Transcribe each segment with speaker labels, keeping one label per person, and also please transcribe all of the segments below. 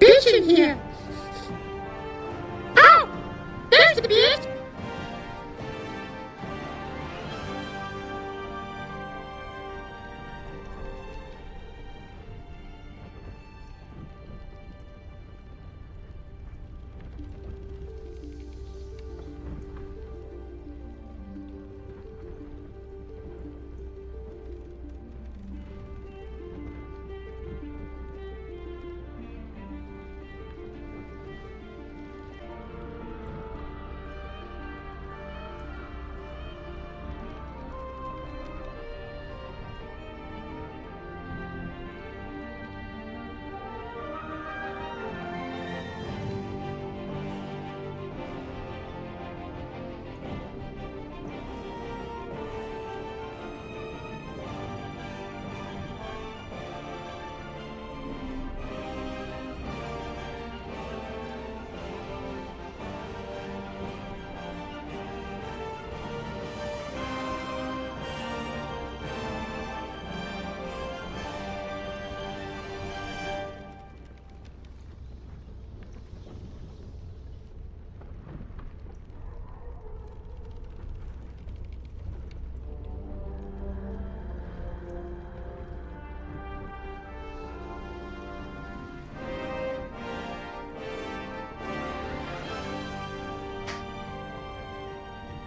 Speaker 1: bitch in here. Oh, there's the bitch.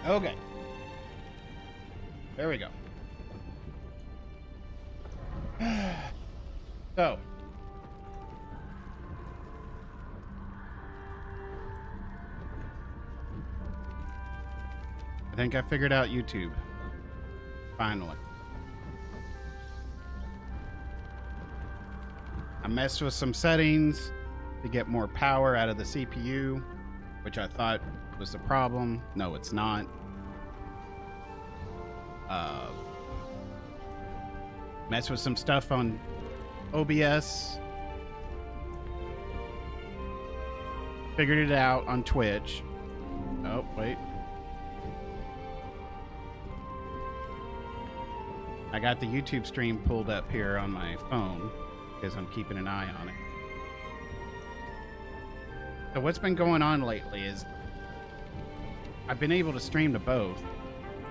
Speaker 2: Okay. There we go. So. I think I figured out YouTube. Finally. I messed with some settings to get more power out of the CPU, which I thought was the problem. No, it's not. Mess with some stuff on OBS. Figured it out on Twitch. Oh, wait. I got the YouTube stream pulled up here on my phone because I'm keeping an eye on it. So what's been going on lately is I've been able to stream to both,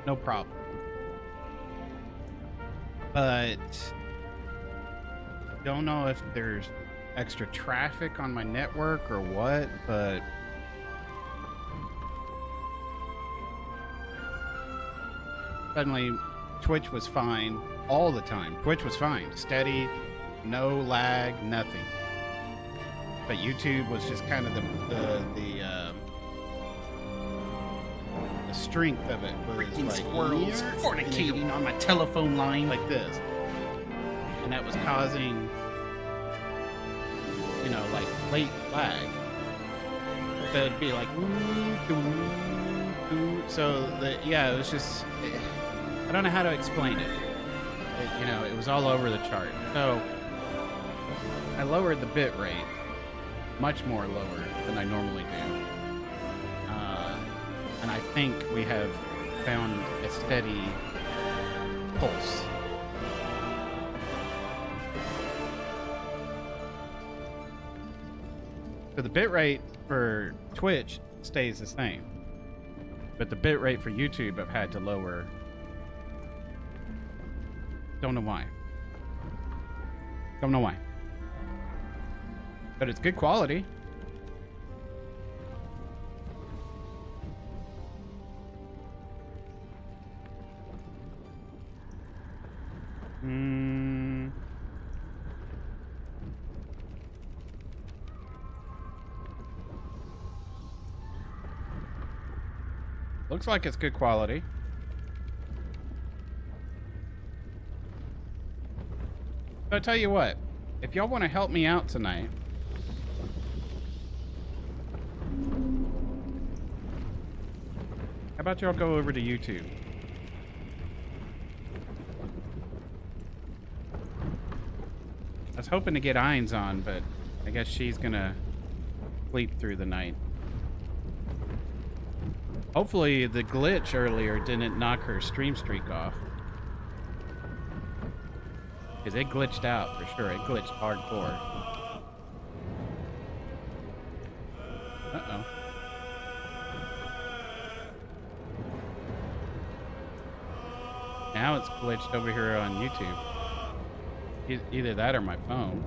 Speaker 2: no problem. But don't know if there's extra traffic on my network or what, but suddenly Twitch was fine all the time. Twitch was fine, steady, no lag, nothing. But YouTube was just kind of the strength of it was
Speaker 3: freaking
Speaker 2: like
Speaker 3: squirrels fornicating on my telephone line
Speaker 2: like this, and that was causing, you know, like late lag. So it'd be like so yeah, it was just, I don't know how to explain it. You know, it was all over the chart. So I lowered the bit rate much more lower than I normally do. And I think we have found a steady pulse. So the bit rate for Twitch stays the same, but the bit rate for YouTube I've had to lower. Don't know why. Don't know why. But it's good quality. Looks like it's good quality. So I tell you what, if y'all want to help me out tonight, how about y'all go over to YouTube? I was hoping to get Irons on, but I guess she's gonna sleep through the night. Hopefully the glitch earlier didn't knock her stream streak off. Because it glitched out for sure. It glitched hardcore. Uh-oh. Now it's glitched over here on YouTube. Either that or my phone.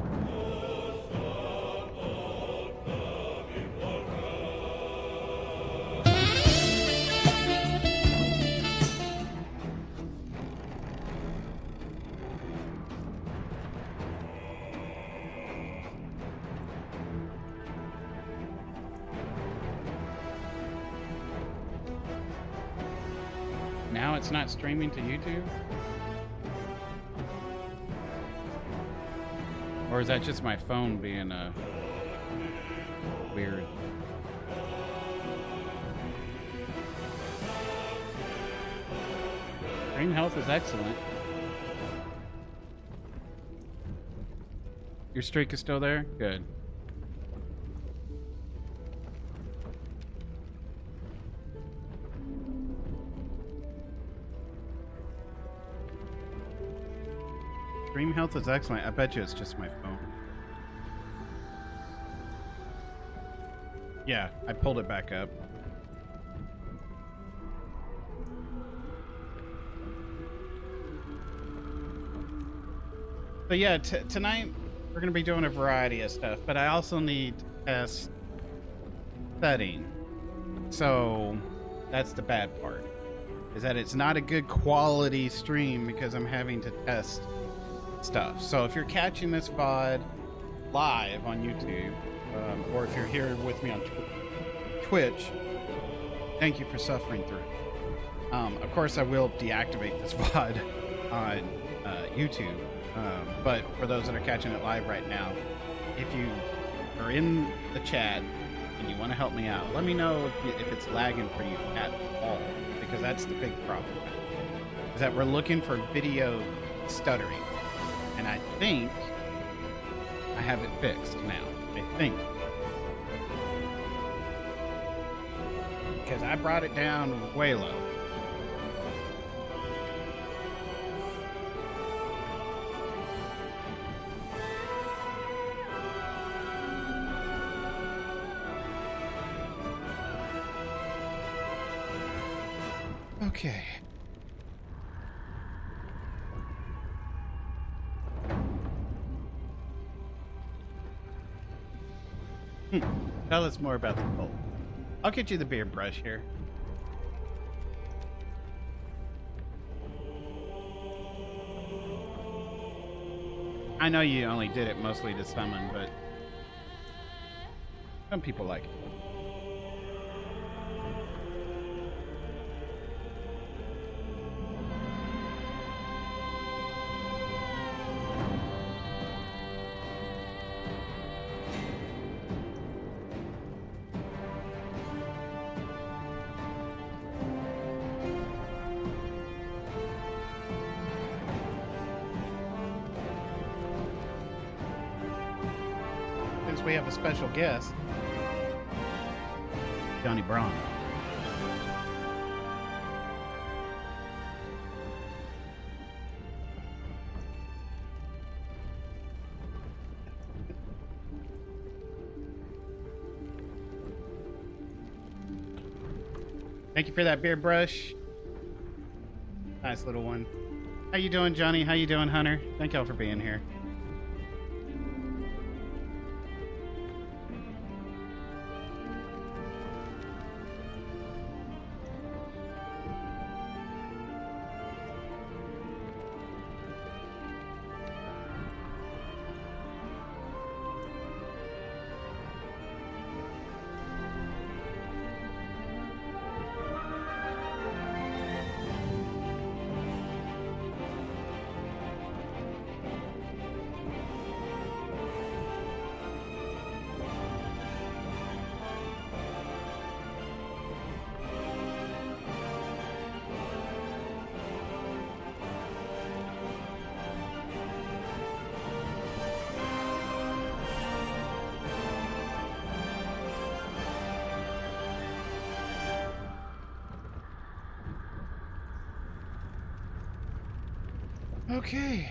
Speaker 2: Now it's not streaming to YouTube? Or is that just my phone being weird? Stream health is excellent. Your streak is still there? Good. Stream health is excellent. I bet you it's just my phone. Yeah, I pulled it back up. So yeah, tonight we're going to be doing a variety of stuff, but I also need to test setting. So that's the bad part, is that it's not a good quality stream because I'm having to test stuff. So if you're catching this VOD live on YouTube, or if you're here with me on Twitch, thank you for suffering through. Of course, I will deactivate this VOD on YouTube, but for those that are catching it live right now, if you are in the chat and you want to help me out, let me know if it's lagging for you at all, because that's the big problem, is that we're looking for video stuttering. And I think I have it fixed now. I think. Because I brought it down way low. Okay. Tell us more about the cult. I'll get you the beard brush here. I know you only did it mostly to summon, but some people like it. We have a special guest, Johnny Braun. Thank you for that beard brush. Nice little one. How you doing, Johnny? How you doing, Hunter? Thank y'all for being here. Okay.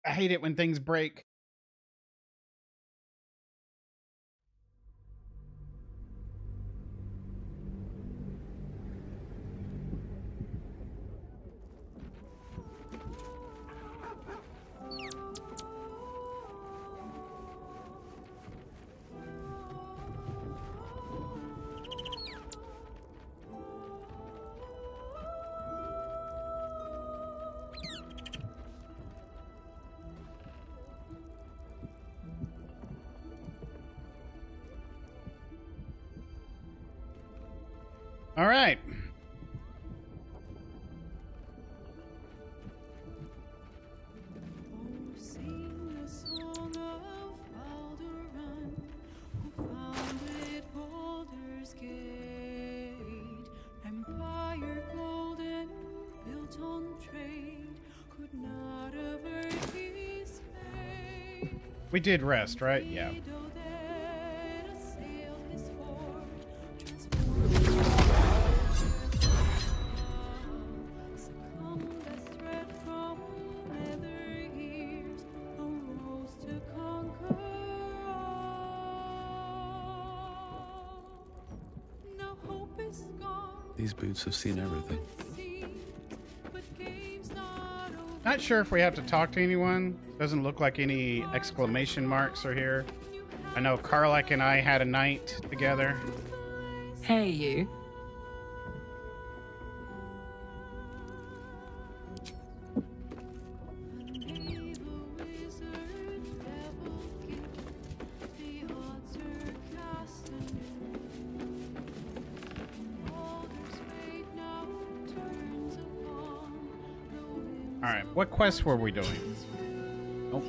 Speaker 2: I hate it when things break. All right. We did rest, right? Yeah.
Speaker 4: These boots have seen everything.
Speaker 2: Not sure if we have to talk to anyone. Doesn't look like any exclamation marks are here. I know Karlak and I had a night together.
Speaker 5: Hey, you.
Speaker 2: All right, what quests were we doing? Oh,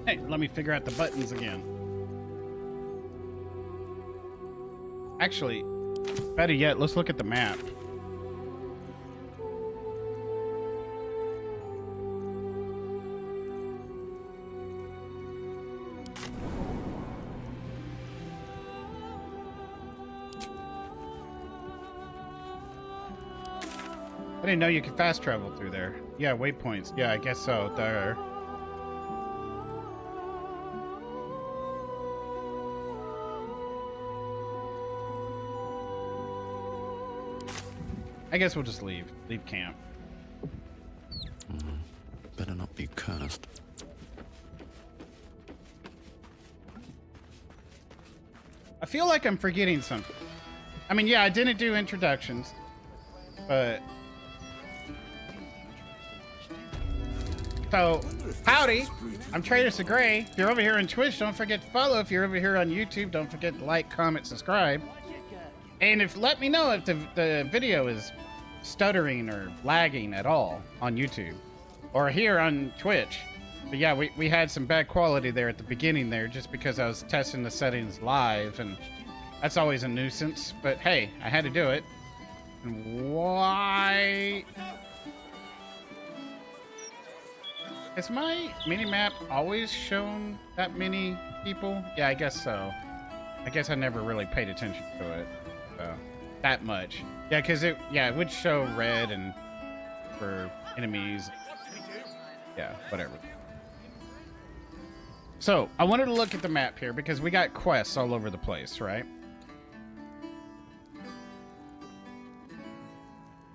Speaker 2: hey, let me figure out the buttons again. Actually, better yet, let's look at the map. I didn't know you could fast travel through there. Yeah, waypoints. Yeah, I guess so. There. I guess we'll just leave. Leave camp.
Speaker 4: Better not be cursed.
Speaker 2: I feel like I'm forgetting something. I mean, yeah, I didn't do introductions, but... So, howdy, I'm Trader Gray. If you're over here on Twitch, don't forget to follow. If you're over here on YouTube, don't forget to like, comment, subscribe. And let me know if the video is stuttering or lagging at all on YouTube. Or here on Twitch. But yeah, we had some bad quality there at the beginning there, just because I was testing the settings live, and that's always a nuisance. But hey, I had to do it. And why... Has my mini-map always shown that many people? Yeah, I guess so. I guess I never really paid attention to it. So, that much. Yeah, because it would show red and for enemies. Yeah, whatever. So, I wanted to look at the map here because we got quests all over the place, right?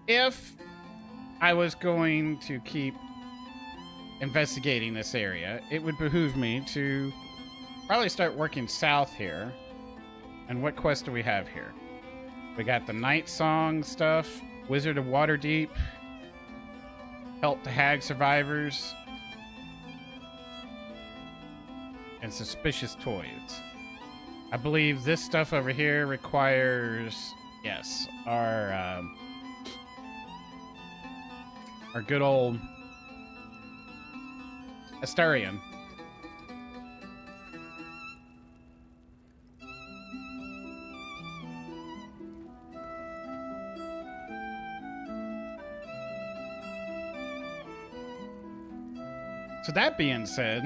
Speaker 2: If I was going to keep investigating this area, it would behoove me to probably start working south here. And what quest do we have here? We got the Night Song stuff, Wizard of Waterdeep, Help the Hag Survivors, and Suspicious Toys. I believe this stuff over here requires, yes, our good old Astarion. So that being said,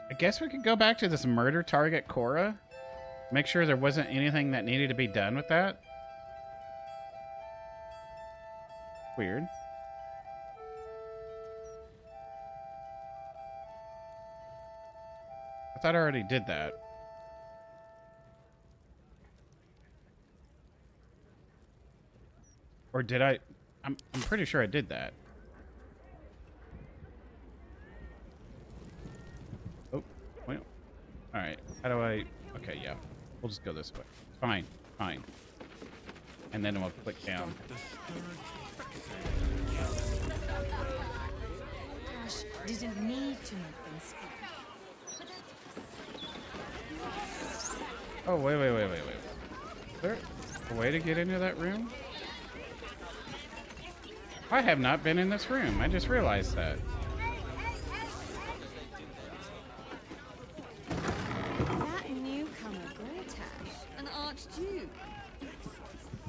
Speaker 2: I guess we could go back to this murder target Cora. Make sure there wasn't anything that needed to be done with that. Weird. thought I already did that. Or did I? I'm pretty sure I did that. Oh, well. All right. How do I? Okay, yeah. We'll just go this way. Fine, fine. And then we'll click down.
Speaker 5: Ash didn't need to make them speak.
Speaker 2: Oh, wait. Is there a way to get into that room? I have not been in this room. I just realized that.
Speaker 6: That newcomer, Gortash, an archduke.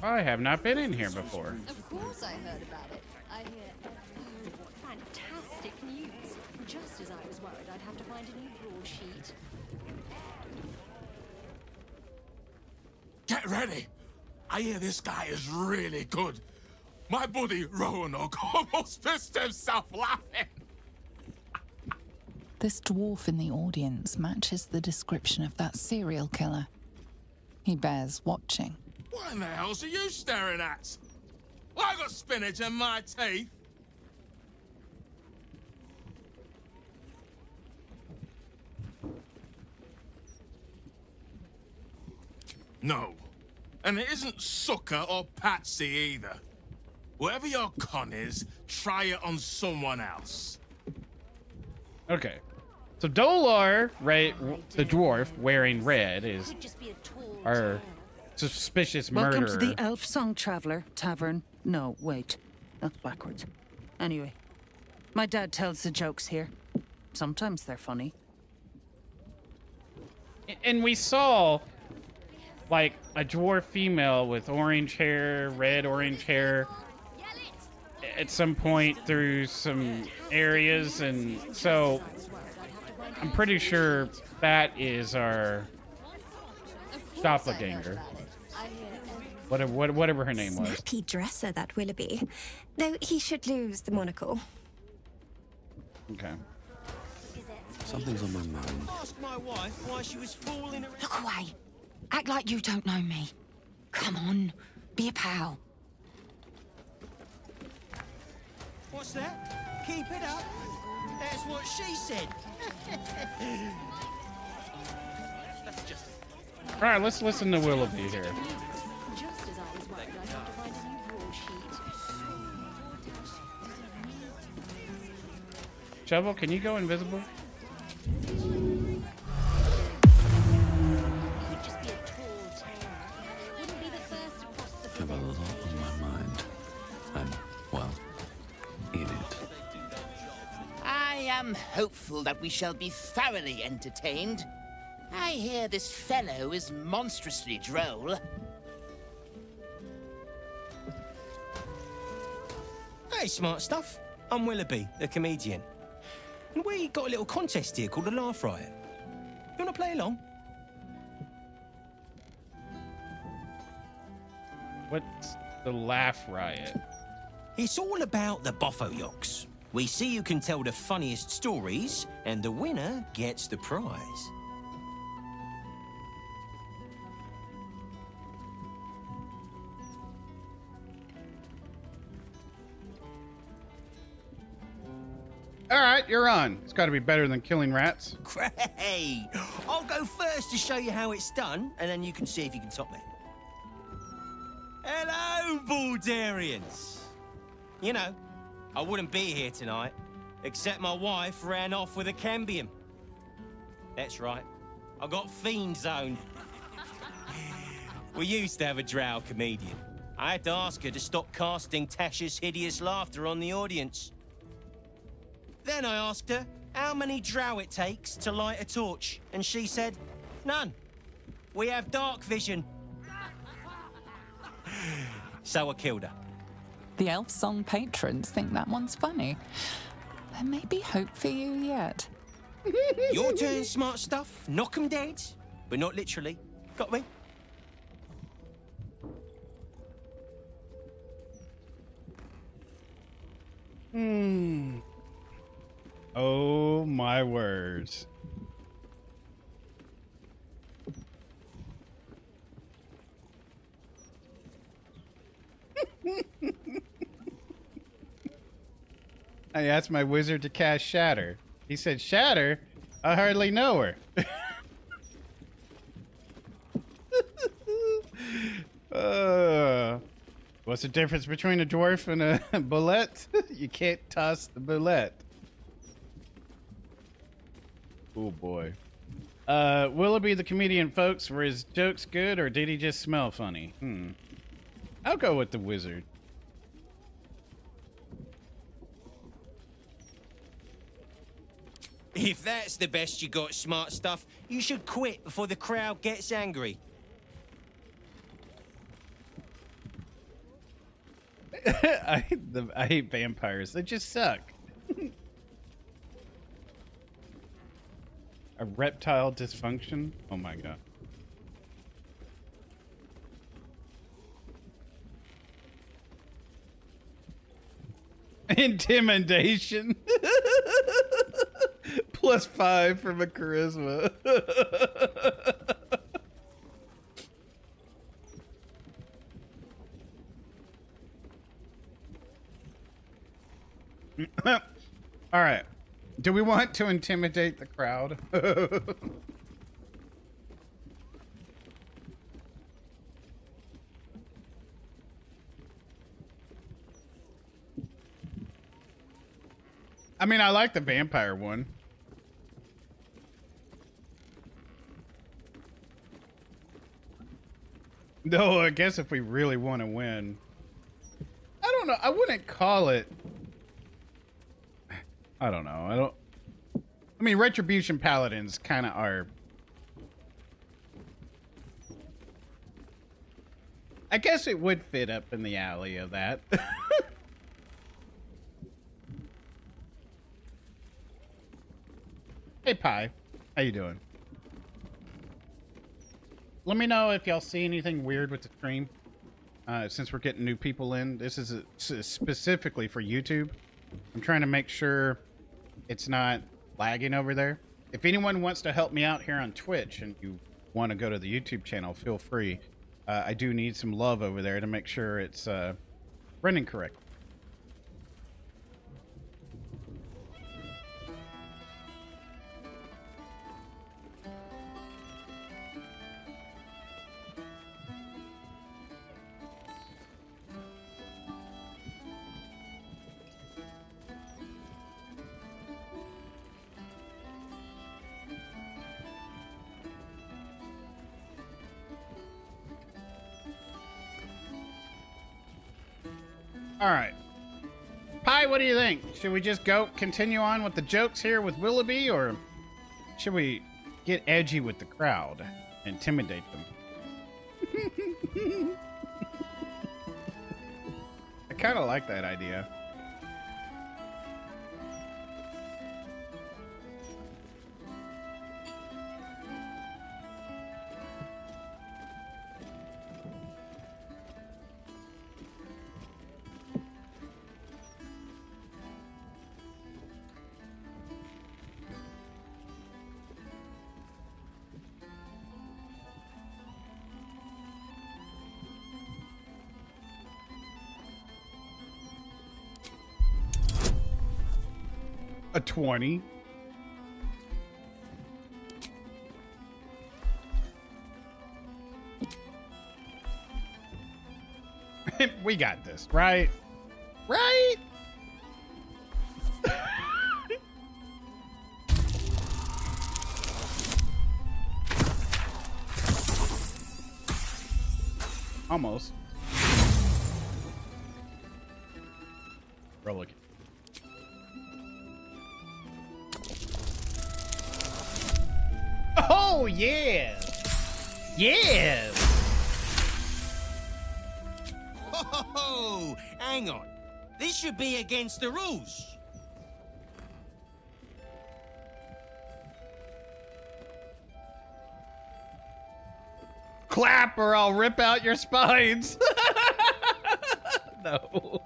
Speaker 2: I have not been in here before.
Speaker 6: Of course I heard about it. I hear... Oh, fantastic news. Just as I was worried I'd have to find a new broadsheet.
Speaker 7: Get ready! I hear this guy is really good. My buddy Roanoke almost pissed himself laughing.
Speaker 8: This dwarf in the audience matches the description of that serial killer. He bears watching.
Speaker 7: What in the hell's are you staring at? Well, I got spinach in my teeth. No. And it isn't sucker or patsy either. Whatever your con is, try it on someone else.
Speaker 2: Okay. So Dolar, right, the dwarf wearing red, is
Speaker 6: Could just be a tall
Speaker 2: our
Speaker 6: tale.
Speaker 2: suspicious murderer.
Speaker 8: Welcome to the Elf Song Traveler Tavern. No, wait. That's backwards. Anyway, my dad tells the jokes here. Sometimes they're funny.
Speaker 2: And we saw, like, a dwarf female with orange hair, red-orange hair, at some point through some areas, and so I'm pretty sure that is our doppelganger. Whatever her name was.
Speaker 9: Snappy dresser, that Willoughby. Though he should lose the monocle.
Speaker 2: Okay.
Speaker 4: Something's on my mind.
Speaker 10: Ask my wife why she was fooling around.
Speaker 5: Look away. Act like you don't know me. Come on. Be a pal.
Speaker 10: What's that? Keep it up. That's what she said. That's just...
Speaker 2: All right, let's listen to Willoughby here.
Speaker 6: Just as I was worried I'd have to find a new broadsheet.
Speaker 2: Shovel, can you go invisible?
Speaker 6: Could just be a tall tale. Wouldn't be the first across the
Speaker 4: I have a lot on my mind. I'm, well, in it.
Speaker 11: I am hopeful that we shall be thoroughly entertained. I hear this fellow is monstrously droll.
Speaker 10: Hey, smart stuff. I'm Willoughby, the comedian. And we got a little contest here called a Laugh Riot. You want to play along?
Speaker 2: What's the laugh riot?
Speaker 10: It's all about the Boffoyoks. We see who can tell the funniest stories, and the winner gets the prize.
Speaker 2: All right, you're on. It's got to be better than killing rats.
Speaker 10: Great! I'll go first to show you how it's done, and then you can see if you can top me. Hello, Baldarians! You know, I wouldn't be here tonight, except my wife ran off with a cambium. That's right, I got fiend zoned. We used to have a drow comedian. I had to ask her to stop casting Tasha's hideous laughter on the audience. Then I asked her how many drow it takes to light a torch, and she said, none. We have dark vision. So I killed her.
Speaker 8: The Elf Song patrons think that one's funny. There may be hope for you yet.
Speaker 10: Your turn, smart stuff. Knock 'em dead, but not literally. Got me?
Speaker 2: Oh my words. I asked my wizard to cast Shatter. He said, Shatter? I hardly know her. What's the difference between a dwarf and a bullet? You can't toss the bullet. Oh boy. Willoughby the comedian, folks, were his jokes good or did he just smell funny? I'll go with the wizard.
Speaker 10: If that's the best you got, smart stuff, you should quit before the crowd gets angry.
Speaker 2: I hate vampires. They just suck. A reptile dysfunction? Oh my god. Intimidation. +5 for my charisma. All right. Do we want to intimidate the crowd? I mean, I like the vampire one. No, I guess if we really want to win. I don't know. I wouldn't call it. I don't know. I mean, Retribution Paladins kind of are. I guess it would fit up in the alley of that. Hey, Pi. How you doing? Let me know if y'all see anything weird with the stream. Since we're getting new people in. This is specifically for YouTube. I'm trying to make sure it's not lagging over there. If anyone wants to help me out here on Twitch and you want to go to the YouTube channel, feel free. I do need some love over there to make sure it's running correctly. All right. Pi, what do you think? Should we just continue on with the jokes here with Willoughby, or should we get edgy with the crowd, intimidate them? I kind of like that idea. A 20. We got this, right? Right? Almost. Roll again. Oh, yeah. Yeah.
Speaker 10: Oh, hang on. This should be against the rules.
Speaker 2: Clap or I'll rip out your spines. No.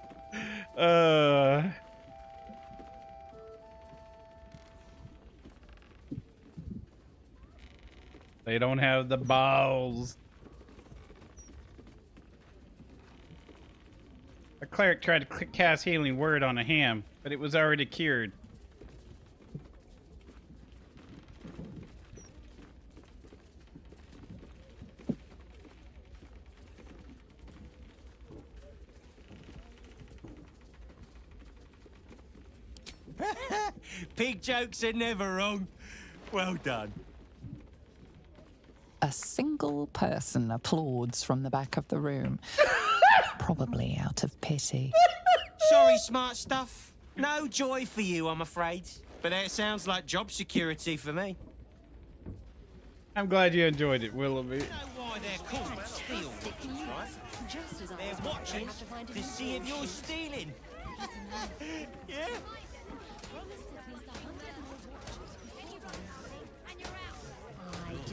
Speaker 2: They don't have the balls. cleric tried to cast healing word on a ham, but it was already cured.
Speaker 10: Pig jokes are never wrong. Well done.
Speaker 12: A single person applauds from the back of the room, probably out of pity.
Speaker 10: Sorry, smart stuff. No joy for you, I'm afraid. But that sounds like job security for me.
Speaker 2: I'm glad you enjoyed it, Willoughby.
Speaker 10: You know why they're called steal watchers, right?
Speaker 6: Just as I
Speaker 10: They're
Speaker 6: was worried, I'd
Speaker 10: watchers
Speaker 6: have to find a
Speaker 10: to
Speaker 6: new
Speaker 10: see if
Speaker 6: home.
Speaker 10: you're stealing. Yeah.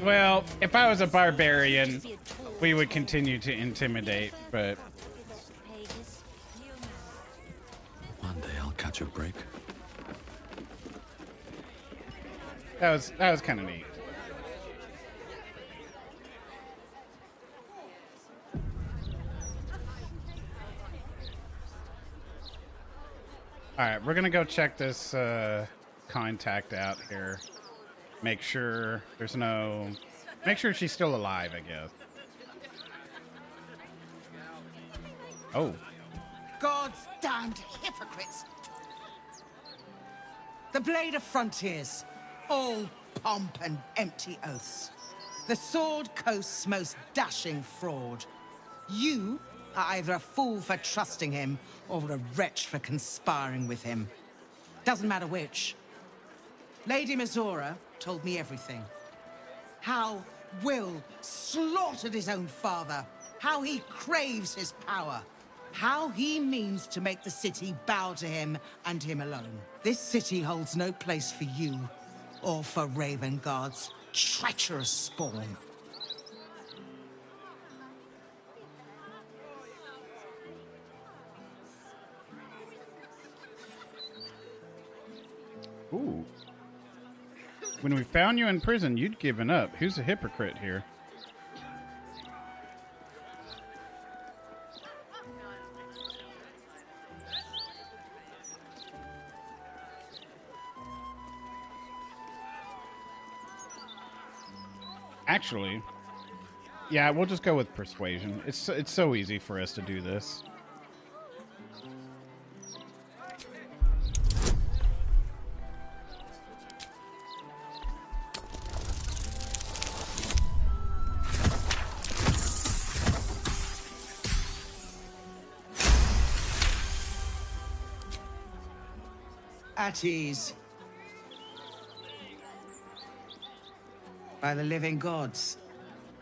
Speaker 2: Well, if I was a barbarian, we would continue to intimidate, but
Speaker 4: One day I'll catch a break.
Speaker 2: that was kind of neat. All right, we're gonna go check this contact out here. Make sure there's no. Make sure she's still alive, I guess. Oh.
Speaker 8: God's damned hypocrites! The Blade of Frontiers, all pomp and empty oaths. The Sword Coast's most dashing fraud. You are either a fool for trusting him or a wretch for conspiring with him. Doesn't matter which. Lady Mizora told me everything. How Will slaughtered his own father. How he craves his power. How he means to make the city bow to him and him alone. This city holds no place for you or for Ravengard's treacherous spawn.
Speaker 2: Ooh. When we found you in prison, you'd given up. Who's a hypocrite here? Actually, yeah, we'll just go with persuasion. It's so easy for us to do this.
Speaker 8: At ease. By the living gods,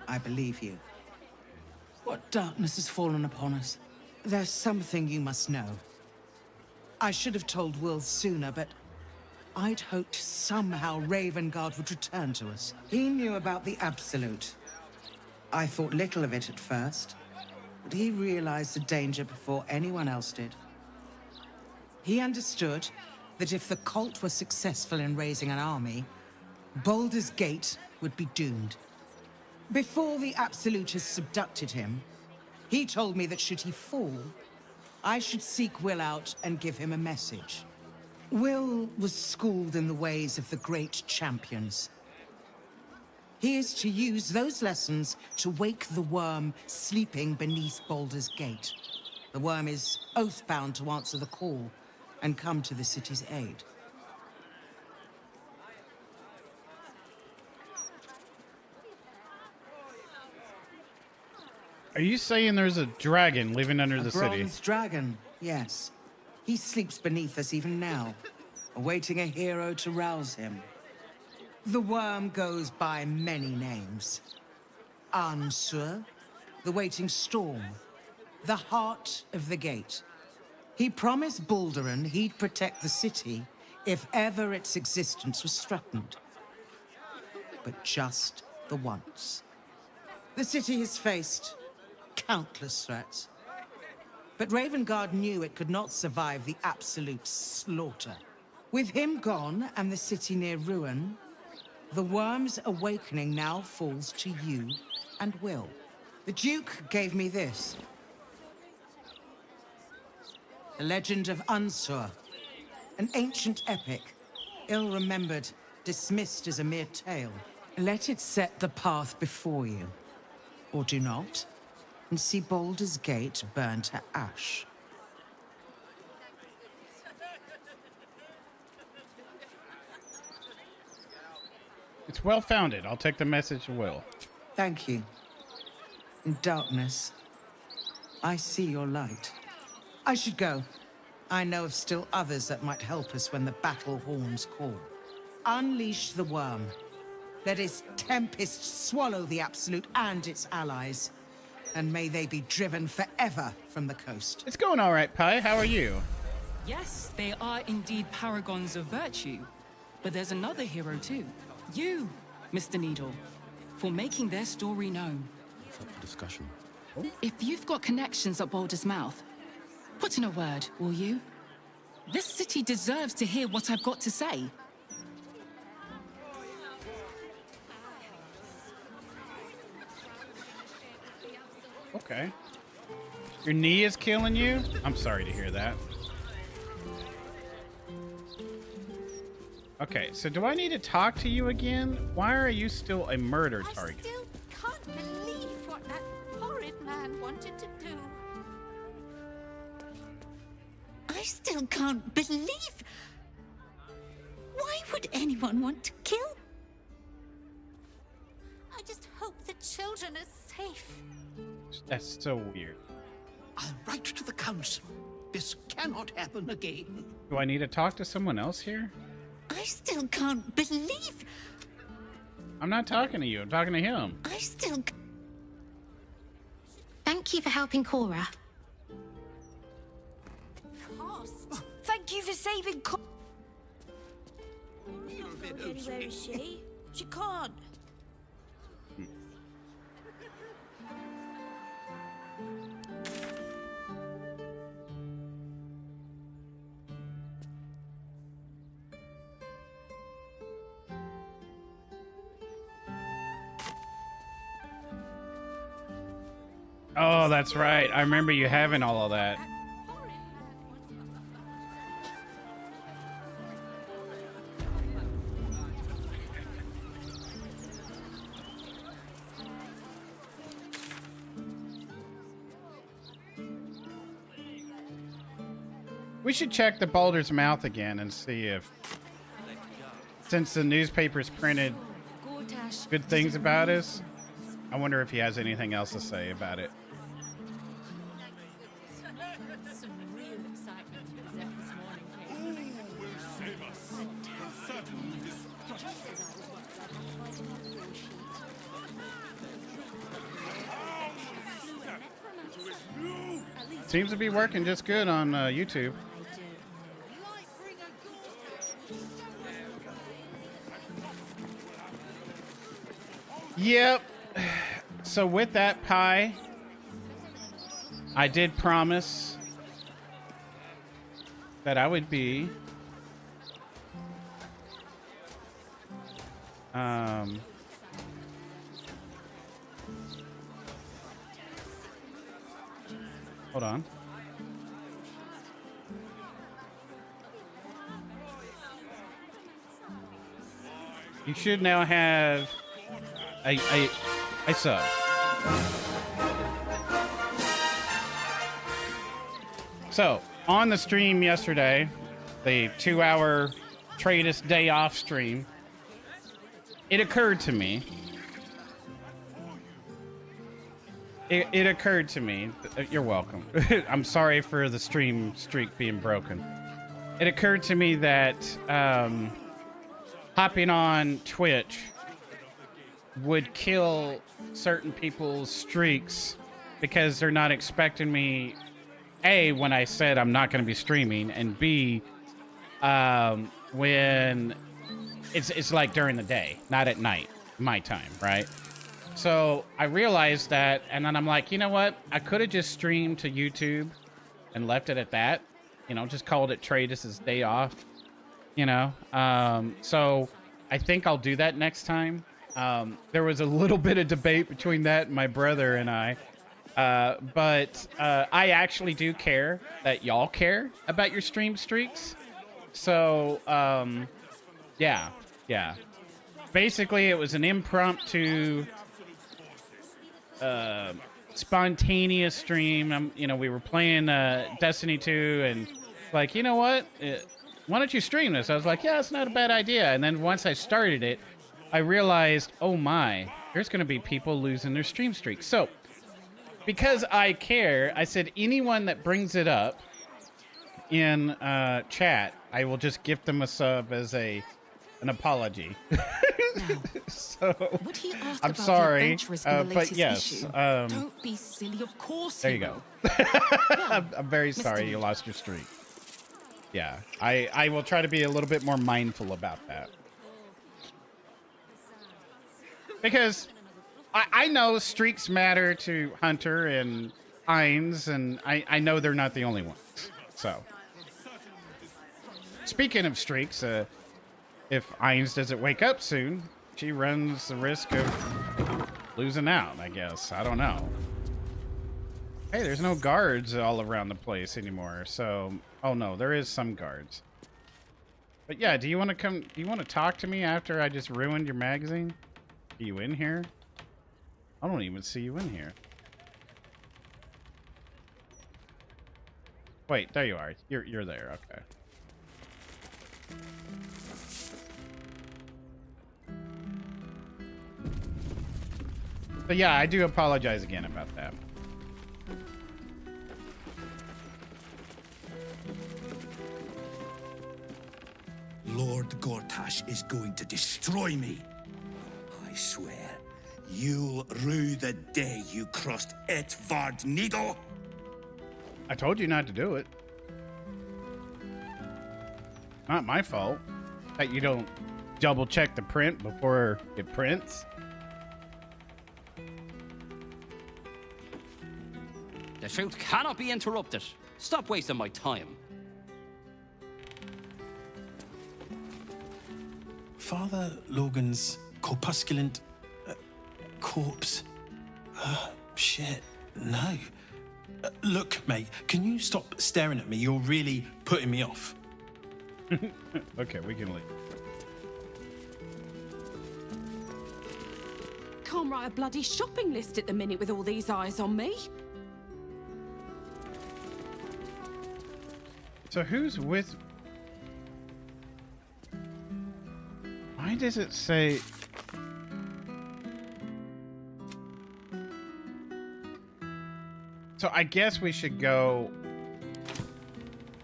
Speaker 8: I believe you. What darkness has fallen upon us? There's something you must know. I should have told Will sooner, but I'd hoped somehow Ravengard would return to us. He knew about the Absolute. I thought little of it at first, but he realized the danger before anyone else did. He understood that if the cult were successful in raising an army, Baldur's Gate would be doomed. Before the Absolutists subducted him, he told me that should he fall, I should seek Will out and give him a message. Will was schooled in the ways of the great champions. He is to use those lessons to wake the worm sleeping beneath Baldur's Gate. The worm is oath-bound to answer the call and come to the city's aid.
Speaker 2: Are you saying there's a dragon living under the
Speaker 8: A
Speaker 2: city?
Speaker 8: bronze dragon, yes. He sleeps beneath us even now, awaiting a hero to rouse him. The worm goes by many names. Ansur, the waiting storm, the heart of the gate. He promised Balduran he'd protect the city if ever its existence was threatened. But just the once. The city has faced countless threats. But Ravengard knew it could not survive the absolute slaughter. With him gone and the city near ruin, the worm's awakening now falls to you and Will. The Duke gave me this. The legend of Unsur. An ancient epic, ill-remembered, dismissed as a mere tale. Let it set the path before you. Or do not, and see Baldur's Gate burn to ash.
Speaker 2: It's well-founded. I'll take the message well.
Speaker 8: Thank you. In darkness, I see your light. I should go. I know of still others that might help us when the battle horns call. Unleash the worm. Let its tempest swallow the Absolute and its allies. And may they be driven forever from the coast.
Speaker 2: It's going all right, Pi. How are you?
Speaker 13: Yes, they are indeed paragons of virtue. But there's another hero too. You, Mr. Needle, for making their story known.
Speaker 4: It's up for discussion.
Speaker 13: If you've got connections at Baldur's Mouth, put in a word, will you? This city deserves to hear what I've got to say.
Speaker 2: Okay. Your knee is killing you? I'm sorry to hear that. Okay, so do I need to talk to you again? Why are you still a murder target?
Speaker 1: I still can't believe what that horrid man wanted to do. I still can't believe. Why would anyone want to kill? I just hope the children are safe.
Speaker 2: That's so weird.
Speaker 3: I'll write to the council. This cannot happen again.
Speaker 2: Do I need to talk to someone else here?
Speaker 1: I still can't believe.
Speaker 2: I'm not talking to you. I'm talking to him.
Speaker 1: I still.
Speaker 9: Thank you for helping Cora.
Speaker 1: Cost.
Speaker 5: Thank you for saving
Speaker 1: Anywhere is she? She can't.
Speaker 2: Oh, that's right. I remember you having all of that. We should check the Baldur's Mouth again and see if, since the newspaper's printed good things about us, I wonder if he has anything else to say about it.
Speaker 6: Some real excitement was there this morning,
Speaker 2: Seems to be working just good on YouTube. Yep. So with that, Pi, I did promise that I would be hold on. You should now have a sub. So, on the stream yesterday, the 2-hour Tratus day off stream, it occurred to me. It occurred to me. You're welcome. I'm sorry for the stream streak being broken. It occurred to me that hopping on Twitch would kill certain people's streaks because they're not expecting me, A, when I said I'm not going to be streaming, and B, when it's like during the day, not at night, my time, right? So I realized that, and then I'm like, you know what? I could have just streamed to YouTube and left it at that, you know, just called it Tratus's day off, you know? So I think I'll do that next time. There was a little bit of debate between that and my brother and I But I actually do care that y'all care about your stream streaks. So, yeah. Basically, it was an impromptu, spontaneous stream. We were playing Destiny 2, and like, you know what? Why don't you stream this? I was like, yeah, it's not a bad idea. And then once I started it, I realized, oh my, there's going to be people losing their stream streaks. So, because I care, I said anyone that brings it up in chat, I will just gift them a sub as an apology. So
Speaker 13: What he asked
Speaker 2: I'm
Speaker 13: about
Speaker 2: sorry,
Speaker 13: the bench risk in the
Speaker 2: but
Speaker 13: latest
Speaker 2: yes.
Speaker 13: issue. Don't be silly, of course.
Speaker 2: There you go. I'm very sorry you lost your streak. Yeah, I will try to be a little bit more mindful about that. Because I know streaks matter to Hunter and Hines, and I know they're not the only ones. So, speaking of streaks, if Hines doesn't wake up soon, she runs the risk of losing out, I guess. I don't know. Hey, there's no guards all around the place anymore, so... Oh, no, there is some guards. But yeah, do you want to talk to me after I just ruined your magazine? Are you in here? I don't even see you in here. Wait, there you are. You're there, okay. So yeah, I do apologize again about that.
Speaker 3: Lord Gortash is going to destroy me. I swear, you'll rue the day you crossed Etvard Needle.
Speaker 2: I told you not to do it. Not my fault that you don't double check the print before it prints.
Speaker 14: The truth cannot be interrupted. Stop wasting my time.
Speaker 15: Father Logan's corpusculent corpse. Shit, no. Look, mate, can you stop staring at me? You're really putting me off.
Speaker 2: Okay, we can leave.
Speaker 16: Can't write a bloody shopping list at the minute with all these eyes on me.
Speaker 2: So who's with... Why does it say... So I guess we should go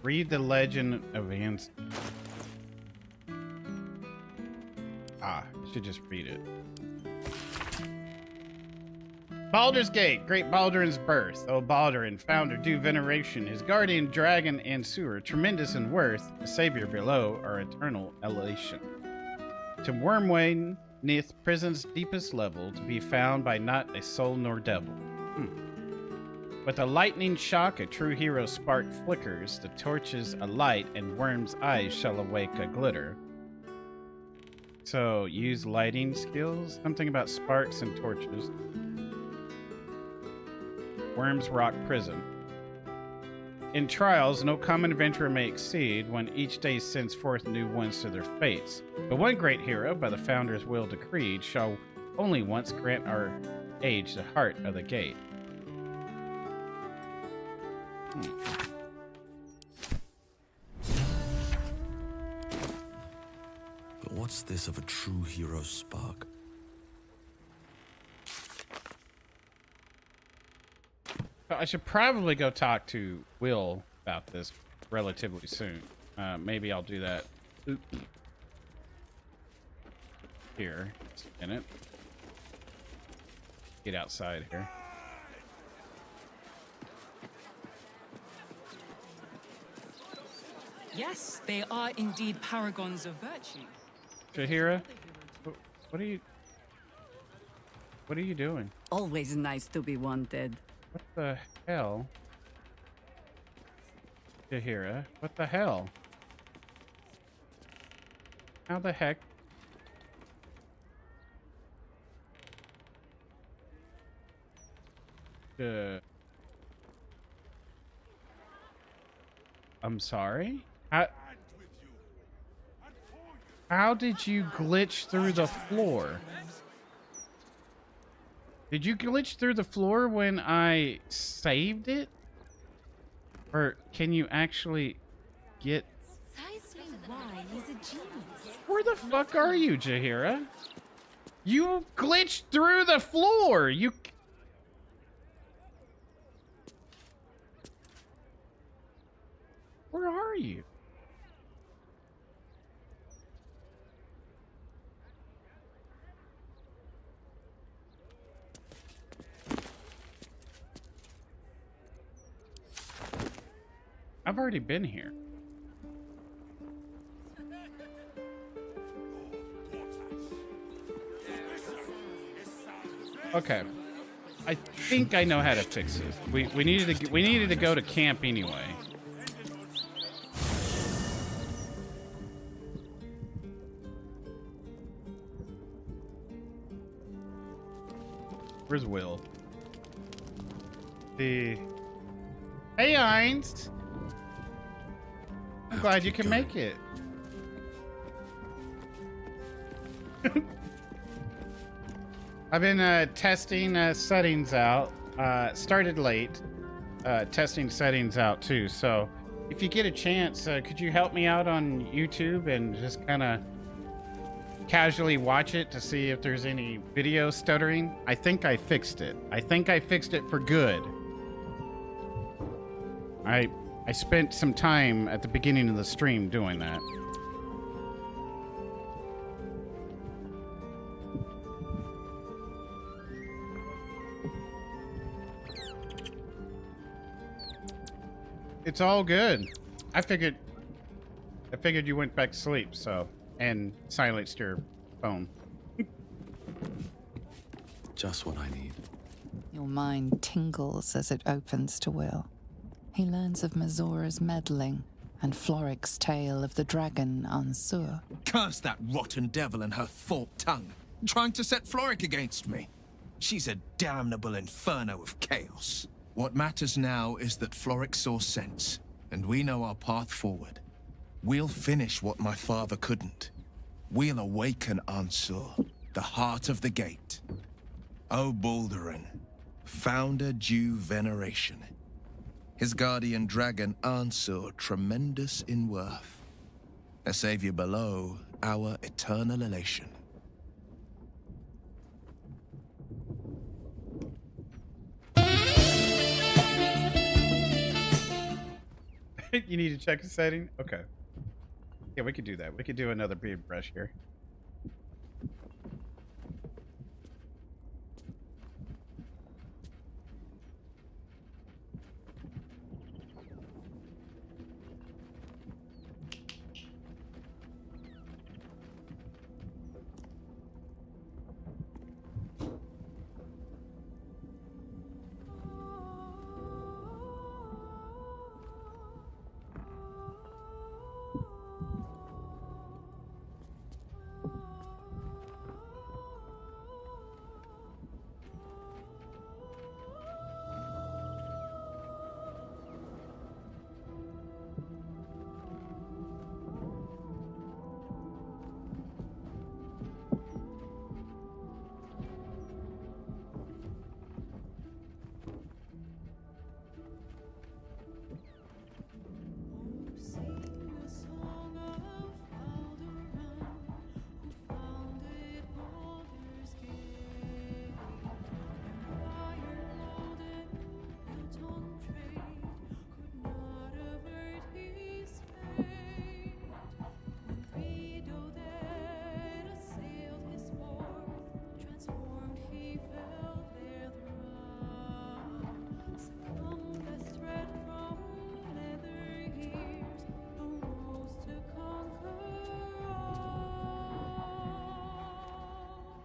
Speaker 2: read the Legend of Ans. You should just read it. Baldur's Gate, Great Baldurin's birth. O Baldurin, founder, due veneration, his guardian, dragon, and sewer, tremendous in worth, the savior below, our eternal elation. To Wormwain, neath prison's deepest level, to be found by not a soul nor devil. With a lightning shock, a true hero spark flickers, the torches alight, and Worm's eyes shall awake a glitter. So, use lighting skills? Something about sparks and torches. Worm's Rock Prison. In trials, no common adventurer may exceed when each day sends forth new ones to their fates. But one great hero, by the founder's will decreed, shall only once grant our age the heart of the gate.
Speaker 4: But what's this of a true hero spark?
Speaker 2: I should probably go talk to Will about this relatively soon. Maybe I'll do that here in a minute. Get outside here.
Speaker 13: Yes, they are indeed paragons of virtue.
Speaker 2: Shahira, what are you doing?
Speaker 17: Always nice to be wanted.
Speaker 2: What the hell? Shahira, what the hell? How the heck? I'm sorry? How did you glitch through the floor? Did you glitch through the floor when I saved it? Or can you actually get...
Speaker 6: Precisely why he's a genius.
Speaker 2: Where the fuck are you, Jaheira? You glitched through the floor! You... Where are you? I've already been here. Okay. I think I know how to fix it. We needed to go to camp anyway. Where's Will? Hey, Heinz. I'm glad you can make it. I've been testing settings out. Started late. Testing settings out too. So if you get a chance, could you help me out on YouTube and just kind of casually watch it to see if there's any video stuttering? I think I fixed it. I think I fixed it for good. I spent some time at the beginning of the stream doing that. It's all good. I figured you went back to sleep, so, and silenced your phone.
Speaker 4: Just what I need.
Speaker 12: Your mind tingles as it opens to Will. He learns of Mazora's meddling and Floric's tale of the dragon Ansur.
Speaker 18: Curse that rotten devil and her forked tongue, trying to set Floric against me. She's a damnable inferno of chaos. What matters now is that Floric saw sense, and we know our path forward. We'll finish what my father couldn't. We'll awaken Ansur, the heart of the gate. O Baldurin, founder due veneration. His guardian dragon Ansur, tremendous in worth. A savior below, our eternal elation.
Speaker 2: You need to check the setting? Okay. Yeah, we could do that. We could do another beard brush here.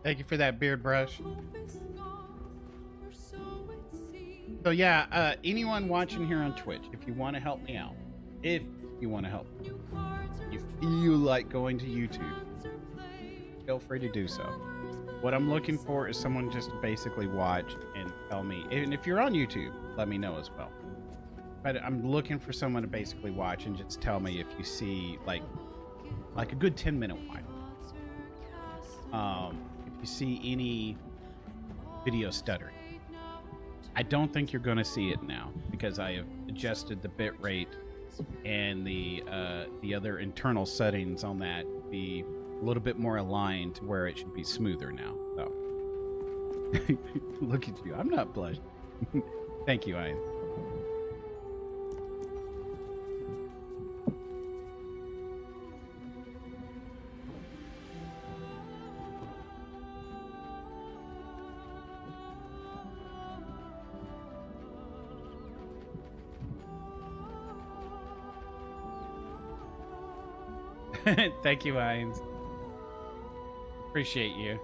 Speaker 2: Thank you for that beard brush. So yeah, anyone watching here on Twitch, if you want to help me out, if you want to help me, you feel like going to YouTube, feel free to do so. What I'm looking for is someone just to basically watch and tell me. And if you're on YouTube, let me know as well. But I'm looking for someone to basically watch and just tell me if you see like a good 10-minute watch. If you see any video stuttering. I don't think you're going to see it now because I have adjusted the bit rate and the other internal settings on that to be a little bit more aligned to where it should be smoother now. So look at you. I'm not blushing. Thank you, Ian. Thank you, Hines. Appreciate you.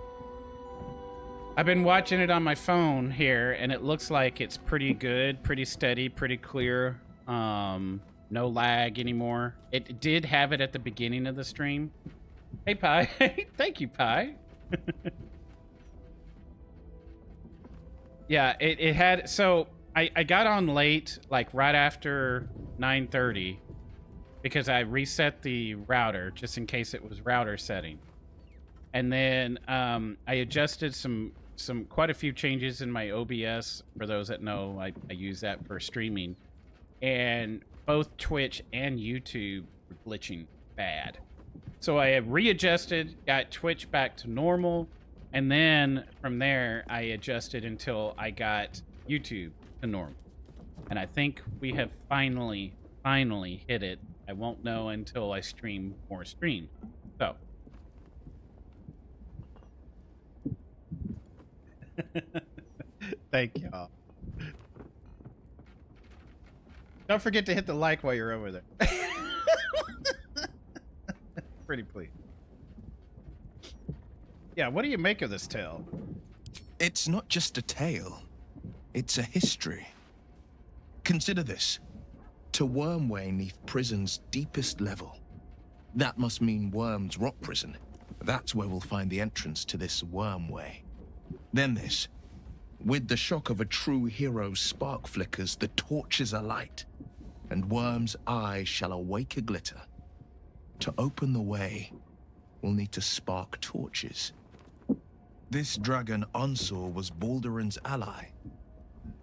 Speaker 2: I've been watching it on my phone here, and it looks like it's pretty good, pretty steady, pretty clear. No lag anymore. It did have it at the beginning of the stream. Hey, Pi. Thank you, Pi. Yeah, it had... So, I got on late, like right after 9:30. Because I reset the router just in case it was router setting, and then I adjusted quite a few changes in my OBS. For those that know, I use that for streaming, and both Twitch and YouTube were glitching bad. So I readjusted, got Twitch back to normal, and then from there I adjusted until I got YouTube to normal. And I think we have finally hit it. I won't know until I stream more streams. So. Thank y'all. Don't forget to hit the like while you're over there. Pretty please. Yeah, what do you make of this tale?
Speaker 18: It's not just a tale. It's a history. Consider this. To Wormway neath prison's deepest level. That must mean Worm's rock prison. That's where we'll find the entrance to this Wormway. Then this. With the shock of a true hero's spark flickers, the torches are light, and Worm's eyes shall awake a glitter. To open the way, we'll need to spark torches. This dragon Onsor was Balduran's ally.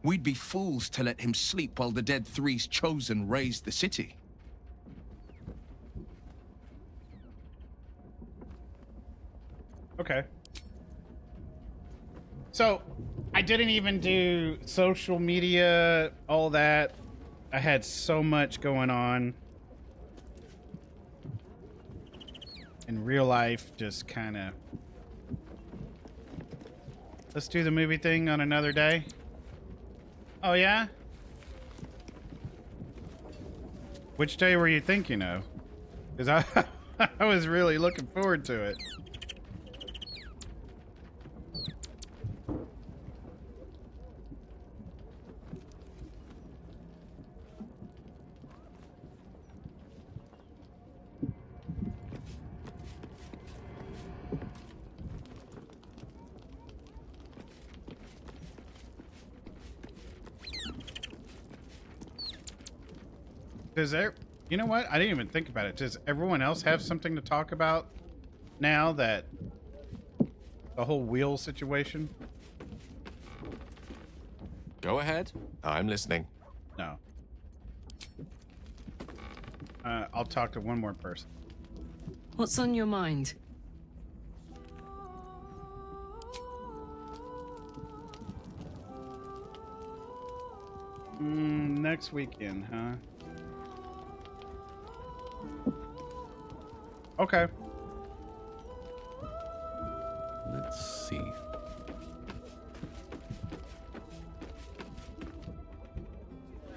Speaker 18: We'd be fools to let him sleep while the Dead Three's chosen raised the city.
Speaker 2: Okay. So, I didn't even do social media, all that. I had so much going on. In real life, just kind of... Let's do the movie thing on another day. Oh, yeah? Which day were you thinking of? Because I was really looking forward to it. Does there, you know what? I didn't even think about it. Does everyone else have something to talk about now that the whole wheel situation?
Speaker 19: Go ahead. I'm listening.
Speaker 2: No. I'll talk to one more person.
Speaker 20: What's on your mind?
Speaker 2: Next weekend, huh? Okay.
Speaker 4: Let's see.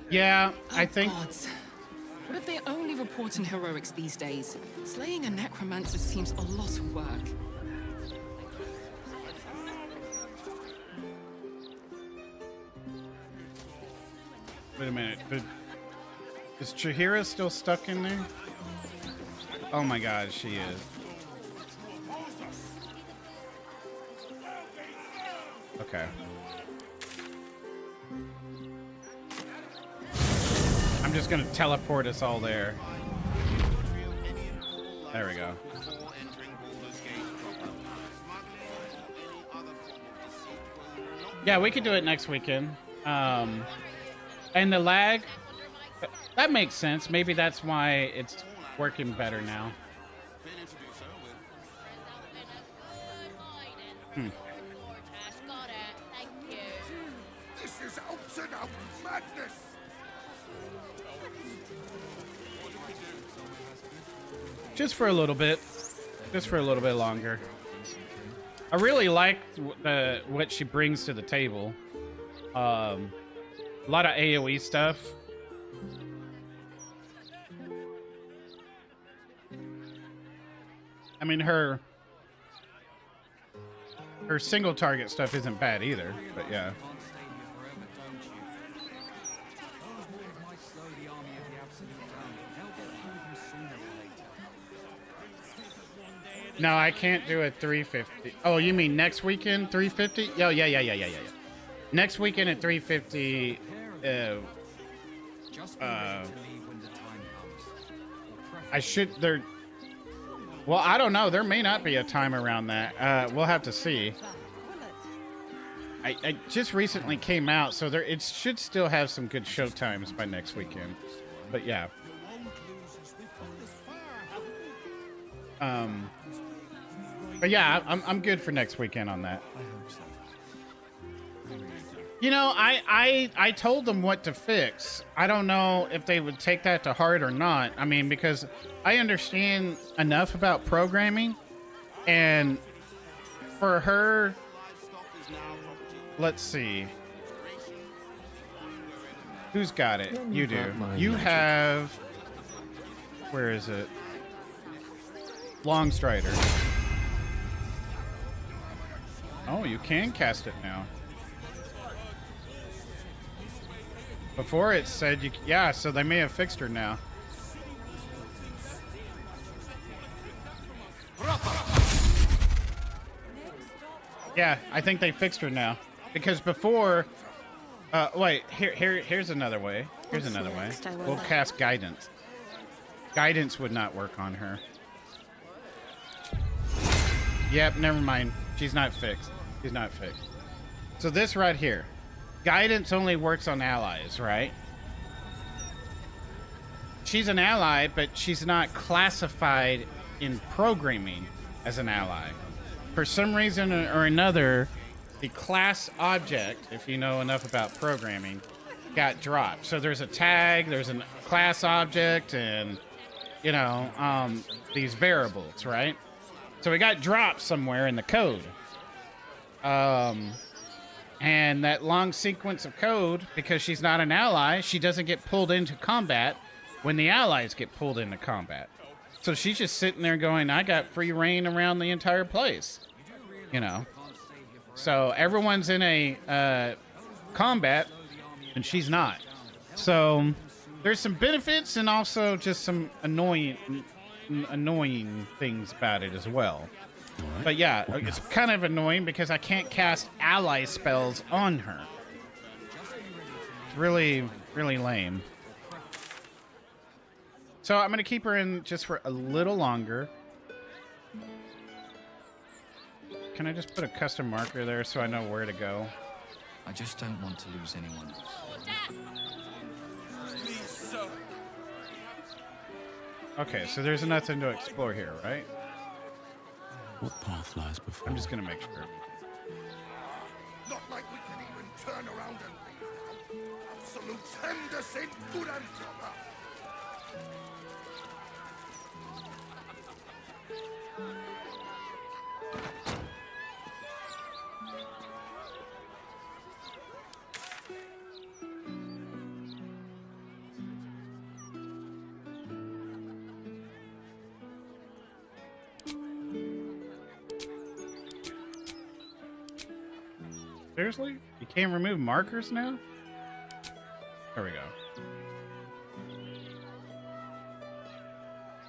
Speaker 2: Yeah, I think...
Speaker 13: Gods. What if they're only reporting heroics these days? Slaying a necromancer seems a lot of work.
Speaker 2: Wait a minute. Is Chihira still stuck in there? Oh my god, she is. Okay. I'm just gonna teleport us all there. There we go. Yeah, we could do it next weekend. And the lag, that makes sense. Maybe that's why it's working better now.
Speaker 3: This is out and out madness.
Speaker 2: Just for a little bit. Just for a little bit longer. I really like what she brings to the table. A lot of AoE stuff. I mean, her single target stuff isn't bad either, but yeah. No, I can't do a 350. Oh, you mean next weekend 350? Oh, yeah. Next weekend at 350. I should there. Well, I don't know. There may not be a time around that. We'll have to see. I just recently came out, so it should still have some good show times by next weekend. But yeah. But yeah, I'm good for next weekend on that. You know, I told them what to fix. I don't know if they would take that to heart or not. I mean, because I understand enough about programming, and for her, let's see. Who's got it? You do. You have, where is it? Longstrider. Oh, you can cast it now. Before it said you... Yeah, so they may have fixed her now. Yeah, I think they fixed her now. Because before... wait, here's another way. Here's another way. We'll cast Guidance. Guidance would not work on her. Yep, never mind. She's not fixed. She's not fixed. So this right here. Guidance only works on allies, right? She's an ally, but she's not classified in programming as an ally. For some reason or another, the class object, if you know enough about programming, got dropped. So there's a tag, there's a class object, and, you know, these variables, right? So it got dropped somewhere in the code. And that long sequence of code, because she's not an ally, she doesn't get pulled into combat when the allies get pulled into combat. So she's just sitting there going, I got free reign around the entire place. You know? So everyone's in a combat, and she's not. So there's some benefits and also just some annoying things about it as well. But yeah, it's kind of annoying because I can't cast ally spells on her. It's really, really lame. So I'm going to keep her in just for a little longer. Can I just put a custom marker there so I know where to go?
Speaker 4: I just don't want to lose anyone else.
Speaker 2: Okay, so there's nothing to explore here, right?
Speaker 4: What path lies before?
Speaker 2: I'm just gonna make sure.
Speaker 3: Not like we can even turn around and leave now. Absolute tremendous in good and proper.
Speaker 2: Seriously? You can't remove markers now? There we go.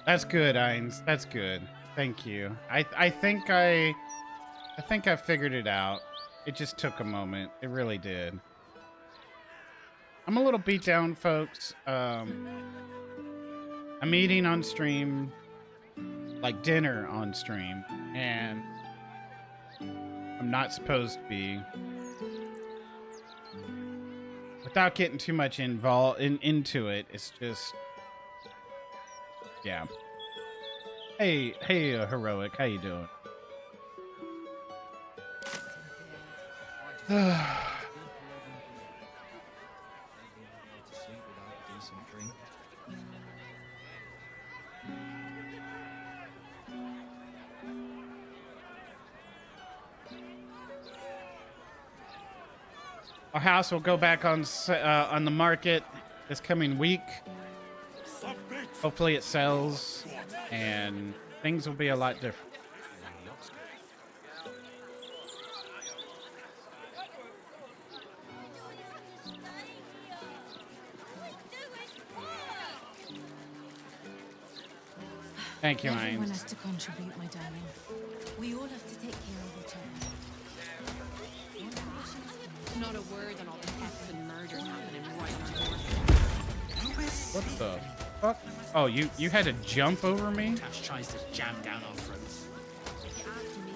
Speaker 2: That's good, Ainz. That's good. Thank you. I think I figured it out. It just took a moment. It really did. I'm a little beat down, folks. I'm eating on stream, like dinner on stream, and I'm not supposed to be. Without getting too much into it, it's just, yeah. Hey, Heroic, how you doing? Our house will go back on the market this coming week. Hopefully it sells and things will be a lot different. Thank you,
Speaker 16: Everyone
Speaker 2: Hines.
Speaker 16: has to contribute, my darling. We all have to take care of each other.
Speaker 6: Not a word on all the thefts and murders happening right on our doorstep.
Speaker 2: What the fuck? Oh, you had to jump over me?
Speaker 21: Tash tries to jam down our throats.
Speaker 6: If you ask me,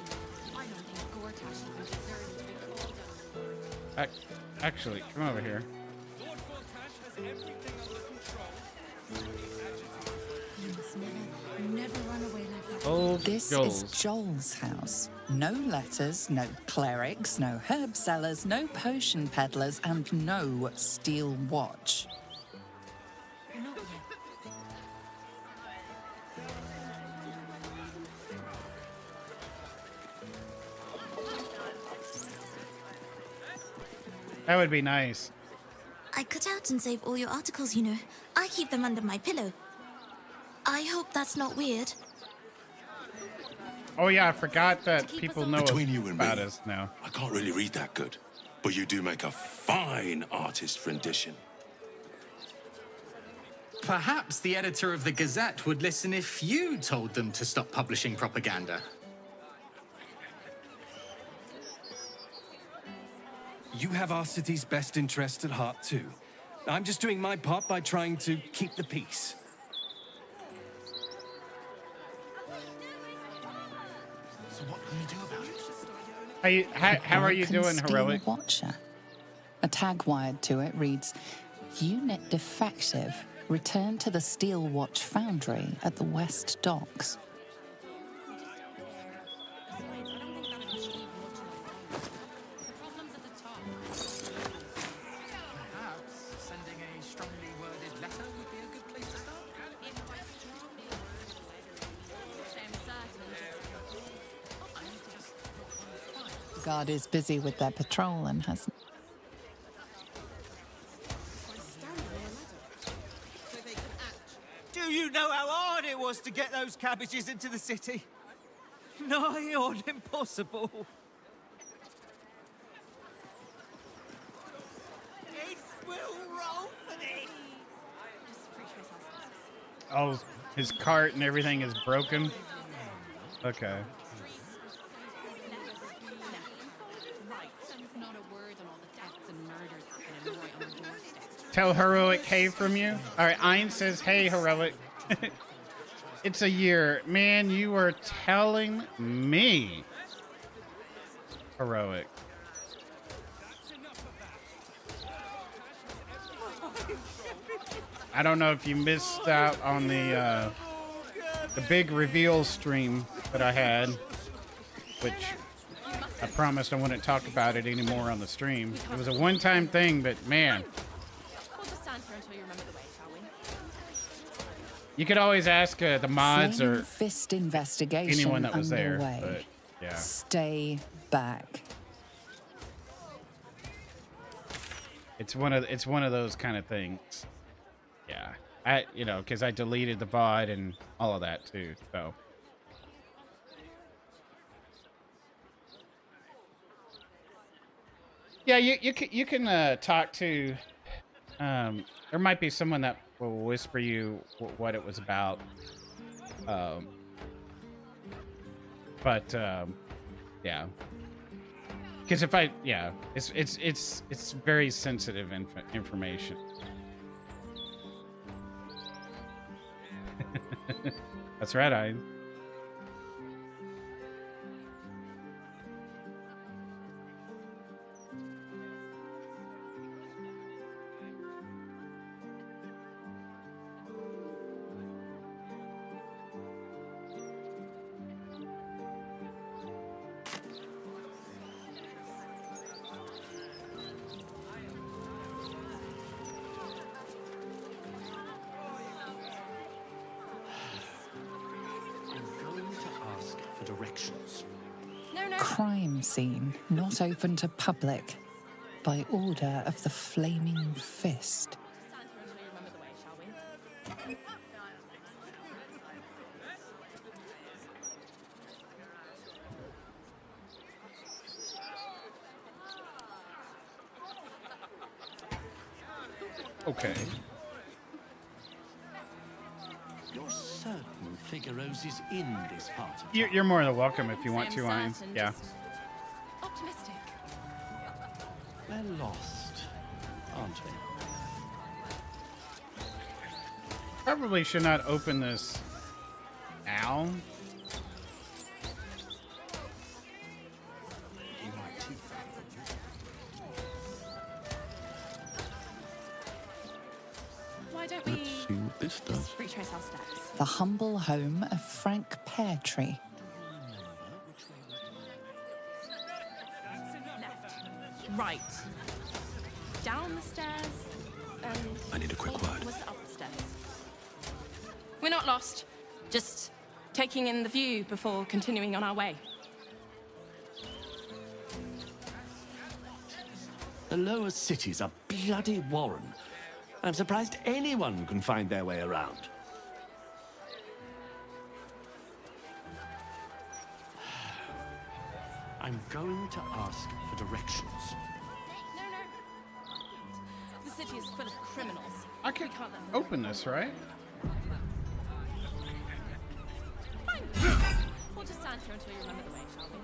Speaker 6: I don't think Gortash even deserves to be called a...
Speaker 2: Actually, come over here.
Speaker 16: You must never run away like that.
Speaker 2: Oh,
Speaker 12: This is Joel's house. No letters, no clerics, no herb sellers, no potion peddlers, and no steel watch.
Speaker 16: Not yet.
Speaker 2: That would be nice.
Speaker 9: I cut out and save all your articles, you know. I keep them under my pillow. I hope that's not weird.
Speaker 2: Oh yeah, I forgot that people know
Speaker 22: Between you and
Speaker 2: about
Speaker 22: me,
Speaker 2: us now.
Speaker 22: I can't really read that good, but you do make a fine artist rendition.
Speaker 21: Perhaps the editor of the Gazette would listen if you told them to stop publishing propaganda.
Speaker 23: You have our city's best interest at heart, too. I'm just doing my part by trying to keep the peace.
Speaker 18: So what can we do about it?
Speaker 2: How are you doing,
Speaker 12: Steel
Speaker 2: Heroic?
Speaker 12: Watcher. A tag wired to it reads, Unit defective. Return to the Steel Watch Foundry at the West Docks.
Speaker 18: Perhaps sending a strongly worded letter would be a good place to start.
Speaker 12: The guard is busy with their patrol and has...
Speaker 10: Do you know how hard it was to get those cabbages into the city? Nigh on impossible. It will roll for this.
Speaker 2: Oh, his cart and everything is broken? Okay.
Speaker 6: Not a word on all the thefts and murders happening right on our doorstep.
Speaker 2: Tell Heroic hey from you. All right, Ein says, hey, Heroic. It's a year. Man, you are telling me. Heroic. I don't know if you missed out on the big reveal stream that I had, which I promised I wouldn't talk about it anymore on the stream. It was a one-time thing, but man.
Speaker 6: We'll just stand here until you remember the way, shall we?
Speaker 2: You could always ask the mods
Speaker 12: Flaming
Speaker 2: or
Speaker 12: Fist investigation
Speaker 2: anyone that was there,
Speaker 12: underway.
Speaker 2: but yeah.
Speaker 12: Stay back.
Speaker 2: It's one of those kind of things. Yeah. Because I deleted the VOD and all of that too. So. Yeah, you can talk to. There might be someone that will whisper you what it was about. But yeah. Because if it's very sensitive information. That's right, I.
Speaker 4: Directions.
Speaker 12: Crime scene not open to public by order of the Flaming Fist.
Speaker 2: Okay.
Speaker 4: You're certain Figaro's is in this part of
Speaker 2: You're more than welcome if you want to, Ian. Yeah.
Speaker 6: Optimistic.
Speaker 4: We're lost, aren't we?
Speaker 2: Probably should not open this now.
Speaker 6: Why don't we
Speaker 4: see what this does.
Speaker 6: just retrace our steps?
Speaker 12: The humble home of Frank Peartree.
Speaker 6: Left. Right. Down the stairs. And
Speaker 4: I need a quick word.
Speaker 6: Was it up the stairs? We're not lost. Just taking in the view before continuing on our way.
Speaker 14: The lower city's a bloody warren. I'm surprised anyone can find their way around.
Speaker 4: I'm going to ask for directions.
Speaker 6: No. The city is full of criminals.
Speaker 2: I can open this, right?
Speaker 6: Fine. We'll just stand here until you remember the way, shall we?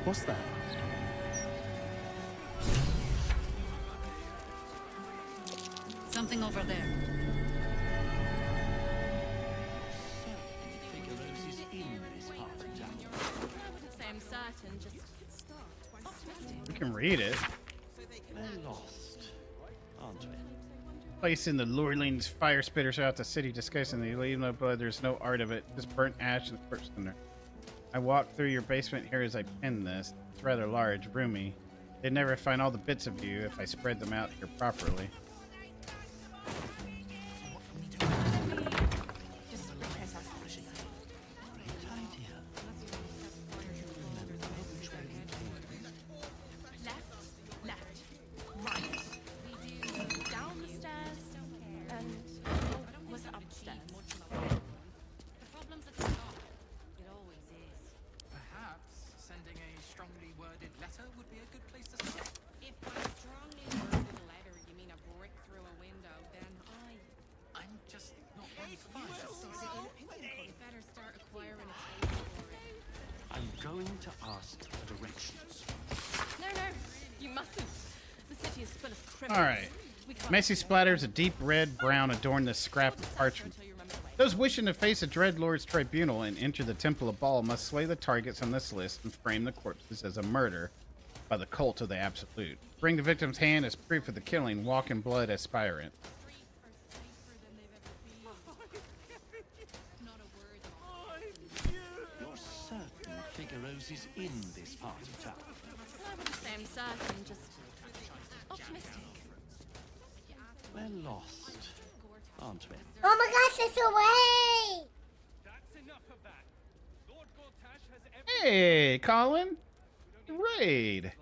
Speaker 14: What's that?
Speaker 17: Something over there.
Speaker 4: Figaro's is in this part of town.
Speaker 6: I wouldn't say I'm certain, just optimistic.
Speaker 2: We can read it.
Speaker 4: We're lost, aren't we?
Speaker 2: Placing the Lurling's fire spitters out the city, disguising the leave no blood. There's no art of it. Just burnt ash and corpse thunder. I walked through your basement here as I pinned this. It's rather large, roomy. They'd never find all the bits of you if I spread them out here properly.
Speaker 6: Just retrace our steps. Left. Right. Down the stairs. And was it upstairs?
Speaker 1: The problem's at the top. It always is.
Speaker 21: Perhaps sending a strongly worded letter would be a good place to start.
Speaker 1: If by strongly worded letter you mean a brick through a window, then
Speaker 21: I'm just not one for fight.
Speaker 1: you better start acquiring a taste for it.
Speaker 4: I'm going to ask for directions.
Speaker 6: No. You mustn't. The city is full of criminals.
Speaker 2: All right. Messy splatters of deep red brown adorn this scrap of parchment. Those wishing to face a Dreadlord's tribunal and enter the Temple of Baal must slay the targets on this list and frame the corpses as a murder by the cult of the Absolute. Bring the victim's hand as proof of the killing. Walk in blood aspirant.
Speaker 4: You're certain Figaro's is in this part of town.
Speaker 6: I wouldn't say I'm certain, just optimistic.
Speaker 4: We're lost, aren't we?
Speaker 7: Oh my gosh, it's away!
Speaker 2: Hey, Colin. Raid.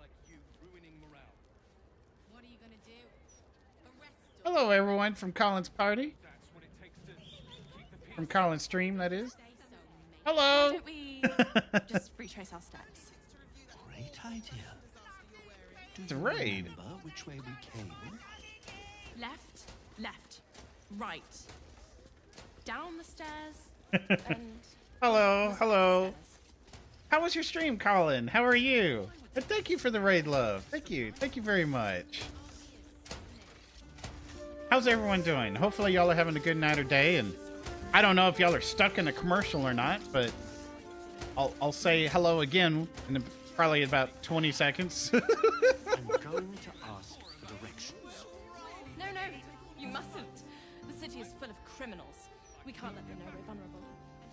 Speaker 1: What are you gonna do?
Speaker 2: Hello, everyone from Colin's party. From Colin's stream, that is. Hello.
Speaker 6: Why don't we just retrace our steps?
Speaker 4: Great idea.
Speaker 2: It's a raid.
Speaker 4: Remember which way we came?
Speaker 6: Left. Right. down the stairs, and
Speaker 2: Hello, hello. How was your stream, Colin? How are you? And thank you for the raid love. Thank you very much. How's everyone doing? Hopefully y'all are having a good night or day, and I don't know if y'all are stuck in a commercial or not, but I'll say hello again in probably about 20 seconds.
Speaker 14: I'm going to ask for directions.
Speaker 6: No, you mustn't. The city is full of criminals. We can't let them know we're vulnerable.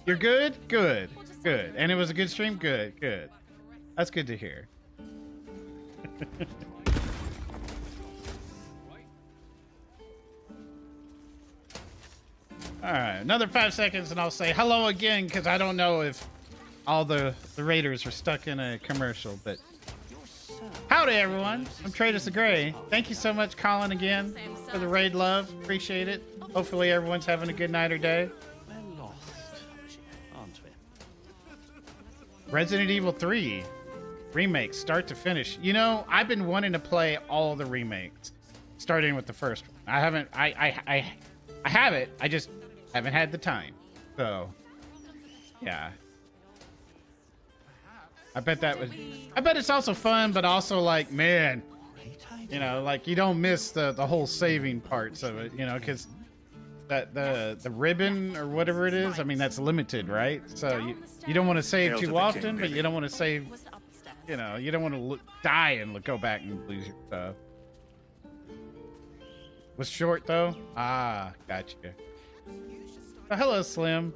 Speaker 2: You're good? Good. Good. And it was a good stream? Good. Good. That's good to hear. Alright, another 5 seconds and I'll say hello again, because I don't know if all the raiders are stuck in a commercial, but howdy everyone. I'm Tratus the Grey. Thank you so much, Colin, again for the raid love. Appreciate it. Hopefully everyone's having a good night or day.
Speaker 14: We're lost, aren't we?
Speaker 2: Resident Evil 3 remake, start to finish. You know, I've been wanting to play all the remakes, starting with the first one. I haven't. I have it. I just haven't had the time. So, yeah. I bet that was. I bet it's also fun, but also like, man, you know, like you don't miss the whole saving parts of it, you know, because that the ribbon or whatever it is. I mean, that's limited, right? So you don't want to save too often, but you don't want to save. You know, you don't want to die and go back and lose your stuff. Was short though? Ah, gotcha. Oh, hello, Slim.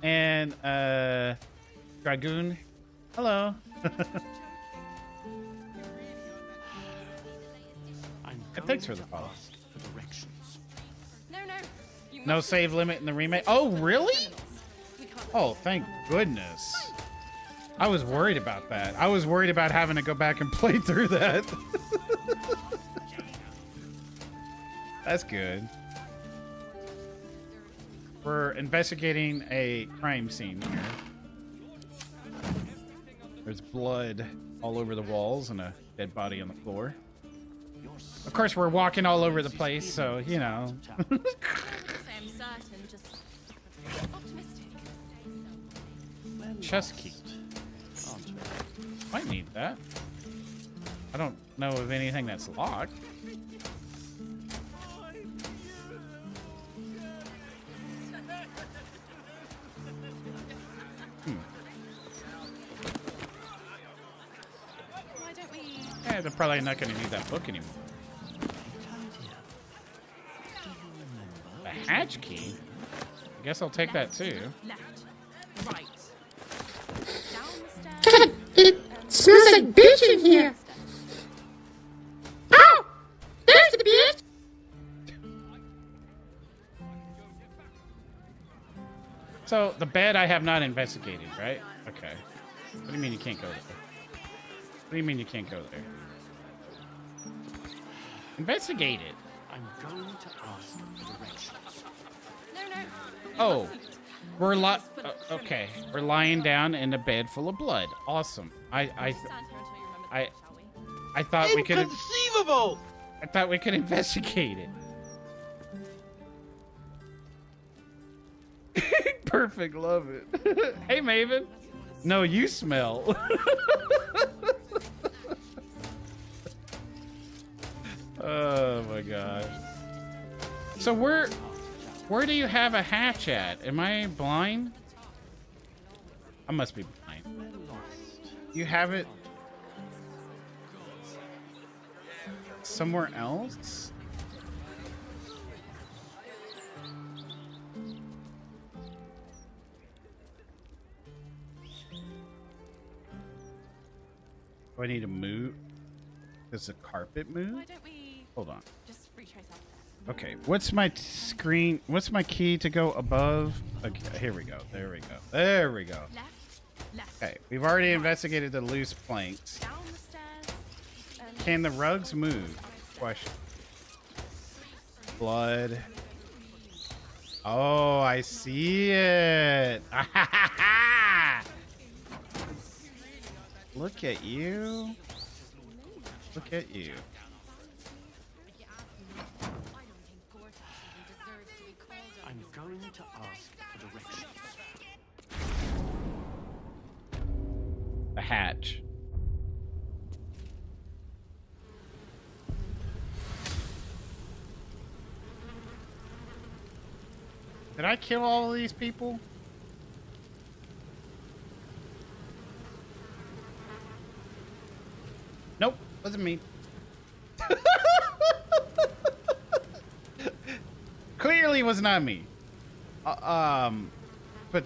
Speaker 2: And Dragoon. Hello. Thanks for the follow. No save limit in the remake. Oh, really? Oh, thank goodness. I was worried about that. I was worried about having to go back and play through that. That's good. We're investigating a crime scene here. There's blood all over the walls and a dead body on the floor. Of course, we're walking all over the place, so, you know.
Speaker 6: I'm certain, just optimistic.
Speaker 2: Chest key. Might need that. I don't know of anything that's locked.
Speaker 6: Why don't we?
Speaker 2: Yeah, they're probably not going to need that book anymore. The hatch key? I guess I'll take that too.
Speaker 6: Left, right.
Speaker 7: God, it smells like bitch in here. Oh, there's the bitch.
Speaker 2: So, the bed I have not investigated, right? Okay. What do you mean you can't go there? What do you mean you can't go there? Investigate it.
Speaker 14: I'm going to ask for directions.
Speaker 2: Oh, we're okay. We're lying down in a bed full of blood. Awesome. I thought we could.
Speaker 5: Inconceivable!
Speaker 2: I thought we could investigate it. Perfect. Love it. Hey, Maven. No, you smell. Oh my gosh. So where do you have a hatch at? Am I blind? I must be blind. You have it somewhere else? Do I need to move? Does the carpet move?
Speaker 6: Why don't we
Speaker 2: Hold on.
Speaker 6: just retrace out there?
Speaker 2: Okay, what's my screen? What's my key to go above? Okay, here we go. There we go. There we go.
Speaker 6: Left.
Speaker 2: Okay, we've already investigated the loose planks.
Speaker 6: Down the stairs.
Speaker 2: Can the rugs move? Question. Blood. Oh, I see it. Look at you. Look at you.
Speaker 14: I'm going going to ask for directions.
Speaker 2: The hatch. Did I kill all of these people? Nope, wasn't me. Clearly was not me. But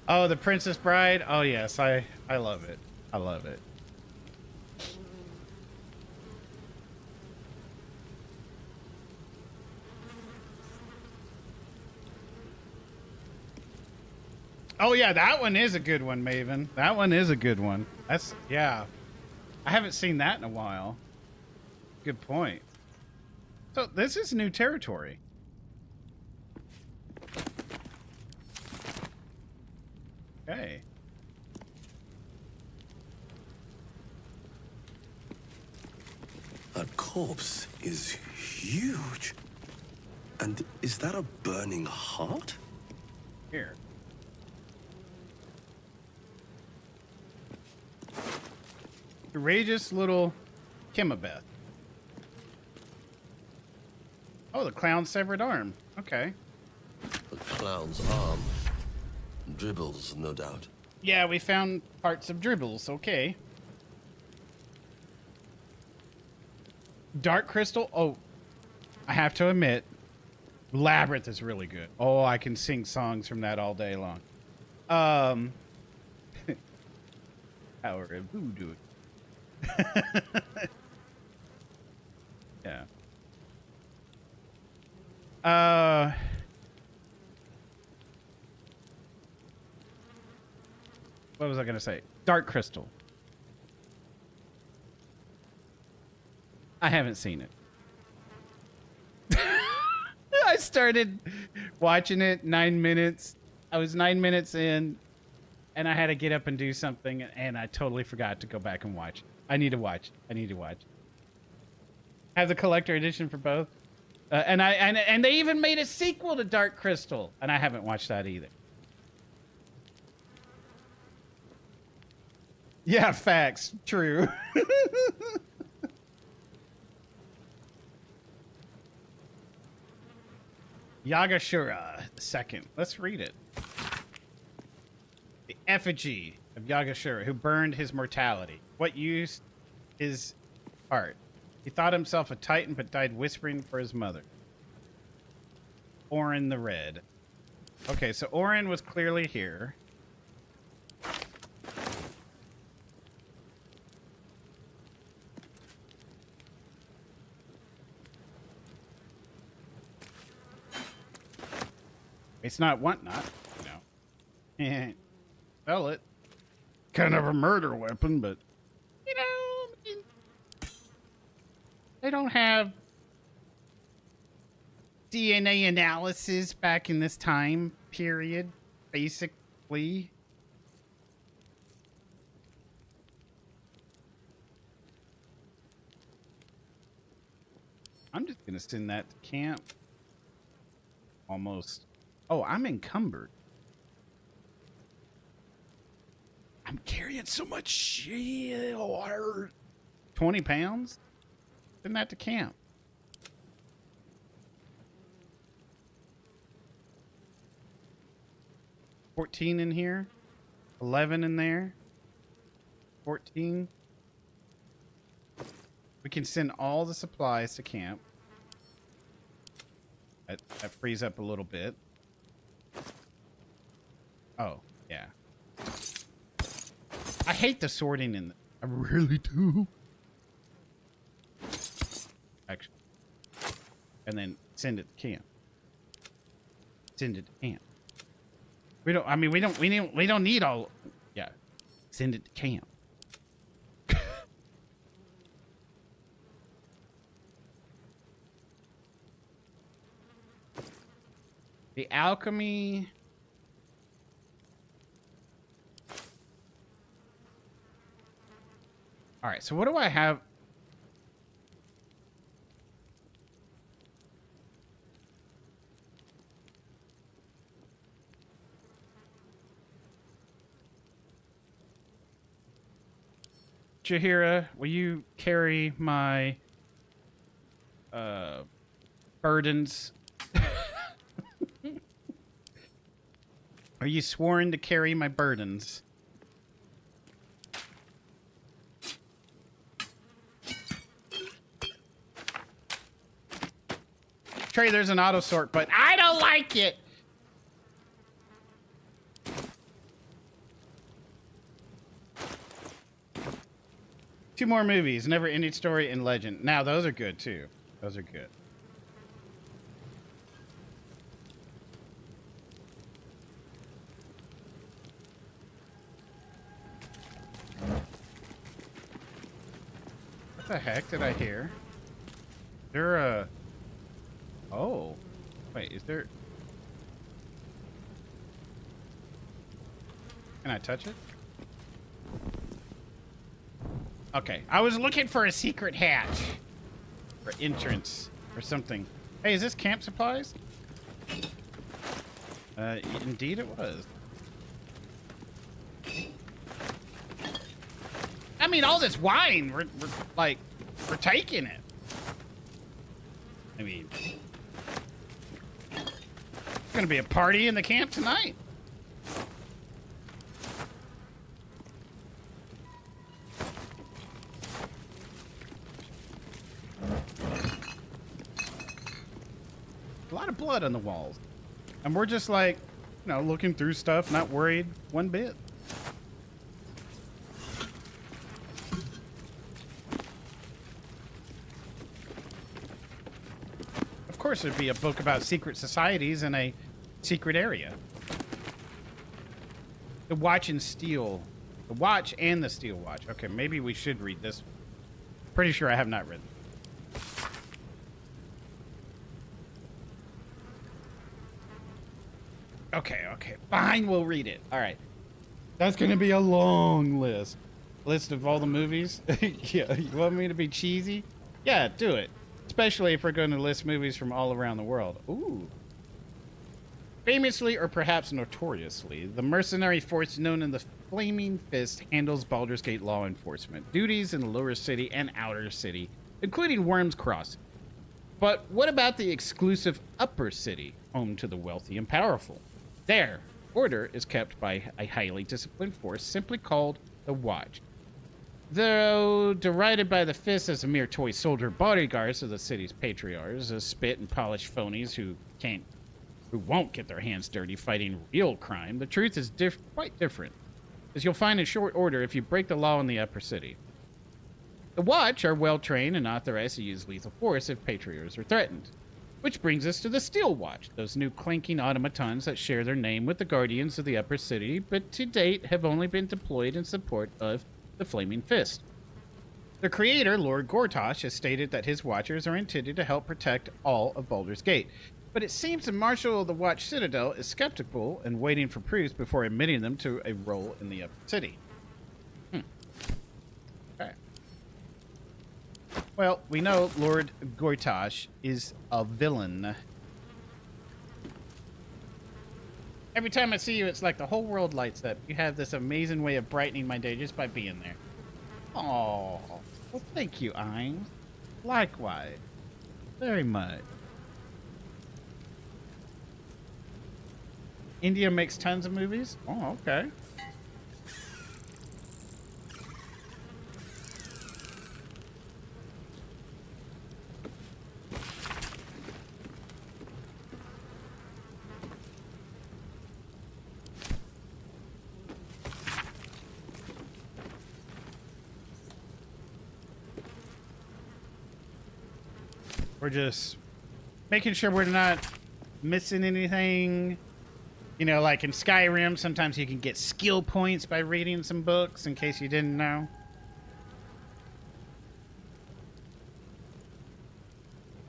Speaker 2: oh, the Princess Bride. Oh yes, I love it. I love it. Oh yeah, that one is a good one, Maven. That one is a good one. That's, yeah. I haven't seen that in a while. Good point. So this is new territory. Okay.
Speaker 5: That corpse is huge. And is that a burning heart?
Speaker 2: Here. Courageous little Kimabeth. Oh, the clown's severed arm. Okay.
Speaker 5: The clown's arm. Dribbles, no doubt.
Speaker 2: Yeah, we found parts of Dribbles. Okay. Dark Crystal. Oh, I have to admit, Labyrinth is really good. Oh, I can sing songs from that all day long. Power of Voodoo. Yeah. What was I gonna say? Dark Crystal. I haven't seen it. I started watching it 9 minutes. I was 9 minutes in, and I had to get up and do something, and I totally forgot to go back and watch. I need to watch. I need to watch. I have the collector edition for both, and they even made a sequel to Dark Crystal, and I haven't watched that either. Yeah, facts. True. Yagashura II. Let's read it. The effigy of Yagashura, who burned his mortality. What used his heart? He thought himself a titan, but died whispering for his mother. Orin the Red. Okay, so Orin was clearly here. It's not want not, you know. Sell it. Kind of a murder weapon, but you know, they don't have DNA analysis back in this time period, basically. I'm just gonna send that to camp. Almost. Oh, I'm encumbered. I'm carrying so much shit. 20 pounds? Send that to camp. $14 in here. 11 in there. 14. We can send all the supplies to camp. That frees up a little bit. Oh, yeah. I hate the sorting in. I really do. Actually. And then send it to camp. Send it to camp. We don't need all. Yeah. Send it to camp. The alchemy. All right, so what do I have? Jahira, will you carry my burdens? Are you sworn to carry my burdens? Trey, there's an auto sort, but I don't like it. Two more movies, Never Ending Story and Legend. Now, those are good too. Those are good. What the heck did I hear? There a... Oh. Wait, is there... Can I touch it? Okay, I was looking for a secret hatch. Or entrance. Or something. Hey, is this camp supplies? Indeed it was. I mean, all this wine, we're taking it. I mean, it's gonna be a party in the camp tonight. A lot of blood on the walls. And we're just like, you know, looking through stuff, not worried one bit. Of course there'd be a book about secret societies in a secret area. The Watch and Steel. The Watch and the Steel Watch. Okay, maybe we should read this. Pretty sure I have not read it. Okay, okay. Fine, we'll read it. All right. That's going to be a long list. List of all the movies? Yeah, you want me to be cheesy? Yeah, do it. Especially if we're going to list movies from all around the world. Ooh. Famously, or perhaps notoriously, the mercenary force known as the Flaming Fist handles Baldur's Gate law enforcement duties in the lower city and outer city, including Worm's Cross. But what about the exclusive upper city, home to the wealthy and powerful? There, order is kept by a highly disciplined force simply called the Watch. Though derided by the Fist as a mere toy soldier bodyguards of the city's patriarchs, as spit and polished phonies who won't get their hands dirty fighting real crime, the truth is quite different, as you'll find in short order if you break the law in the upper city. The Watch are well-trained and authorized to use lethal force if patriarchs are threatened. Which brings us to the Steel Watch, those new clanking automatons that share their name with the Guardians of the Upper City, but to date have only been deployed in support of the Flaming Fist. Their creator, Lord Gortash, has stated that his Watchers are intended to help protect all of Baldur's Gate, but it seems the Marshal of the Watch Citadel is skeptical and waiting for proofs before admitting them to a role in the Upper City. Okay. Well, we know Lord Gortash is a villain. Every time I see you, it's like the whole world lights up. You have this amazing way of brightening my day just by being there. Oh, well, thank you, Ein. Likewise. Very much. India makes tons of movies? Oh, okay. We're just making sure we're not missing anything. You know, like in Skyrim, sometimes you can get skill points by reading some books, in case you didn't know.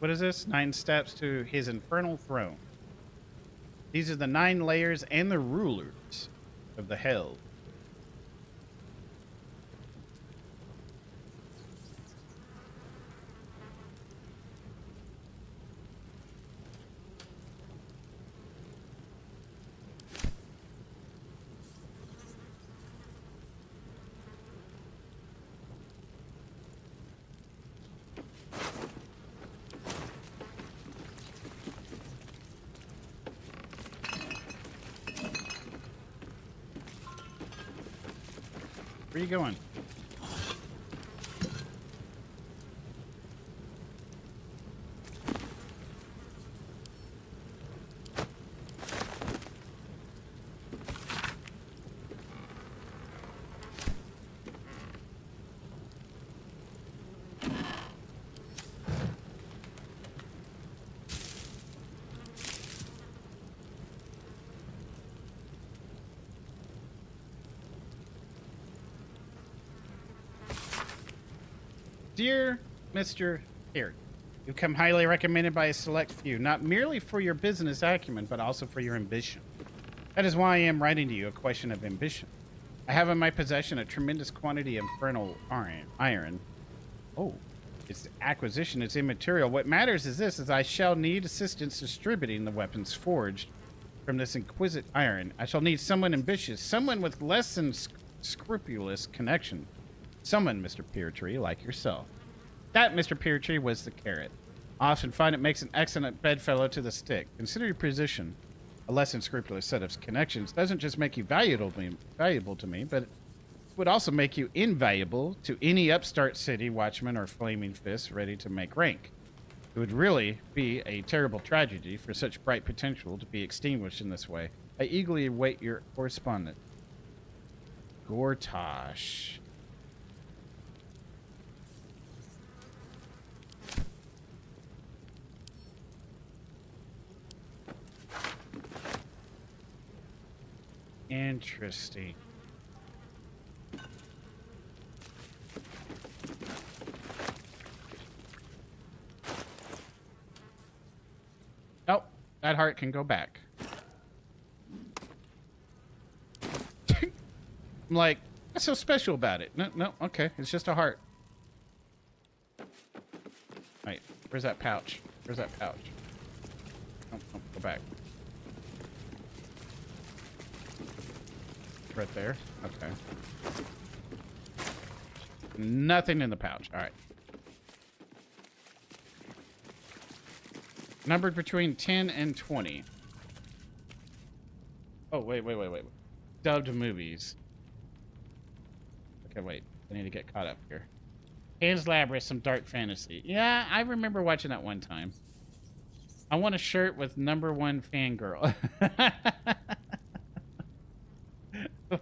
Speaker 2: What is this? 9 steps to his infernal throne. These are the 9 layers and the rulers of the hell. Where you going? Dear Mr. Here, you've come highly recommended by a select few, not merely for your business acumen, but also for your ambition. That is why I am writing to you a question of ambition. I have in my possession a tremendous quantity of infernal iron. Oh, its acquisition is immaterial. What matters is this, is I shall need assistance distributing the weapons forged from this exquisite iron. I shall need someone ambitious, someone with less than scrupulous connection. Someone, Mr. Peertree, like yourself. That, Mr. Peertree, was the carrot. I often find it makes an excellent bedfellow to the stick. Consider your position. A less than scrupulous set of connections doesn't just make you valuable to me, but it would also make you invaluable to any upstart city watchman or flaming fist ready to make rank. It would really be a terrible tragedy for such bright potential to be extinguished in this way. I eagerly await your correspondence. Gortash. Interesting. Oh, that heart can go back. I'm like, what's so special about it? No, okay, it's just a heart. Wait, where's that pouch? Where's that pouch? Oh, go back. Right there. Okay. Nothing in the pouch. All right. Numbered between 10 and 20. Oh, wait. Dubbed movies. Okay, wait. I need to get caught up here. Pan's Labyrinth, some dark fantasy. Yeah, I remember watching that one time. I want a shirt with #1 fangirl.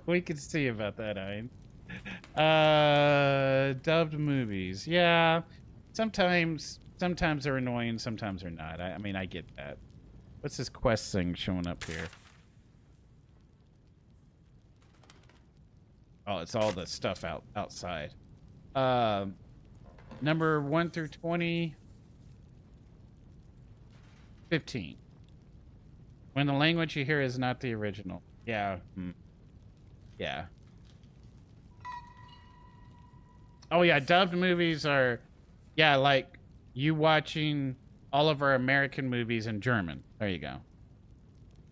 Speaker 2: We can see about that, Ein. Dubbed movies. Yeah. Sometimes they're annoying, sometimes they're not. I mean, I get that. What's this quest thing showing up here? Oh, it's all the stuff outside. Number 1 through 20. 15. When the language you hear is not the original. Yeah. Yeah. Oh yeah, dubbed movies are, yeah, like you watching all of our American movies in German. There you go.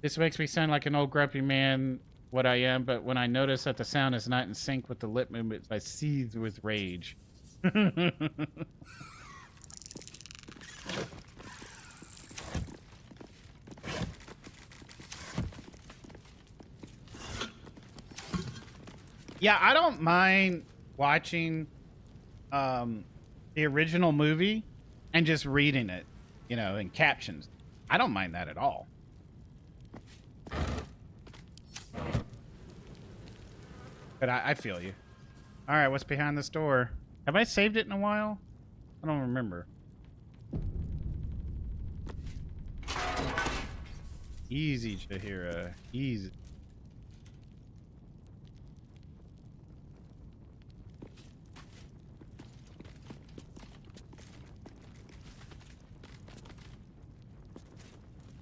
Speaker 2: This makes me sound like an old grumpy man, what I am, but when I notice that the sound is not in sync with the lip movements, I seethe with rage. Yeah, I don't mind watching the original movie and just reading it, you know, in captions. I don't mind that at all. But I feel you. All right, what's behind this door? Have I saved it in a while? I don't remember. Easy, Shahira. Easy.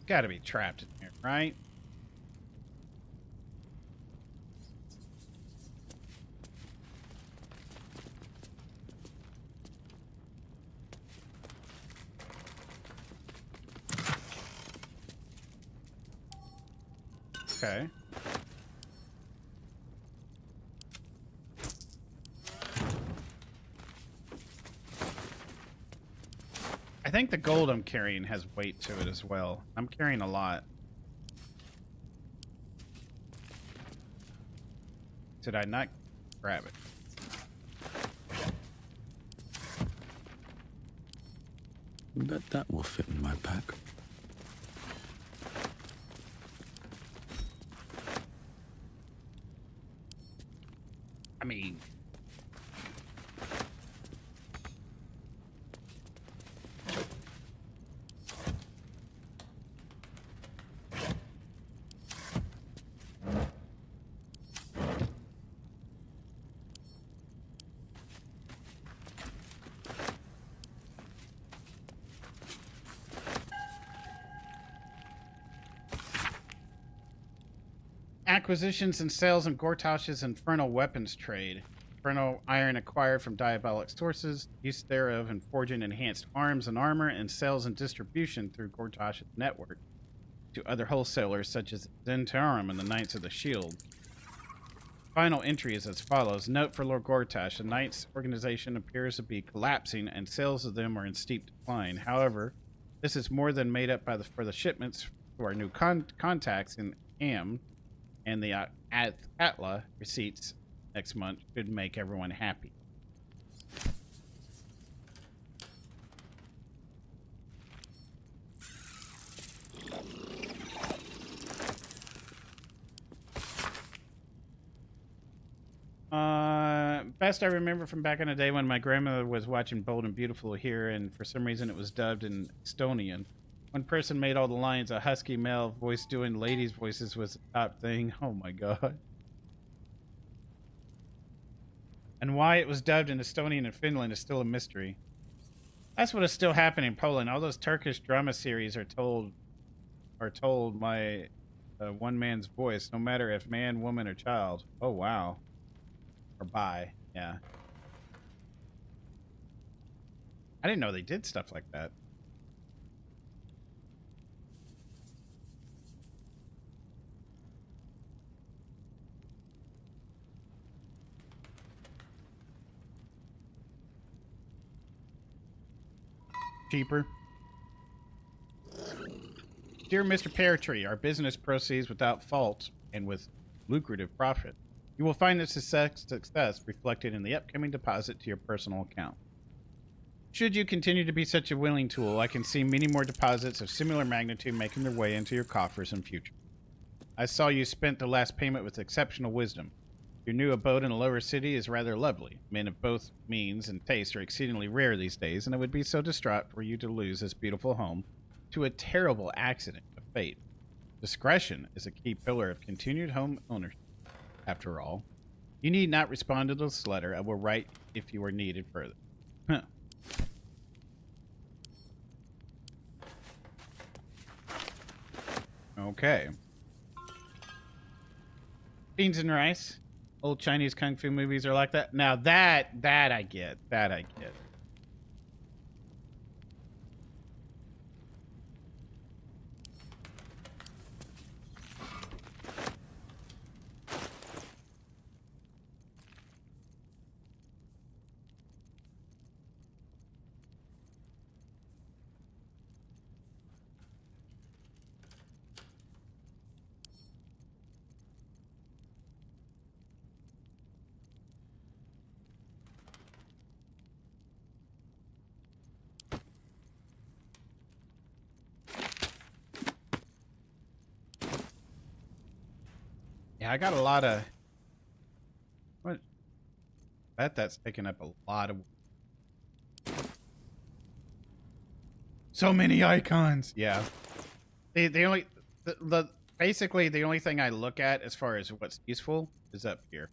Speaker 2: Gotta be trapped in here, right? Okay. I think the gold I'm carrying has weight to it as well. I'm carrying a lot. Did I not grab it.
Speaker 4: Bet that will fit in my pack.
Speaker 2: I mean, acquisitions and sales in Gortash's infernal weapons trade. Infernal iron acquired from diabolic sources, use thereof in forging enhanced arms and armor, and sales and distribution through Gortash's network to other wholesalers such as Zentarum and the Knights of the Shield. Final entry is as follows. Note for Lord Gortash, the Knights organization appears to be collapsing and sales of them are in steep decline. However, this is more than made up for the shipments to our new contacts in Am, and the Atla receipts next month should make everyone happy. Best I remember from back in the day when my grandmother was watching Bold and Beautiful here, and for some reason it was dubbed in Estonian. One person made all the lines. A husky male voice doing ladies' voices was the top thing. Oh my god. And why it was dubbed in Estonian and Finland is still a mystery. That's what is still happening in Poland. All those Turkish drama series are told by one man's voice, no matter if man, woman, or child. Oh wow. Or bi, yeah. I didn't know they did stuff like that. Cheaper. Dear Mr. Peartree, our business proceeds without fault and with lucrative profit. You will find this success reflected in the upcoming deposit to your personal account. Should you continue to be such a willing tool, I can see many more deposits of similar magnitude making their way into your coffers in future. I saw you spent the last payment with exceptional wisdom. Your new abode in a lower city is rather lovely. Men of both means and taste are exceedingly rare these days, and it would be so distraught for you to lose this beautiful home to a terrible accident of fate. Discretion is a key pillar of continued home ownership. After all, you need not respond to this letter. I will write if you are needed further. Huh. Okay. Beans and rice. Old Chinese kung fu movies are like that. Now that I get. That I get. Yeah, I got a lot of... What? That's taking up a lot of... So many icons! Yeah. The only... basically, the only thing I look at as far as what's useful is up here.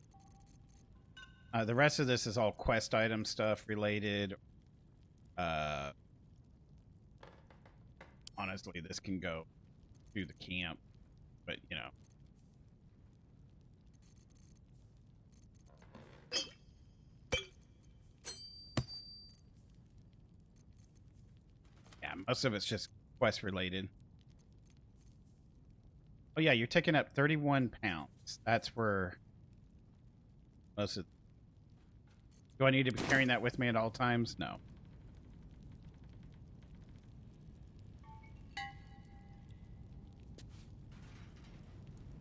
Speaker 2: The rest of this is all quest item stuff related. Honestly, this can go through the camp, but, you know. Yeah, most of it's just quest related. Oh yeah, you're taking up 31 pounds. That's where most of... Do I need to be carrying that with me at all times? No.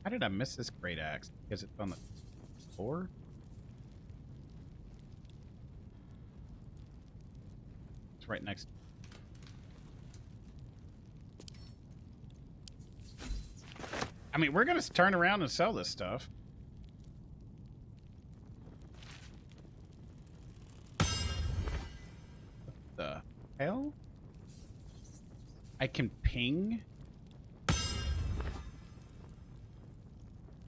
Speaker 2: How did I miss this great axe? Because it's on the floor? right next. I mean, we're gonna turn around and sell this stuff. What the hell? I can ping?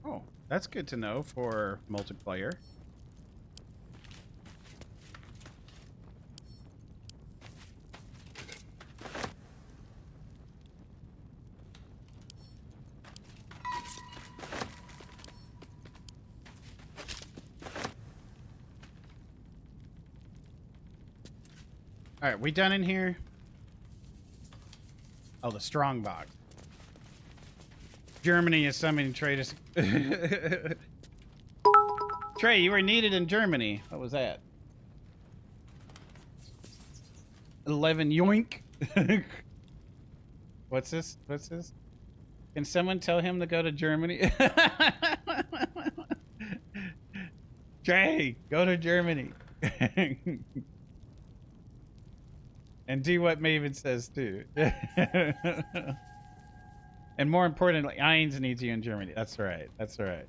Speaker 2: Oh, that's good to know for multiplayer. All right, we done in here? Oh, the strong box. Germany is summoning traders. Trey, you were needed in Germany. What was that? 11 yoink. What's this? What's this? Can someone tell him to go to Germany? Trey, go to Germany. And do what Maven says too. And more importantly, Ainz needs you in Germany. That's right. That's right.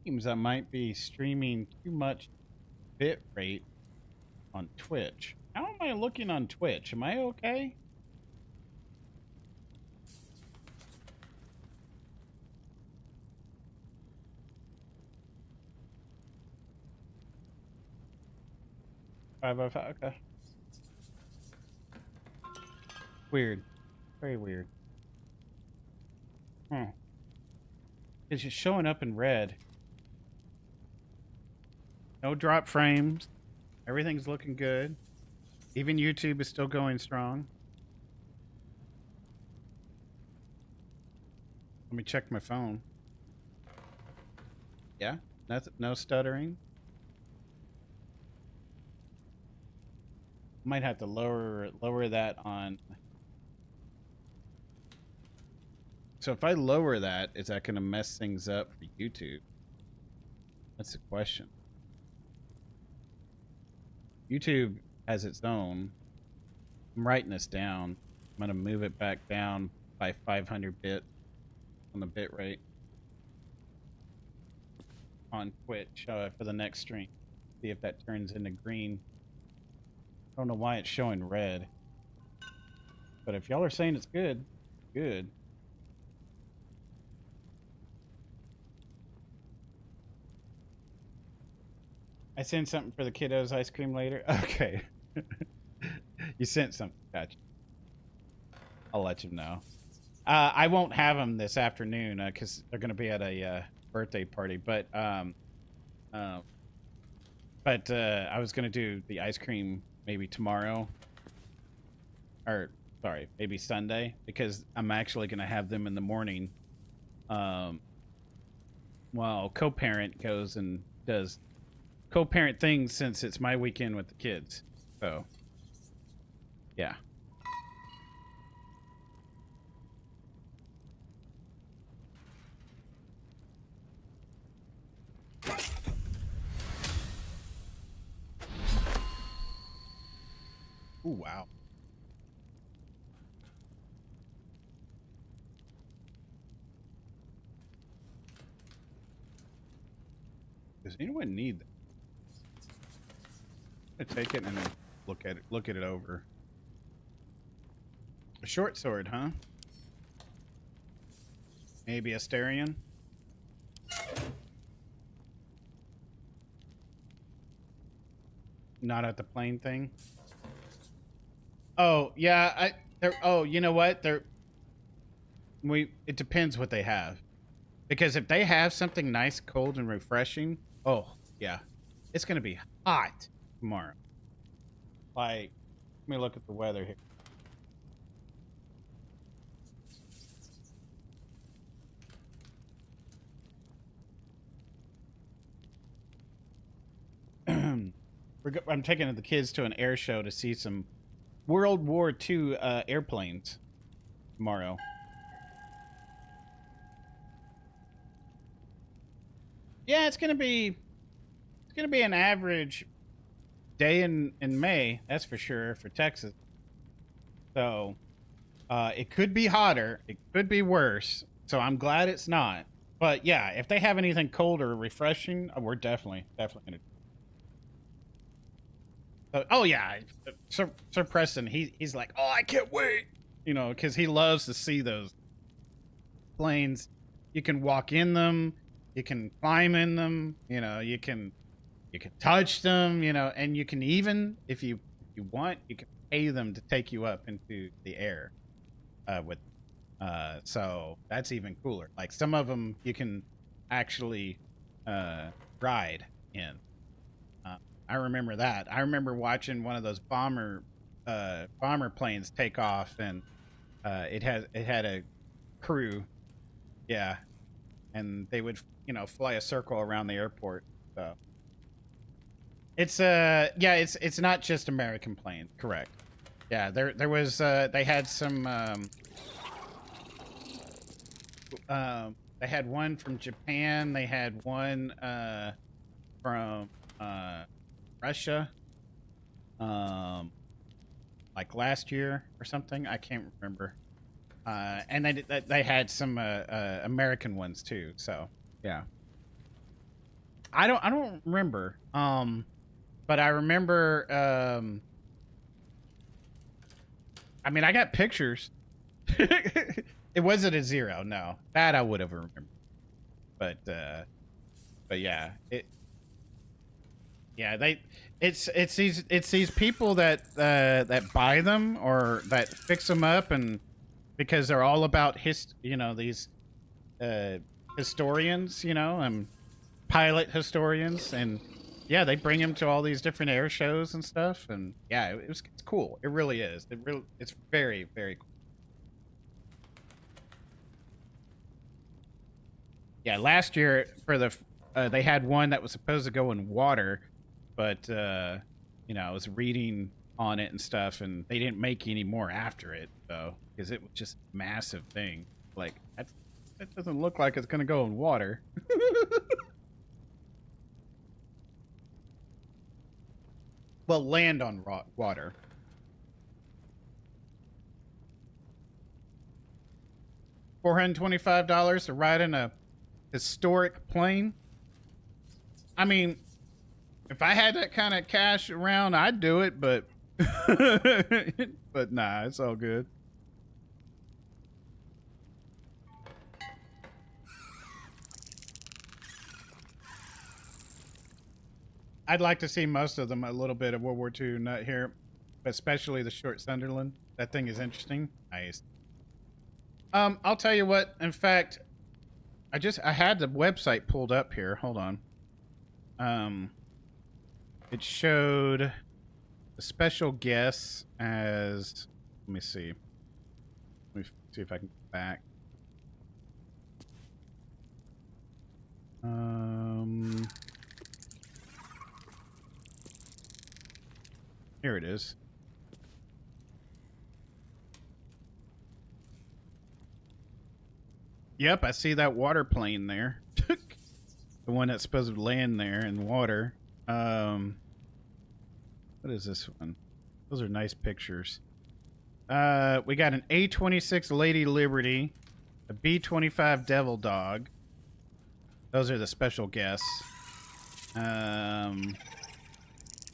Speaker 2: Seems I might be streaming too much bit rate on Twitch. How am I looking on Twitch? Am I okay? Okay. Weird. Very weird. It's just showing up in red. No drop frames. Everything's looking good. Even YouTube is still going strong. Let me check my phone. Yeah, nothing, no stuttering. Might have to lower that on. So if I lower that, is that going to mess things up for YouTube? That's the question. YouTube has its own. I'm writing this down. I'm going to move it back down by 500 bit on the bit rate on Twitch for the next stream. See if that turns into green. I don't know why it's showing red. But if y'all are saying it's good, good. I sent something for the kiddos ice cream later. Okay. You sent something. Gotcha. I'll let you know. I won't have them this afternoon because they're going to be at a birthday party. But I was going to do the ice cream maybe tomorrow. Or, sorry, maybe Sunday. Because I'm actually going to have them in the morning. While co-parent goes and does co-parent things since it's my weekend with the kids. So, yeah. Ooh, wow. Does anyone need that? I'm gonna take it and look at it over. A short sword, huh? Maybe a Starion? Not at the plane thing? Oh, yeah, oh, you know what? It depends what they have. Because if they have something nice, cold, and refreshing, oh, yeah. It's gonna be hot tomorrow. Like, let me look at the weather here. I'm taking the kids to an air show to see some World War II airplanes tomorrow. Yeah, it's gonna be an average day in May, that's for sure, for Texas. So it could be hotter, it could be worse. So I'm glad it's not. But yeah, if they have anything cold or refreshing, we're definitely gonna. Oh yeah, Sir Preston, he's like, oh, I can't wait, you know, because he loves to see those planes. You can walk in them, you can climb in them, you know, you can touch them, you know, and you can even, if you want, you can pay them to take you up into the air with. So that's even cooler. Like some of them you can actually ride in. I remember that. I remember watching one of those bomber planes take off, and it had a crew, yeah, and they would, you know, fly a circle around the airport. So it's yeah, it's not just American planes, correct? Yeah, there was they had some they had one from Japan, they had one from Russia, like last year or something. I can't remember. And they had some American ones too. So yeah, I don't remember. But I remember. I mean, I got pictures. It wasn't a Zero, no. That I would have remembered. But yeah, it's these people that buy them or that fix them up, and because they're all about these historians, you know, and pilot historians, and yeah, they bring them to all these different air shows and stuff, and yeah, it's cool. It really is. It's very, very cool. Yeah, last year for the they had one that was supposed to go in water, but you know, I was reading on it and stuff, and they didn't make any more after it, though, because it was just a massive thing. Like that doesn't look like it's gonna go in water. Well, land on water. $425 to ride in a historic plane. I mean, if I had that kind of cash around, I'd do it, but but nah, it's all good. I'd like to see most of them, a little bit of World War II, not here, but especially the short Sunderland. That thing is interesting. Nice. I'll tell you what, in fact, I had the website pulled up here. Hold on. It showed the special guests as, let me see. Let me see if I can go back. Here it is. Yep, I see that water plane there. The one that's supposed to land there in water. What is this one? Those are nice pictures. We got an A-26 Lady Liberty, a B-25 Devil Dog. Those are the special guests.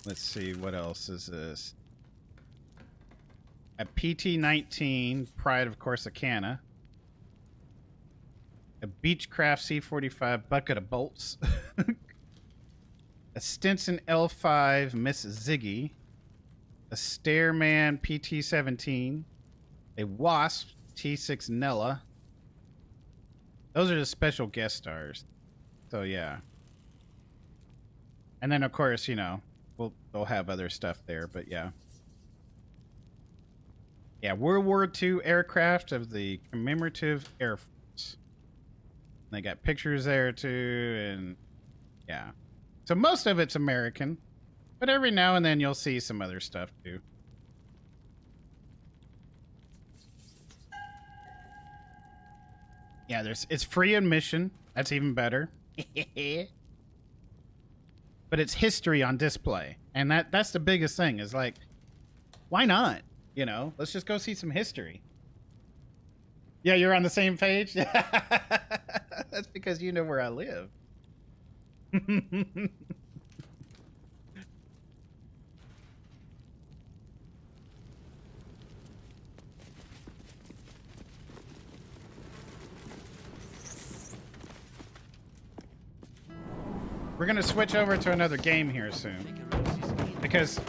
Speaker 2: Let's see, what else is this? A PT-19 Pride of Corsicana. A Beechcraft C-45 Bucket of Bolts. A Stinson L5 Miss Ziggy. A Stairman PT-17. A Wasp T-6 Nella. Those are the special guest stars. So, yeah. And then, of course, you know, they'll have other stuff there, but yeah. Yeah, World War II aircraft of the Commemorative Air Force. They got pictures there too, and yeah. So most of it's American. But every now and then you'll see some other stuff too. Yeah, it's free admission. That's even better. But it's history on display. And that's the biggest thing is like, why not? You know, let's just go see some history. Yeah, you're on the same page? That's because you know where I live. We're gonna switch over to another game here soon. Because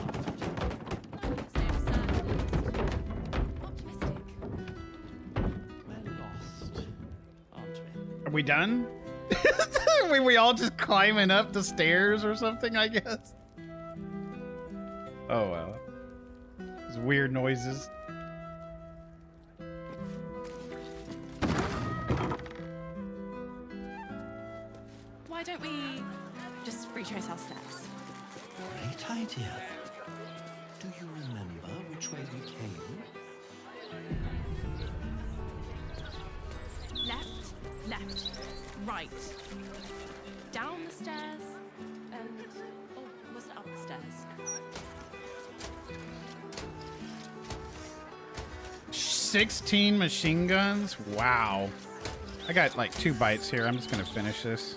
Speaker 2: are we done? we all just climbing up the stairs or something, I guess. Oh well. Those weird noises.
Speaker 16: Why don't we just retrace our steps?
Speaker 4: Great idea. Do you remember which way we came?
Speaker 16: Left, right. Down the stairs, and... oh, was it up the stairs?
Speaker 2: 16 machine guns? Wow. I got like 2 bites here. I'm just gonna finish this.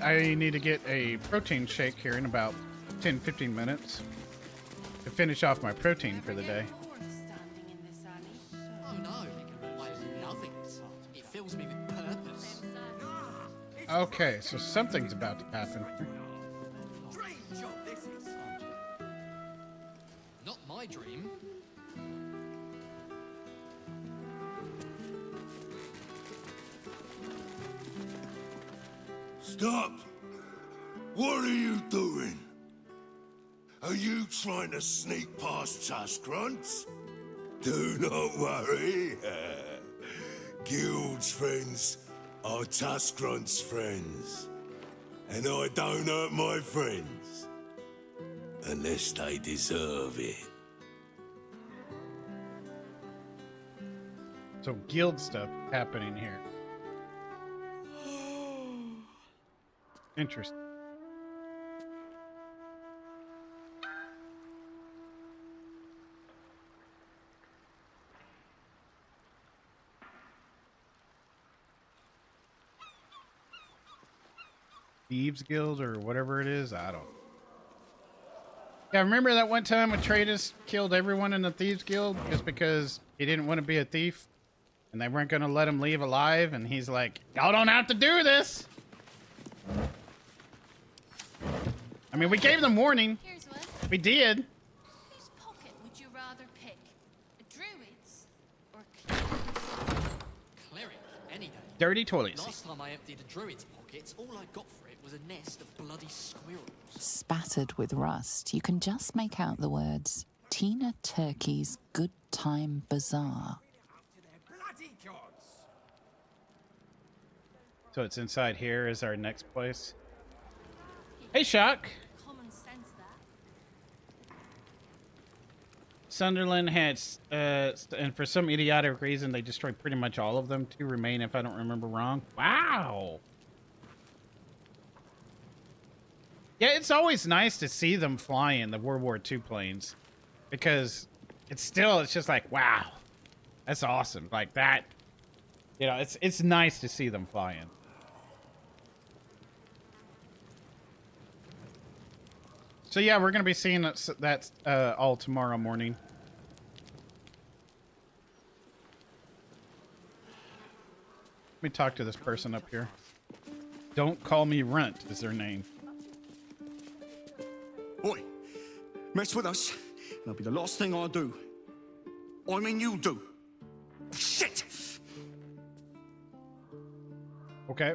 Speaker 2: I need to get a protein shake here in about 10-15 minutes to finish off my protein for the day.
Speaker 8: Oh no, I love it. It fills me with purpose.
Speaker 2: Okay, so something's about to happen.
Speaker 8: Not my dream.
Speaker 3: Stop! What are you doing? Are you trying to sneak past Tusk Grunts? Do not worry. Guild's friends are Tusk Grunts' friends. And I don't hurt my friends. Unless they deserve it.
Speaker 2: So guild stuff happening here. Interesting. Thieves Guild or whatever it is, I don't. Yeah, remember that one time Atreides killed everyone in the Thieves Guild just because he didn't want to be a thief? And they weren't going to let him leave alive? And he's like, y'all don't have to do this! I mean, we gave them warning.
Speaker 1: Here's one.
Speaker 2: We did.
Speaker 1: Whose pocket would you rather pick? A druid's or cleric's?
Speaker 8: Cleric, any day.
Speaker 2: Dirty toilets.
Speaker 8: Last time I emptied a druid's pockets, all I got for it was a nest of bloody squirrels.
Speaker 12: Spattered with rust, you can just make out the words Tina Turkey's Good Time Bazaar.
Speaker 2: So it's inside here is our next place. Hey, Shock.
Speaker 1: Common sense that.
Speaker 2: Sunderland had, and for some idiotic reason, they destroyed pretty much all of them. 2 remain, if I don't remember wrong. Wow. Yeah, it's always nice to see them flying, the World War II planes. Because it's just like, wow. That's awesome. Like that. You know, it's nice to see them flying. So yeah, we're going to be seeing that all tomorrow morning. Let me talk to this person up here. Don't call me Runt is their name.
Speaker 5: Oi, mess with us,
Speaker 3: it'll be the last thing I do. I mean, you do. Shit!
Speaker 2: Okay.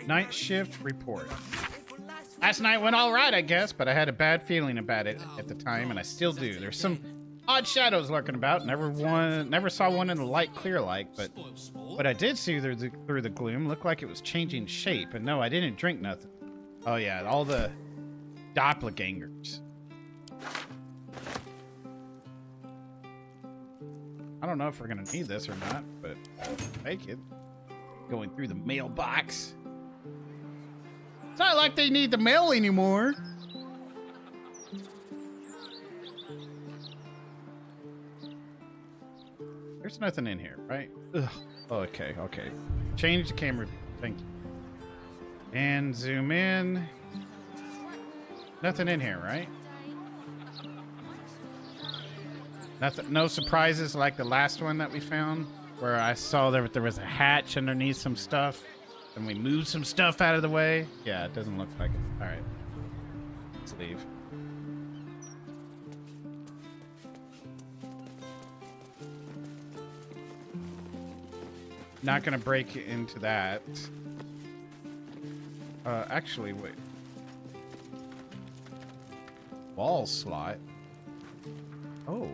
Speaker 2: Night shift report. Last night went all right, I guess, but I had a bad feeling about it at the time, and I still do. There's some odd shadows lurking about. Never saw one in the light clear like, but what I did see through the gloom looked like it was changing shape. And no, I didn't drink nothing. Oh yeah, all the doppelgangers. I don't know if we're gonna need this or not, but take it. Going through the mailbox. It's not like they need the mail anymore. There's nothing in here, right? Ugh. Oh, okay. Change the camera view. Thank you. And zoom in. Nothing in here, right? Nothing. No surprises like the last one that we found, where I saw there was a hatch underneath some stuff, and we moved some stuff out of the way. Yeah, it doesn't look like it. All right, let's leave. Not gonna break into that. Actually, wait. Wall slot. Oh.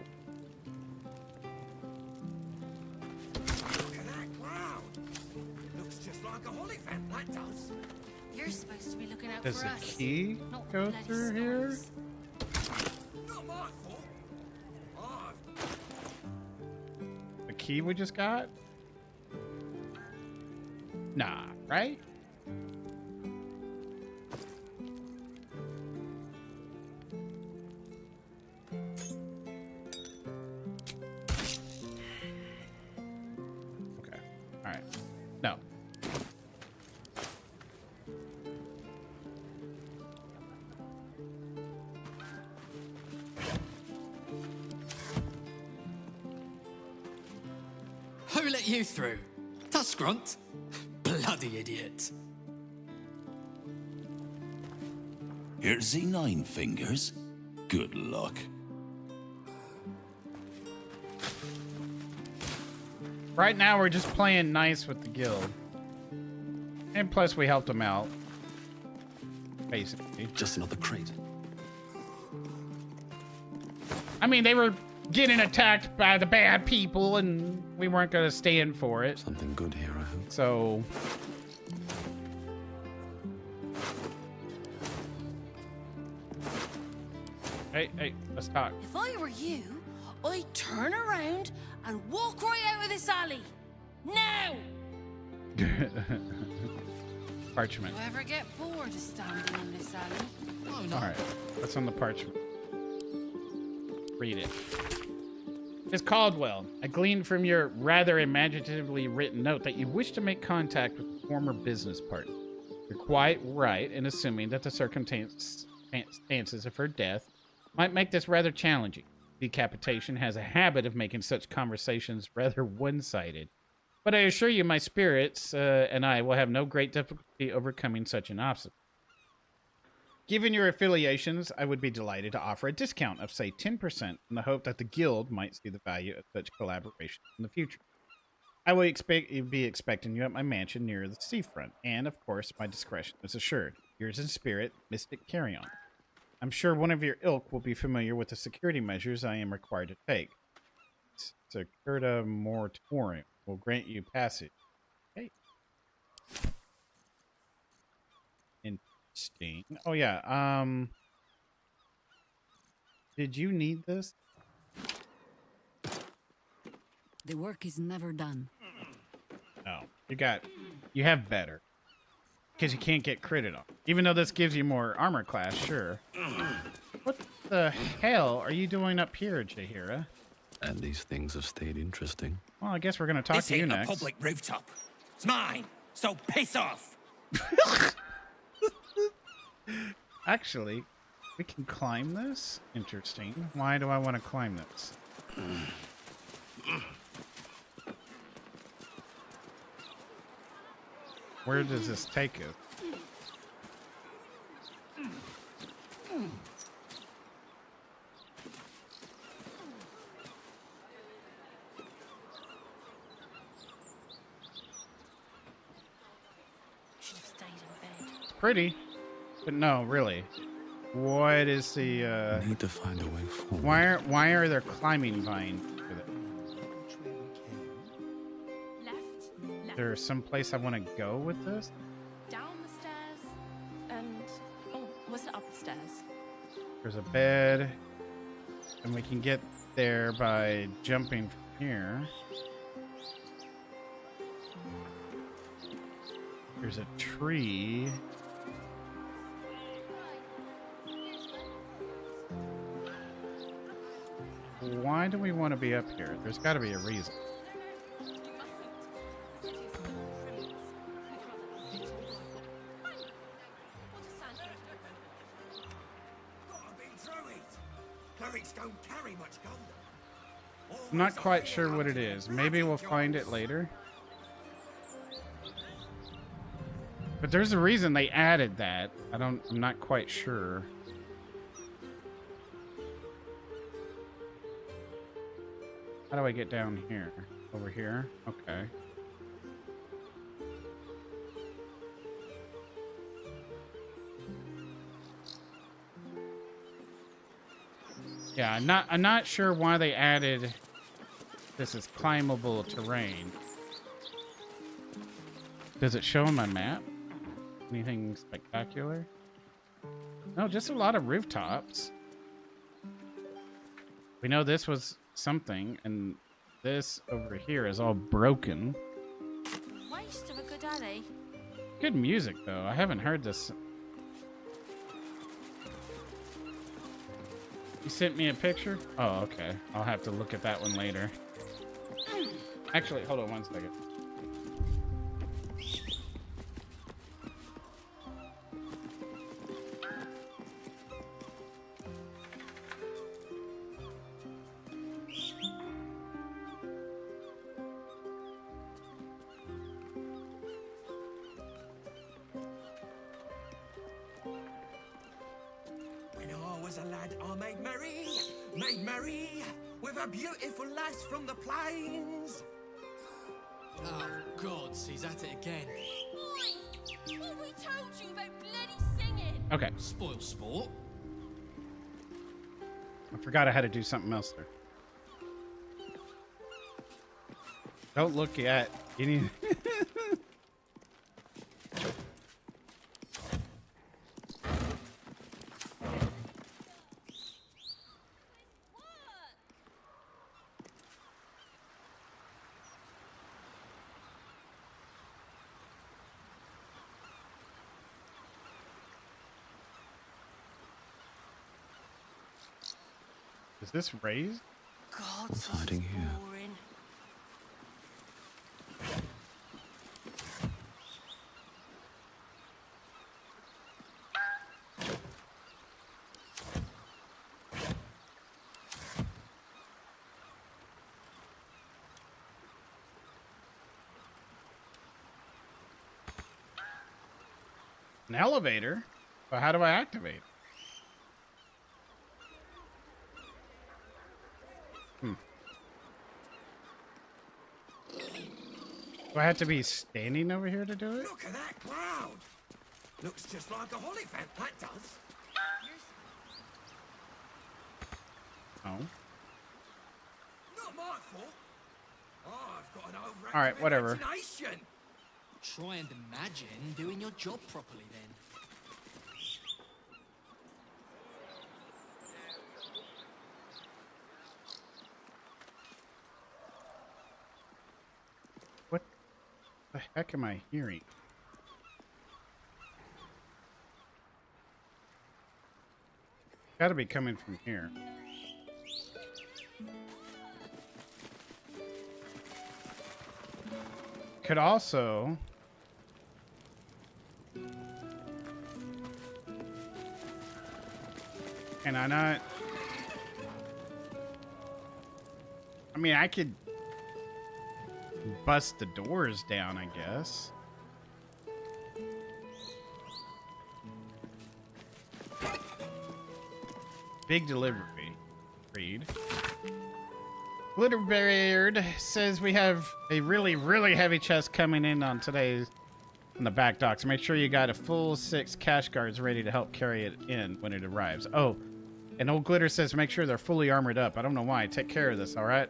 Speaker 3: Looks just like a holy fan, that does.
Speaker 1: You're supposed to be looking out
Speaker 2: Does
Speaker 1: for
Speaker 2: the
Speaker 1: us.
Speaker 2: key
Speaker 1: not
Speaker 2: go
Speaker 1: bloody
Speaker 2: through here?
Speaker 1: stars.
Speaker 3: Not my fault.
Speaker 2: The key we just got? Nah, right? Okay. All right. No.
Speaker 8: Who let you through? Tusk Grunt? Bloody idiot.
Speaker 22: Here's the 9 fingers. Good luck.
Speaker 2: Right now, we're just playing nice with the guild. And plus, we helped them out. Basically.
Speaker 4: Just another crate.
Speaker 2: I mean, they were getting attacked by the bad people, and we weren't going to stand for it.
Speaker 4: Something good here, I hope.
Speaker 2: So... Hey, let's talk.
Speaker 1: If I were you, I'd turn around and walk right out of this alley. Now!
Speaker 2: Parchment.
Speaker 1: Do you ever get bored of standing in this alley? Oh, no.
Speaker 2: All right, what's on the parchment? Read it. Miss Caldwell, I gleaned from your rather imaginatively written note that you wish to make contact with a former business partner. You're quite right in assuming that the circumstances of her death might make this rather challenging. Decapitation has a habit of making such conversations rather one-sided. But I assure you my spirits and I will have no great difficulty overcoming such an obstacle. Given your affiliations, I would be delighted to offer a discount of, say, 10% in the hope that the guild might see the value of such collaboration in the future. I will be expecting you at my mansion near the seafront, and, of course, my discretion is assured. Yours in spirit, Mystic Carrion. I'm sure one of your ilk will be familiar with the security measures I am required to take. Securita Moratorium will grant you passage. Okay. Interesting. Oh, yeah. Did you need this?
Speaker 17: The work is never done.
Speaker 2: No. You have better. Because you can't get critted on. Even though this gives you more armor class, sure. What the hell are you doing up here, Jaheira?
Speaker 4: And these things have stayed interesting.
Speaker 2: Well, I guess we're going to talk to you next.
Speaker 3: This ain't a public rooftop. It's mine, so piss off.
Speaker 2: Actually, We can climb this? Interesting. Why do I want to climb this? Where does this take us? It's pretty, but no, really. What is the
Speaker 5: I need to find a way forward.
Speaker 2: why are there climbing vines with it? Is there some place I want to go with this?
Speaker 16: Down the stairs and oh, was it up the stairs?
Speaker 2: There's a bed, and we can get there by jumping from here. There's a tree. Why do we want to be up here? There's got to be a reason. I'm not quite sure what it is. Maybe we'll find it later. But there's a reason they added that. I'm not quite sure. How do I get down here? Over here? Okay. Yeah, I'm not sure why they added this is climbable terrain. Does it show on my map? Anything spectacular? No, just a lot of rooftops. We know this was something, and this over here is all broken.
Speaker 1: Waste of a good alley.
Speaker 2: Good music, though. I haven't heard this. You sent me a picture? Oh, okay. I'll have to look at that one later. Actually, hold on one second.
Speaker 3: When I was a lad, I made merry with a beautiful lass from the plains.
Speaker 8: Oh, gods, he's at it again.
Speaker 1: Oi! What we told you about bloody singing?
Speaker 2: Okay.
Speaker 8: Spoil sport.
Speaker 2: I forgot I had to do something else there. Don't look at any... Is this raised?
Speaker 1: God,
Speaker 5: What's hiding here?
Speaker 1: boring.
Speaker 2: An elevator? But how do I activate? Do I have to be standing over here to do it?
Speaker 3: Look at that cloud. Looks just like a Hollyphant, that does.
Speaker 2: Oh.
Speaker 3: Not my fault. I've got an overactive
Speaker 2: All right, whatever.
Speaker 3: imagination.
Speaker 8: Try and imagine doing your job properly then.
Speaker 2: What the heck am I hearing? Gotta be coming from here. Could also... Can I not? I mean, I could bust the doors down, I guess. Big delivery. Read. Glitterbeard says we have a really, really heavy chest coming in on today's on the back docks. Make sure you got a full 6 cash guards ready to help carry it in when it arrives. Oh, and Old Glitter says make sure they're fully armored up. I don't know why. Take care of this, all right?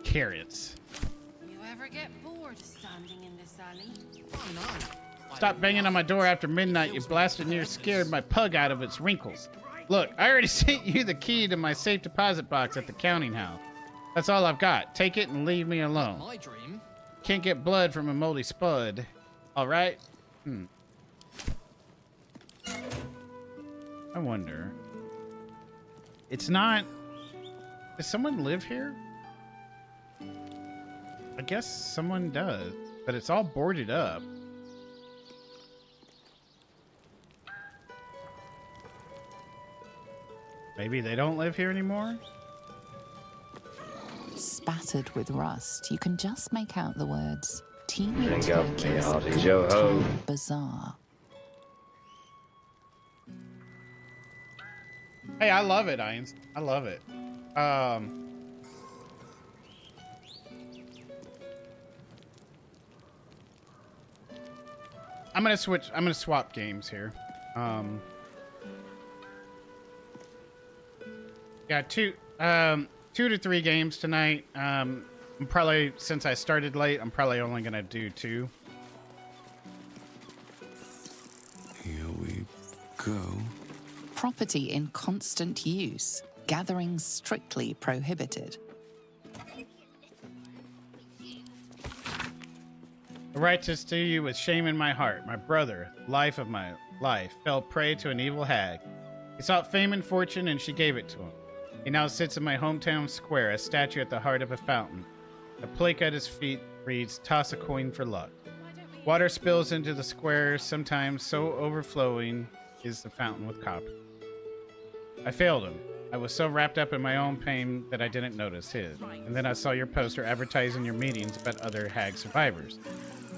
Speaker 2: Carrots.
Speaker 1: You ever get bored standing in this alley?
Speaker 8: Oh no.
Speaker 2: Stop banging on my door after midnight, you blasted near scared my pug out of its wrinkles. Look, I already sent you the key to my safe deposit box at the counting house. That's all I've got. Take it and leave me alone.
Speaker 8: My dream.
Speaker 2: Can't get blood from a moldy spud. All right? I wonder. It's not... Does someone live here? I guess someone does, but it's all boarded up. Maybe they don't live here anymore?
Speaker 12: Spattered with rust, you can just make out the words teeny
Speaker 11: Drink up, me
Speaker 12: turkeys,
Speaker 11: hearty yo-ho.
Speaker 12: bizarre.
Speaker 2: Hey, I love it, Ines. I love it. I'm gonna swap games here. Yeah, 2 to 3 games tonight. I'm probably, since I started late, I'm probably only gonna do 2.
Speaker 5: Here we go.
Speaker 12: Property in constant use. Gathering strictly prohibited.
Speaker 2: I write this to you with shame in my heart. My brother, life of my life, fell prey to an evil hag. He sought fame and fortune, and she gave it to him. He now sits in my hometown square, a statue at the heart of a fountain. A plaque at his feet reads, "Toss a coin for luck." Water spills into the square, sometimes so overflowing is the fountain with copper. I failed him. I was so wrapped up in my own pain that I didn't notice his. And then I saw your poster advertising your meetings about other hag survivors.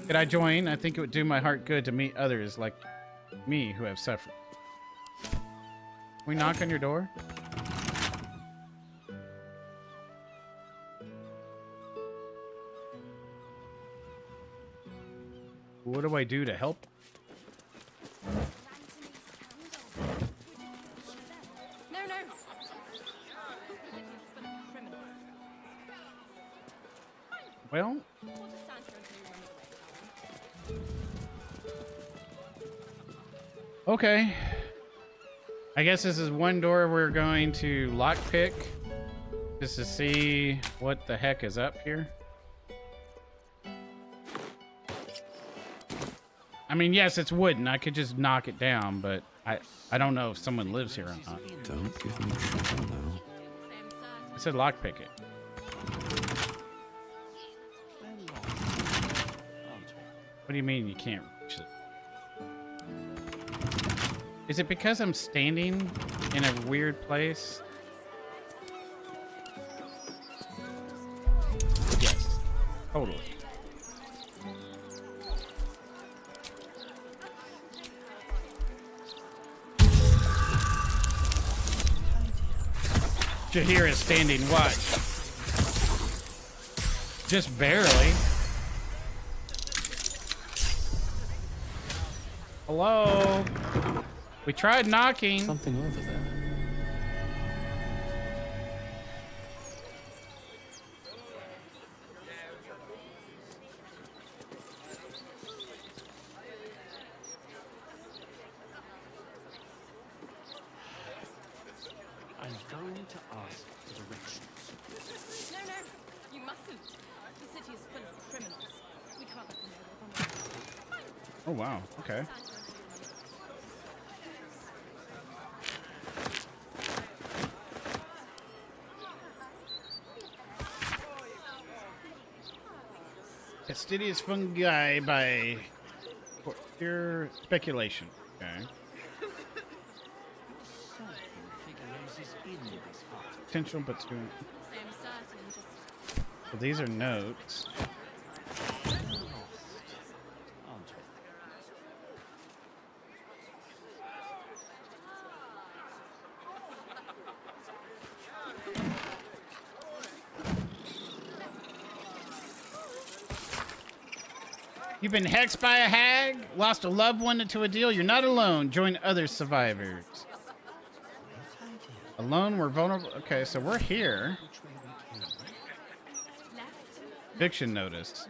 Speaker 2: Could I join? I think it would do my heart good to meet others like me who have suffered. Can we knock on your door? What do I do to help?
Speaker 16: No.
Speaker 2: Well, okay. I guess this is one door we're going to lockpick just to see what the heck is up here. I mean, yes, it's wooden. I could just knock it down, but I don't know if someone lives here or not.
Speaker 5: Don't give me trouble now.
Speaker 2: I said lockpick it. What do you mean you can't reach it? Is it because I'm standing in a weird place? Yes, totally. Jahir is standing watch. Just barely. Hello? We tried knocking.
Speaker 14: Something over there.
Speaker 21: I'm going to ask for directions.
Speaker 16: No, you mustn't. The city is full of criminals. We can't let them know we're on.
Speaker 2: Oh, wow. Okay. Fastidious fungi by pure speculation. Okay. potential, but too. So these are notes. You've been hexed by a hag, lost a loved one into a deal. You're not alone. Join other survivors. Alone, we're vulnerable. Okay, so we're here. Eviction notice.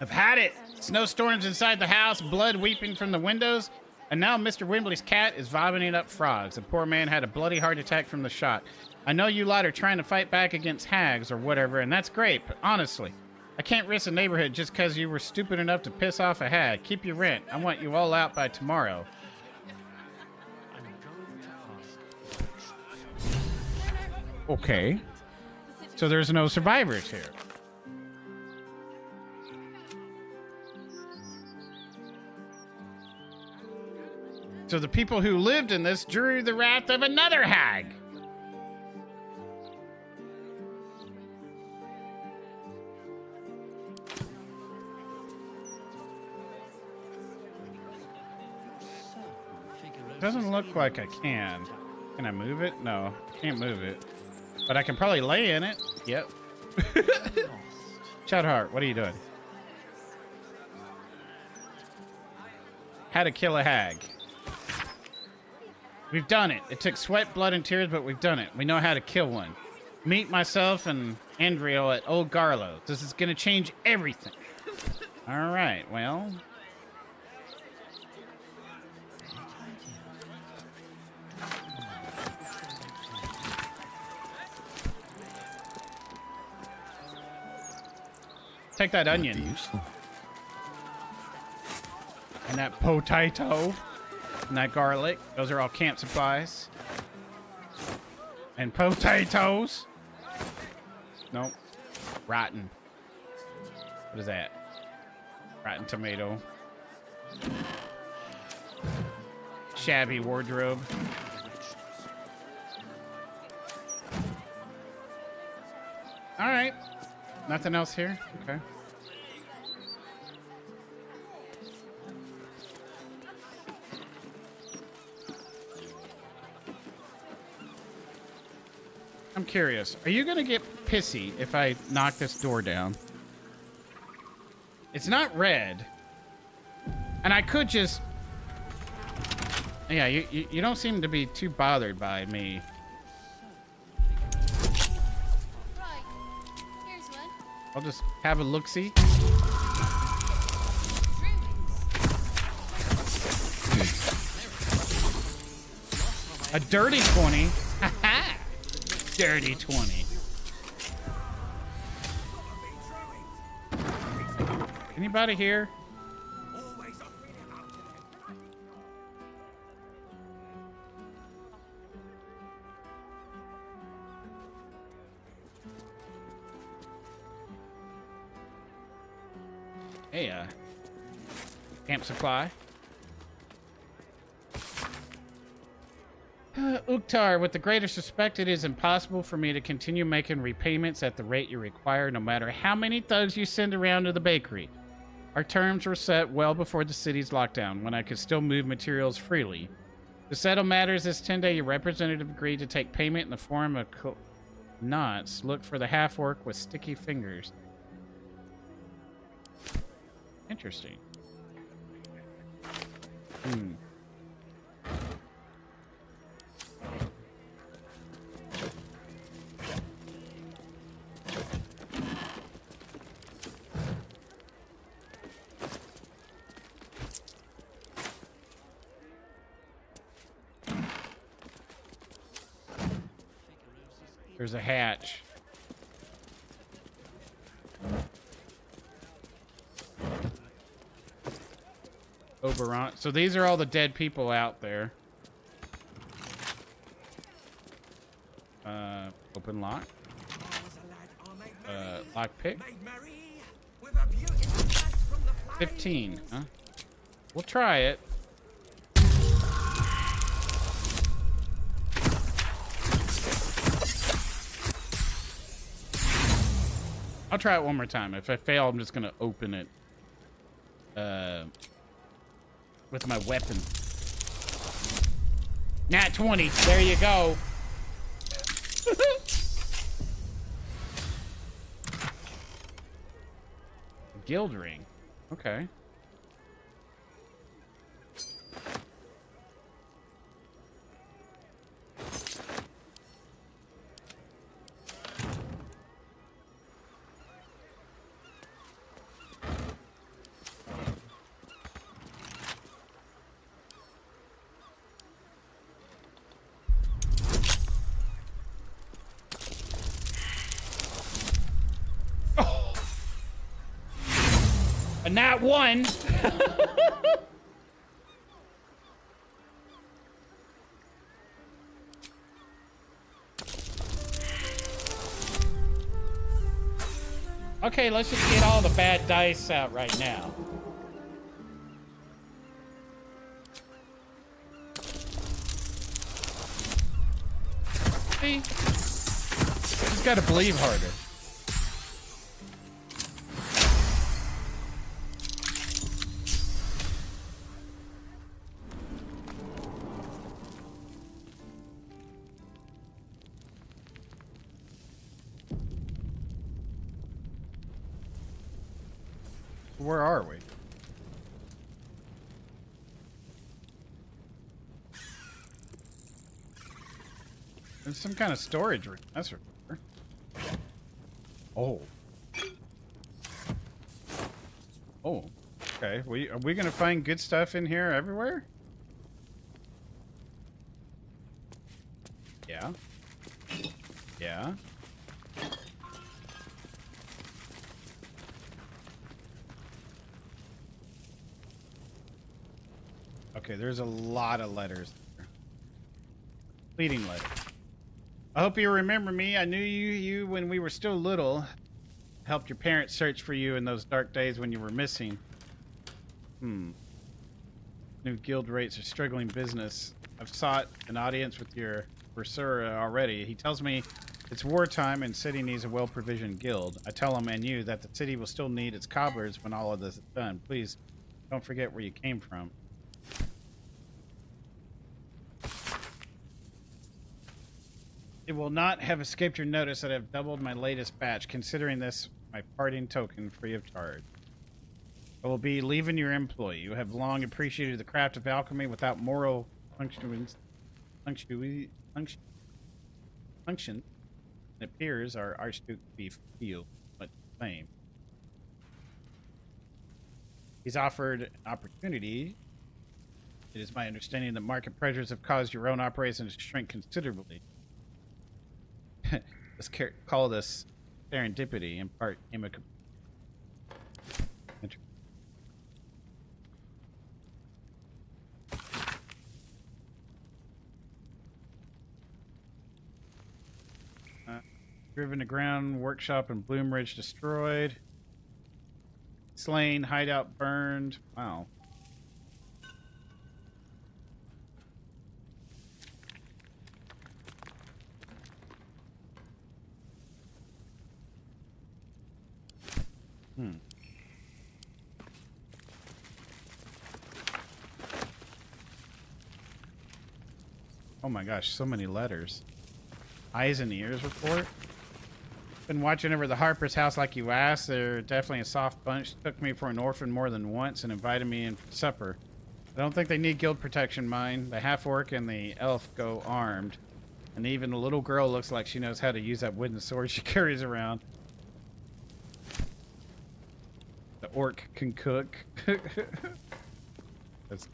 Speaker 2: I've had it. Snowstorms inside the house, blood weeping from the windows, and now Mr. Wimbley's cat is vomiting up frogs. The poor man had a bloody heart attack from the shot. I know you lot are trying to fight back against hags or whatever, and that's great, but honestly, I can't risk a neighborhood just because you were stupid enough to piss off a hag. Keep your rent. I want you all out by tomorrow. Okay. So there's no survivors here. So the people who lived in this drew the wrath of another hag. Doesn't look like I can. Can I move it? No, can't move it. But I can probably lay in it. Yep. Chudhart, what are you doing? How to kill a hag. We've done it. It took sweat, blood, and tears, but we've done it. We know how to kill one. Meet myself and Andriel at Old Garlo. This is going to change everything. All right, well. Take that onion.
Speaker 4: Useful.
Speaker 2: And that potato. And that garlic. Those are all camp supplies. And potatoes. Nope. Rotten. What is that? Rotten tomato. Shabby wardrobe. All right. Nothing else here? Okay. I'm curious. Are you gonna get pissy if I knock this door down? It's not red. And I could just... Yeah, you don't seem to be too bothered by me.
Speaker 1: Right. Here's one.
Speaker 2: I'll just have a look-see. A dirty 20. Haha. Dirty 20. Anybody here? Hey, camp supply. Uktar, with the greatest respect, it is impossible for me to continue making repayments at the rate you require, no matter how many thugs you send around to the bakery. Our terms were set well before the city's lockdown, when I could still move materials freely. To settle matters this 10-day, your representative agreed to take payment in the form of knots. Look for the half-orc with sticky fingers. Interesting. There's a hatch. Oberon. So these are all the dead people out there. Open lock. Lock pick. 15, huh? We'll try it. I'll try it one more time. If I fail, I'm just gonna open it with my weapon. Nat 20. There you go. Guild ring. Okay. A nat 1. Okay, let's just get all the bad dice out right now. See? Just gotta believe harder. Where are we? There's some kind of storage room. That's for sure. Oh. Oh. Okay. Are we gonna find good stuff in here everywhere? Yeah. Yeah. Okay, there's a lot of letters there. Pleading letter. I hope you remember me. I knew you when we were still little. Helped your parents search for you in those dark days when you were missing. New guild rates are struggling business. I've sought an audience with your Bursura already. He tells me it's wartime and city needs a well-provisioned guild. I tell him and you that the city will still need its cobblers when all of this is done. Please don't forget where you came from. It will not have escaped your notice that I've doubled my latest batch, considering this my parting token free of charge. I will be leaving your employ. You have long appreciated the craft of alchemy without moral function. It appears our Archduke be feel but the same. He's offered an opportunity. It is my understanding that market pressures have caused your own operations to shrink considerably. Let's call this serendipity, in part amicable. Driven to ground, workshop in Bloomridge destroyed. Slain, hideout burned. Wow. Oh my gosh, so many letters. Eyes and ears report. Been watching over the Harper's house like you asked. They're definitely a soft bunch. Took me for an orphan more than once and invited me in for supper. I don't think they need guild protection, mine. The half-orc and the elf go armed. And even the little girl looks like she knows how to use that wooden sword she carries around. The orc can cook. That's...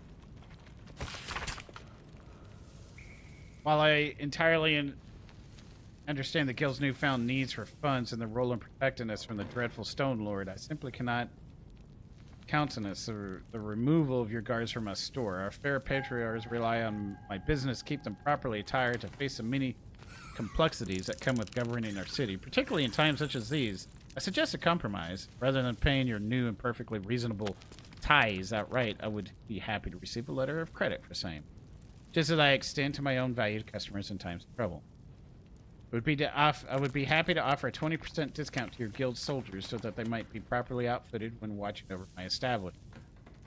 Speaker 2: While I entirely understand the guild's newfound needs for funds and the role in protecting us from the dreadful Stone Lord, I simply cannot countenance the removal of your guards from my store. Our fair patriarchs rely on my business to keep them properly attired to face the many complexities that come with governing our city, particularly in times such as these. I suggest a compromise. Rather than paying your new and perfectly reasonable tithes outright, I would be happy to receive a letter of credit for same, just as I extend to my own valued customers in times of trouble. I would be happy to offer a 20% discount to your guild soldiers so that they might be properly outfitted when watching over my establishment,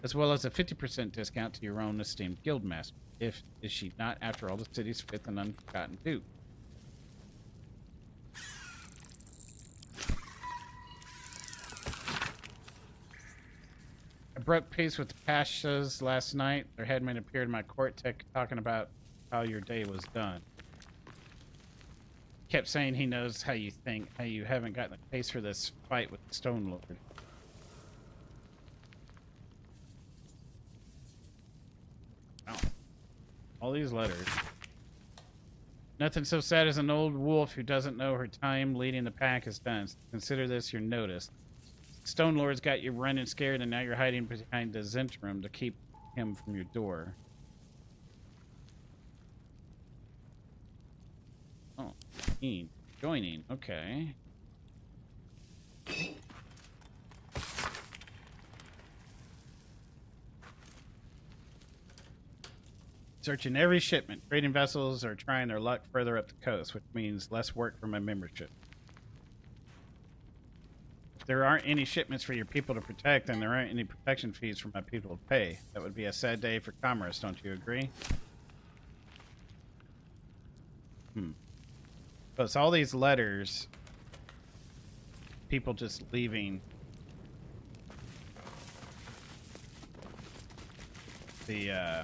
Speaker 2: as well as a 50% discount to your own esteemed guild master, if is she not, after all, the city's fifth and unforgotten duke. I broke peace with the Pashas last night. Their headman appeared in my court talking about how your day was done. Kept saying he knows how you think, how you haven't gotten the case for this fight with the Stone Lord. Wow. All these letters. Nothing so sad as an old wolf who doesn't know her time leading the pack is done. Consider this your notice. Stone Lord's got you running scared, and now you're hiding behind the Zentrum to keep him from your door. Oh, joining. Okay. Searching every shipment. Trading vessels are trying their luck further up the coast, which means less work for my membership. If there aren't any shipments for your people to protect, and there aren't any protection fees for my people to pay, that would be a sad day for commerce, don't you agree? So it's all these letters, people just leaving the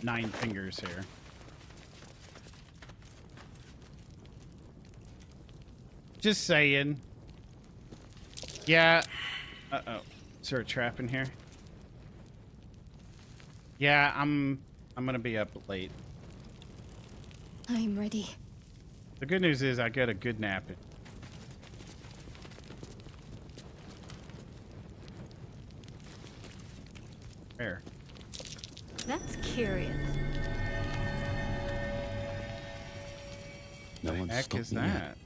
Speaker 2: Nine Fingers here. Just saying. Yeah. Uh-oh. Is there a trap in here? Yeah, I'm gonna be up late.
Speaker 6: I'm ready.
Speaker 2: The good news is I get a good nap in. Where?
Speaker 6: That's curious.
Speaker 14: No
Speaker 2: What
Speaker 14: one's
Speaker 2: the heck
Speaker 14: stopped
Speaker 2: is
Speaker 14: me
Speaker 2: that?
Speaker 14: yet.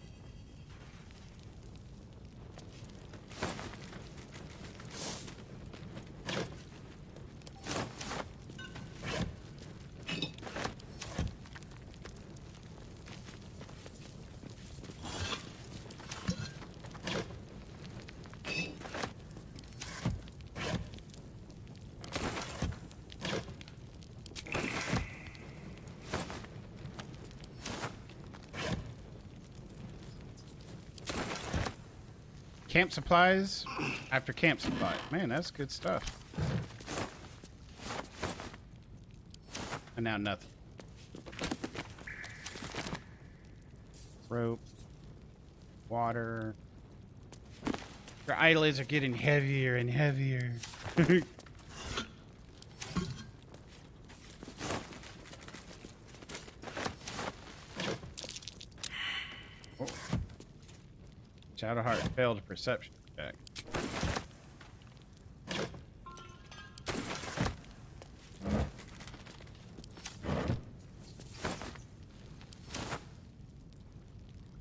Speaker 2: Camp supplies after camp supplies. Man, that's good stuff. And now nothing. Rope. Water. Your eyelids are getting heavier and heavier. Oh. Shadowheart failed a perception check.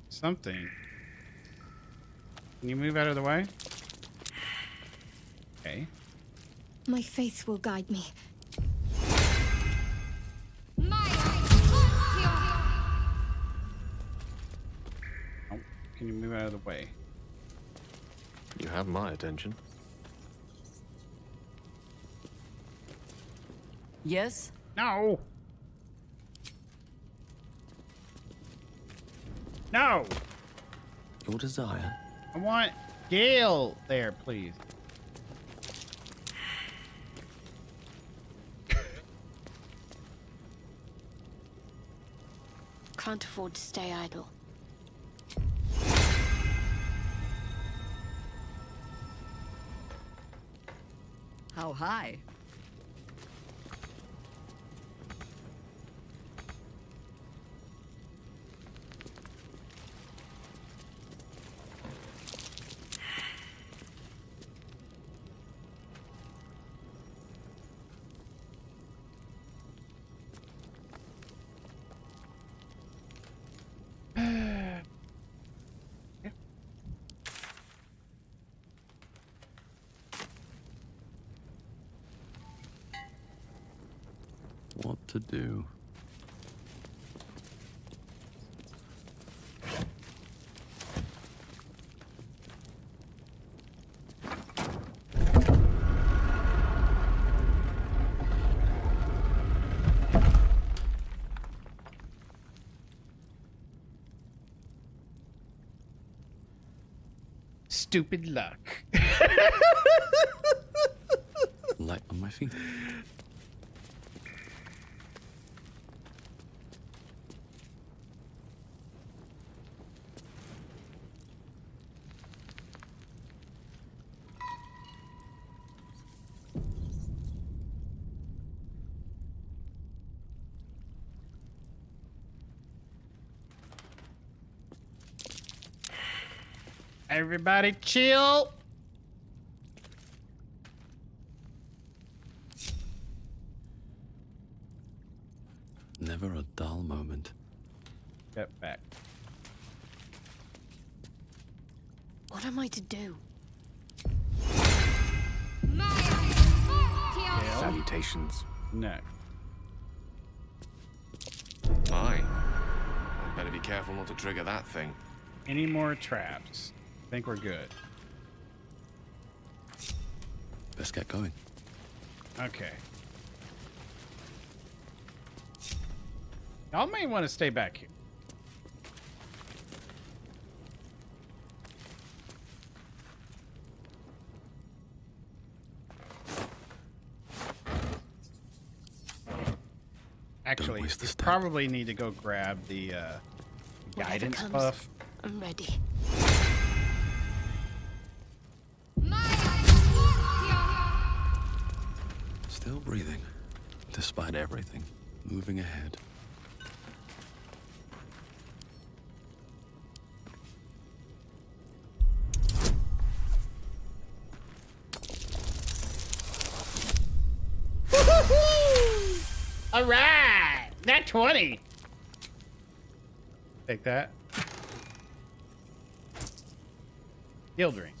Speaker 2: Something. Can you move out of the way? Okay.
Speaker 6: My faith will guide me.
Speaker 2: Oh, can you move out of the way?
Speaker 11: You have my attention.
Speaker 20: Yes?
Speaker 2: No! No!
Speaker 14: Your desire.
Speaker 2: I want Gale there, please.
Speaker 6: Can't afford to stay idle.
Speaker 20: How high?
Speaker 14: What to do?
Speaker 2: Stupid luck.
Speaker 11: Light on my feet.
Speaker 2: Everybody chill.
Speaker 11: Never a dull moment.
Speaker 2: Step back.
Speaker 6: What am I to do?
Speaker 11: Salutations.
Speaker 2: No.
Speaker 11: My. I'd better be careful not to trigger that thing.
Speaker 2: Any more traps? I think we're good.
Speaker 11: Let's get going.
Speaker 2: Okay. Y'all may want to stay back here. Actually, we probably need to go grab the guidance
Speaker 6: comes,
Speaker 2: buff.
Speaker 6: I'm ready.
Speaker 11: Still breathing, despite everything. Moving ahead.
Speaker 2: All right, that 20. Take that. Guild ring.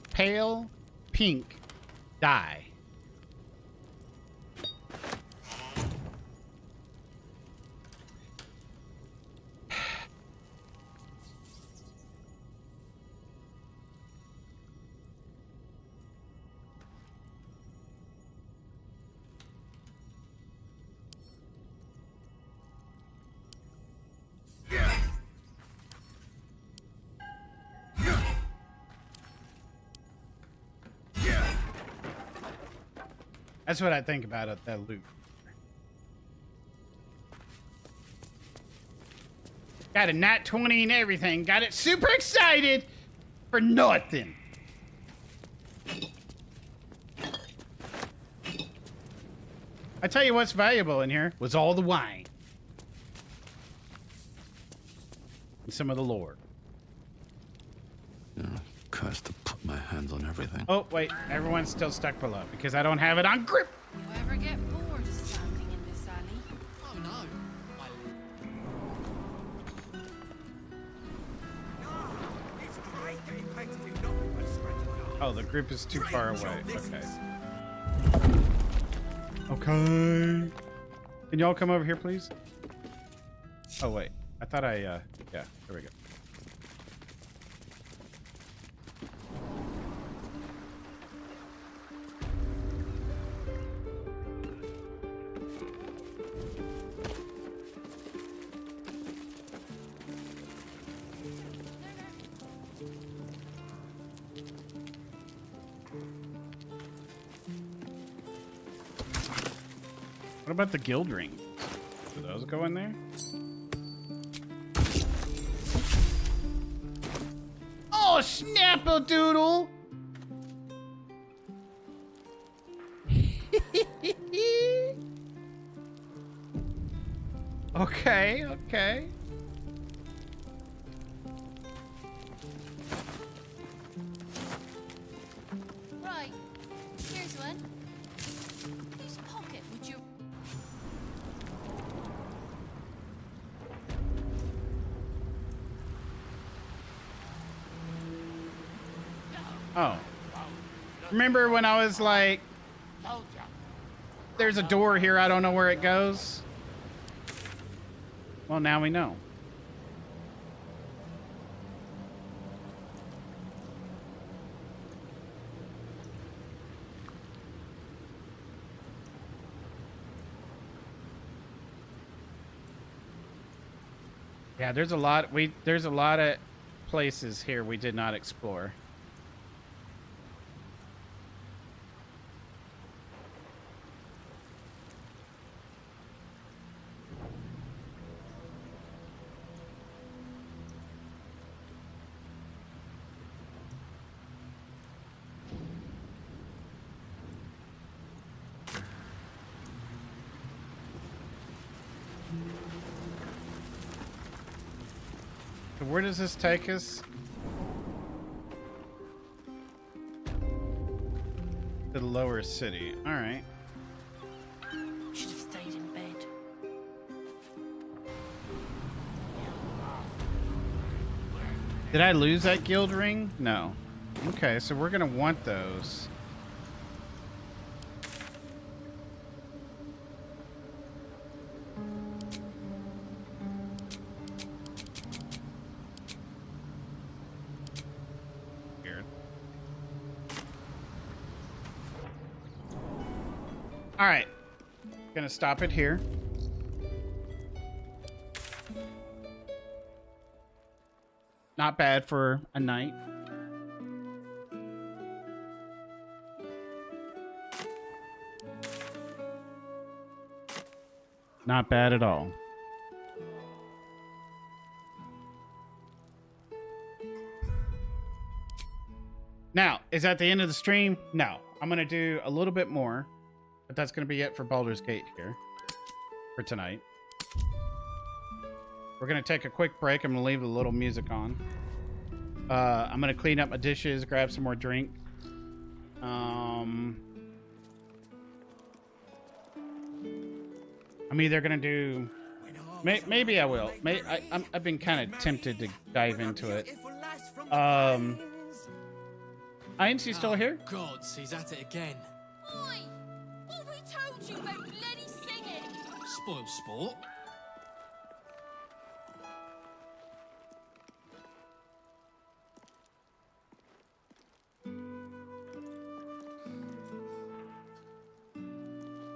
Speaker 2: Pale pink dye. That's what I think about it, that loot. Got a nat 20 and everything. Got it super excited for nothing. I tell you what's valuable in here was all the wine. And some of the lore.
Speaker 11: Yeah, cursed to put my hands on everything.
Speaker 2: Oh, wait. Everyone's still stuck below because I don't have it on grip.
Speaker 1: You ever get bored standing in this alley?
Speaker 8: Oh no.
Speaker 2: Oh, the group is too far away. Okay. Okay. Can y'all come over here, please? Oh, wait. I thought yeah, there we go. What about the guild ring? Do those go in there? Oh, snap-a-doodle! Okay, okay.
Speaker 1: Right, here's one. Whose pocket would you...
Speaker 2: Oh. Remember when I was like, there's a door here, I don't know where it goes? Well, now we know. Yeah, there's a lot. There's a lot of places here we did not explore. So where does this take us? To the lower city. All right.
Speaker 1: Should have stayed in bed.
Speaker 2: Did I lose that guild ring? No. Okay, so we're gonna want those. Weird. All right. Gonna stop it here. Not bad for a night. Not bad at all. Now, is that the end of the stream? No. I'm going to do a little bit more, but that's going to be it for Baldur's Gate here for tonight. We're going to take a quick break. I'm going to leave the little music on. I'm going to clean up my dishes, grab some more drink. I'm either going to do... Maybe I will. I've been kind of tempted to dive into it. INC still here?
Speaker 8: Gods, he's at it again.
Speaker 1: Oi! What have we told you about bloody singing?
Speaker 8: Spoil sport.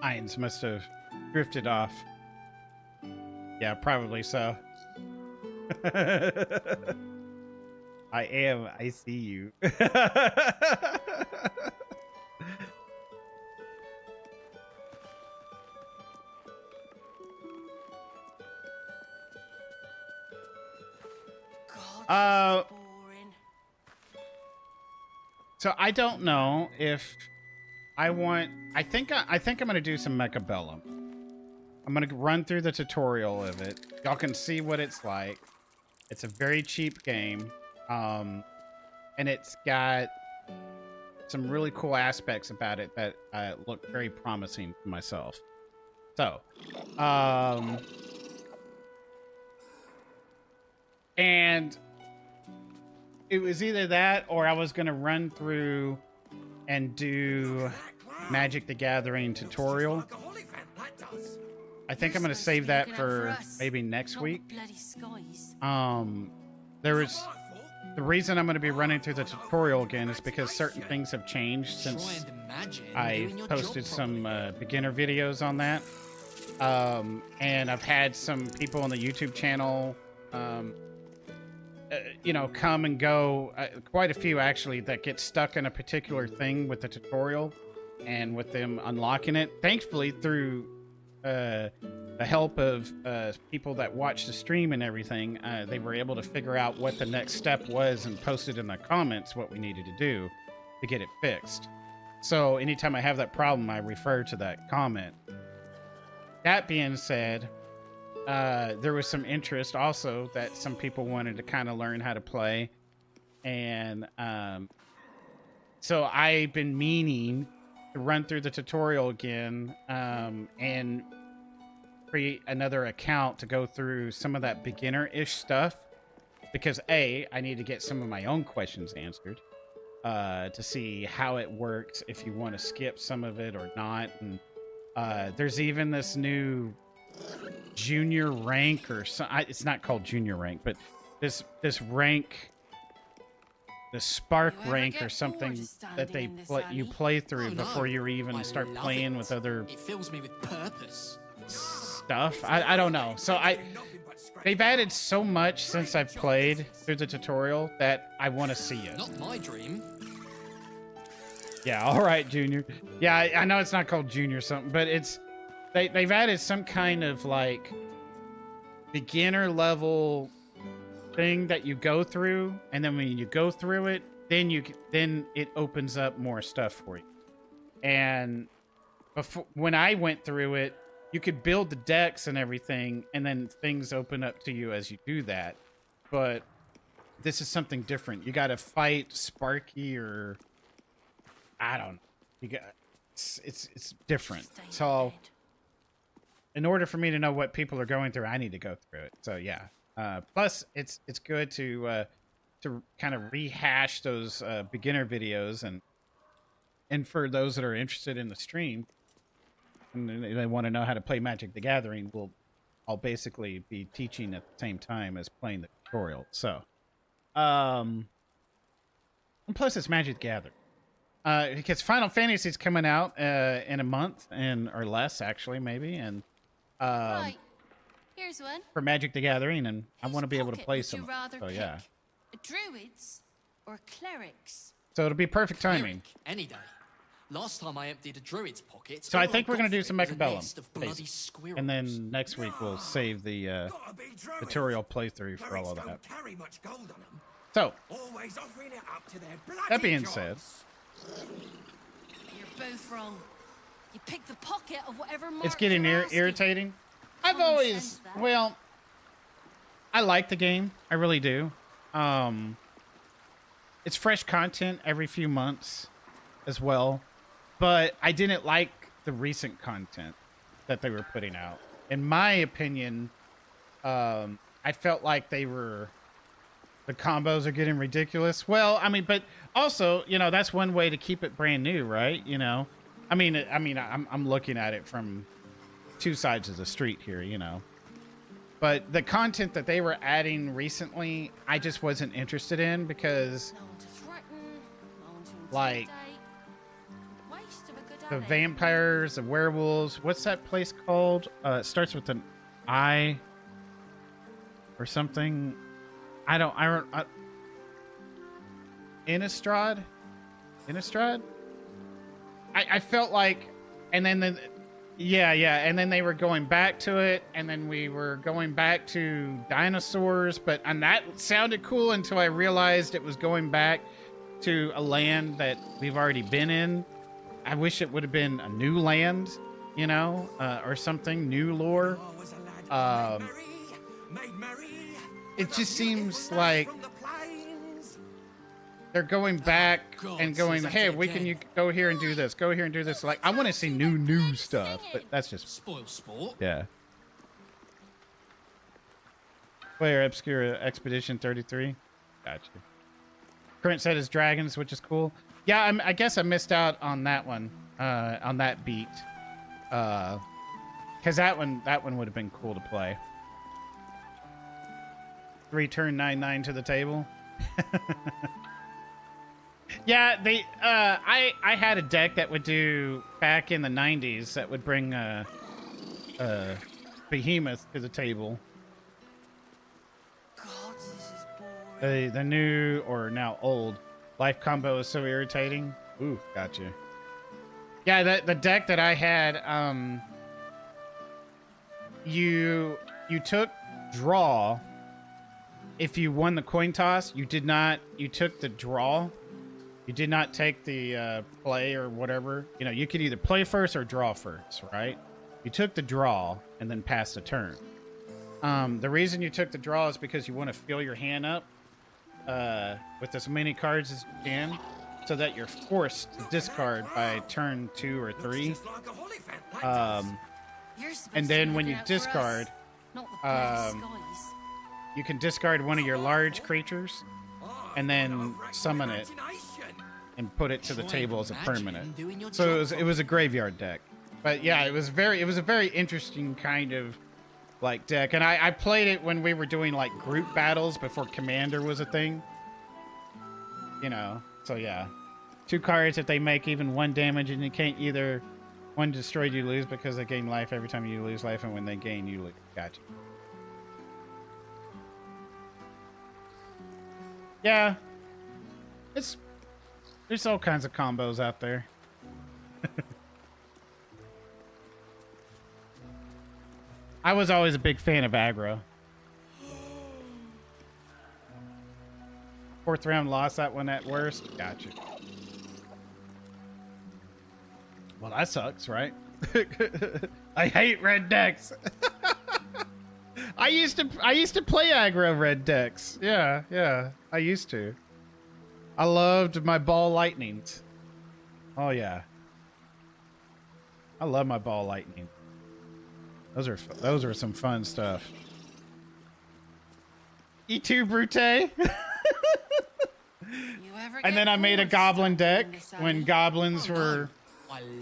Speaker 2: Irons must have drifted off. Yeah, probably so. I see you. So I don't know if I want. I think I'm gonna do some Mecha Bellum. I'm gonna run through the tutorial of it. Y'all can see what it's like. It's a very cheap game, and it's got some really cool aspects about it that look very promising to myself. So, and it was either that or I was gonna run through and do Magic the Gathering tutorial. I think I'm gonna save that for maybe next week. There was the reason I'm gonna be running through the tutorial again is because certain things have changed since I posted some beginner videos on that. And I've had some people on the YouTube channel you know, come and go, quite a few actually, that get stuck in a particular thing with the tutorial and with them unlocking it. Thankfully, through the help of people that watch the stream and everything, they were able to figure out what the next step was and posted in the comments what we needed to do to get it fixed. So anytime I have that problem, I refer to that comment. That being said, there was some interest also that some people wanted to kind of learn how to play. And so I've been meaning to run through the tutorial again and create another account to go through some of that beginner-ish stuff. Because A, I need to get some of my own questions answered to see how it works, if you want to skip some of it or not. And there's even this new junior rank or it's not called junior rank, but this rank, the spark rank or something that they you play through before you even start playing with other
Speaker 8: it fills me with purpose.
Speaker 2: stuff. I don't know. So they've added so much since I've played through the tutorial that I want to see it.
Speaker 8: Not my dream.
Speaker 2: Yeah, all right, Junior. Yeah, I know it's not called Junior something, but it's they've added some kind of like beginner level thing that you go through, and then when you go through it, then it opens up more stuff for you. And when I went through it, you could build the decks and everything, and then things open up to you as you do that. But this is something different. You got to fight Sparky, or I don't know. You got it's different. So in order for me to know what people are going through, I need to go through it. So yeah. Plus, it's good to kind of rehash those beginner videos, and for those that are interested in the stream and they want to know how to play Magic the Gathering, I'll basically be teaching at the same time as playing the tutorial. So, and plus it's Magic the Gathering. Because Final Fantasy is coming out in a month or less, actually, maybe, and
Speaker 1: Right. Here's one.
Speaker 2: for Magic the Gathering, and I want to be able to
Speaker 1: Pocket
Speaker 2: play
Speaker 1: would
Speaker 2: some.
Speaker 1: you rather
Speaker 2: So yeah,
Speaker 1: pick? Druids or clerics?
Speaker 2: so it'll be perfect timing.
Speaker 8: Any day. Last time I emptied a druid's pocket.
Speaker 2: So I
Speaker 8: all
Speaker 2: think we're
Speaker 8: got
Speaker 2: gonna do
Speaker 8: for
Speaker 2: some
Speaker 8: it was a
Speaker 2: Mechabellum,
Speaker 8: nest of bloody
Speaker 2: basically.
Speaker 8: squirrels.
Speaker 2: And then next week we'll save the tutorial playthrough for all of that.
Speaker 3: Carry much gold on them.
Speaker 2: So
Speaker 3: Always offering it up to their bloody
Speaker 2: that being
Speaker 3: jobs.
Speaker 2: said,
Speaker 1: You're both wrong. You pick the pocket of whatever mark
Speaker 2: it's getting
Speaker 1: you're asking.
Speaker 2: irritating. I've
Speaker 1: Common
Speaker 2: always,
Speaker 1: sense, that.
Speaker 2: well, I like the game. I really do. It's fresh content every few months as well. But I didn't like the recent content that they were putting out. In my opinion, I felt like the combos are getting ridiculous. Well, I mean, but also, that's one way to keep it brand new, right? I'm looking at it from two sides of the street here, But the content that they were adding recently, I just wasn't interested in because, like, the vampires, the werewolves, what's that place called? It starts with an I or something. Innistrad? I felt like, and then and then they were going back to it, and then we were going back to dinosaurs, and that sounded cool until I realized it was going back to a land that we've already been in. I wish it would have been a new land, or something, new lore. It just seems like they're going back and going, hey, you go here and do this, go here and do this. Like, I want to see new stuff, but that's just
Speaker 8: spoil sport.
Speaker 2: Yeah. Player Obscure Expedition 33. Gotcha. Current set is dragons, which is cool. Yeah, I guess I missed out on that one, on that beat, because that one would have been cool to play. Return 9/9 to the table. Yeah, I had a deck that would do back in the 90s that would bring Behemoth to the table.
Speaker 1: God, this is boring.
Speaker 2: The new, or now old, life combo is so irritating. Ooh, gotcha. Yeah, the deck that I had, you took draw. If you won the coin toss, you took the draw. You did not take the play or whatever. You could either play first or draw first, right? You took the draw and then passed the turn. The reason you took the draw is because you want to fill your hand up with as many cards as you can, so that you're forced to discard by turn 2 or 3. And then when you discard, you can discard one of your large creatures and then summon it and put it to the table as a permanent. So it was a graveyard deck. But yeah, it was a very interesting kind of like deck. And I played it when we were doing like group battles before Commander was a thing. So yeah. 2 cards, if they make even 1 damage, and you can't either One destroyed, you lose because they gain life every time you lose life, and when they gain, you lose. Gotcha. Yeah. There's all kinds of combos out there. I was always a big fan of aggro. 4th round lost that one at worst. Gotcha. Well, that sucks, right? I hate red decks. I used to play aggro red decks. Yeah. I used to. I loved my ball lightnings. Oh yeah. I love my ball lightning. Those are some fun stuff. E2 Brute. And then I made a goblin deck when goblins were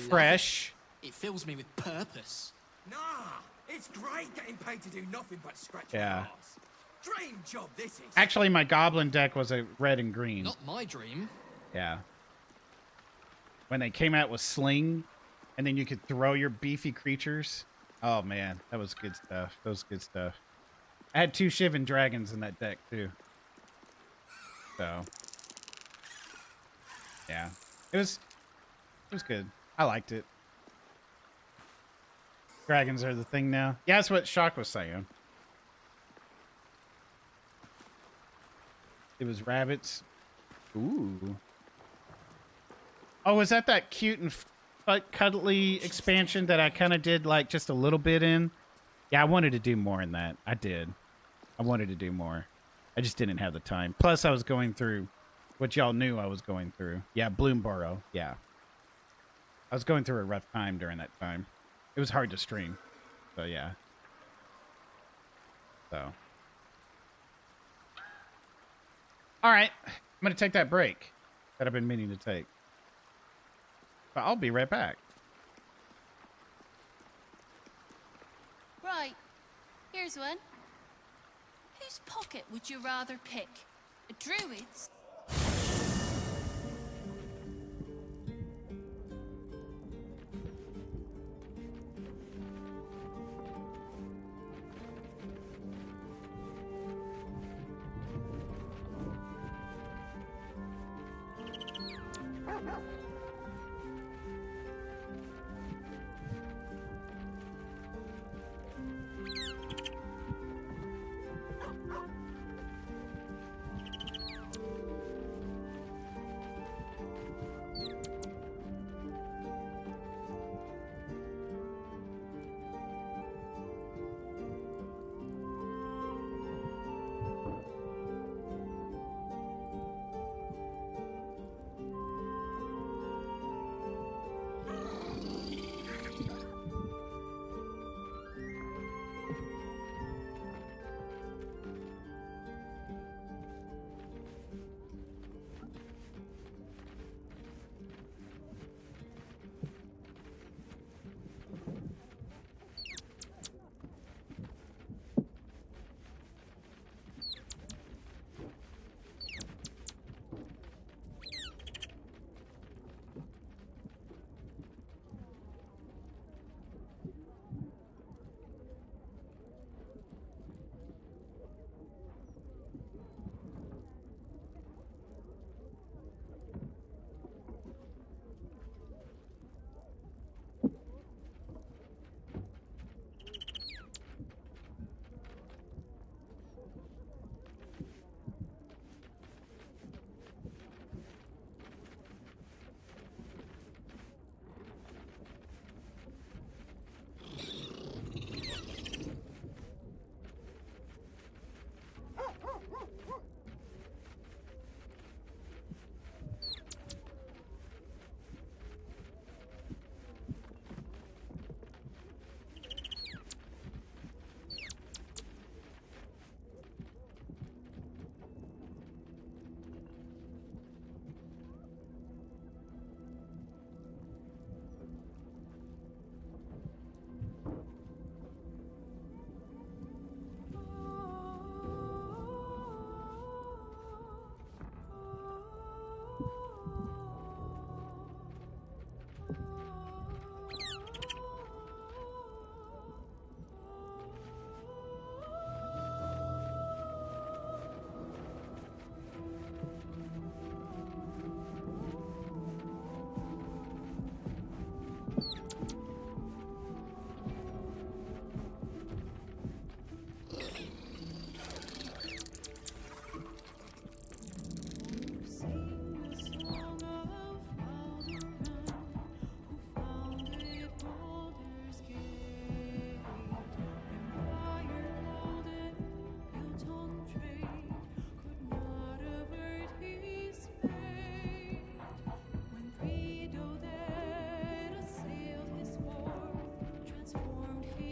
Speaker 2: fresh.
Speaker 8: It fills me with purpose.
Speaker 13: Nah, it's great getting paid to do nothing but scratch
Speaker 2: Yeah.
Speaker 13: my ass. Dream job this is.
Speaker 2: Actually, my goblin deck was a red and green.
Speaker 8: Not my dream.
Speaker 2: Yeah. When they came out with Sling, and then you could throw your beefy creatures. Oh man, that was good stuff. That was good stuff. I had 2 Shivan dragons in that deck too. So yeah, it was good. I liked it. Dragons are the thing now. Yeah, that's what Shock was saying. It was rabbits. Ooh. Oh, was that cute and cuddly expansion that I kind of did like just a little bit in? Yeah, I wanted to do more in that. I did. I wanted to do more. I just didn't have the time. Plus, I was going through what y'all knew I was going through. Yeah, Bloomborough. Yeah. I was going through a rough time during that time. It was hard to stream. So, yeah. So. All right. I'm going to take that break that I've been meaning to take. But I'll be right back.
Speaker 1: Right. Here's one. Whose pocket would you rather pick? A druid's?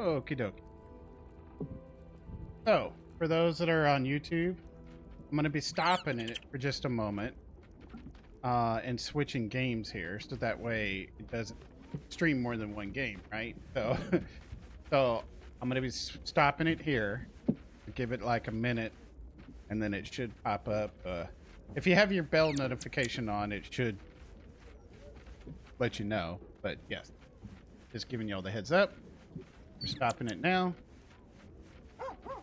Speaker 2: Okie dokie. So, for those that are on YouTube, I'm going to be stopping it for just a moment and switching games here, so that way it doesn't stream more than one game, right? So, so I'm going to be stopping it here, give it like a minute, and then it should pop up. If you have your bell notification on, it should let you know. But yes, just giving you all the heads up. We're stopping it now.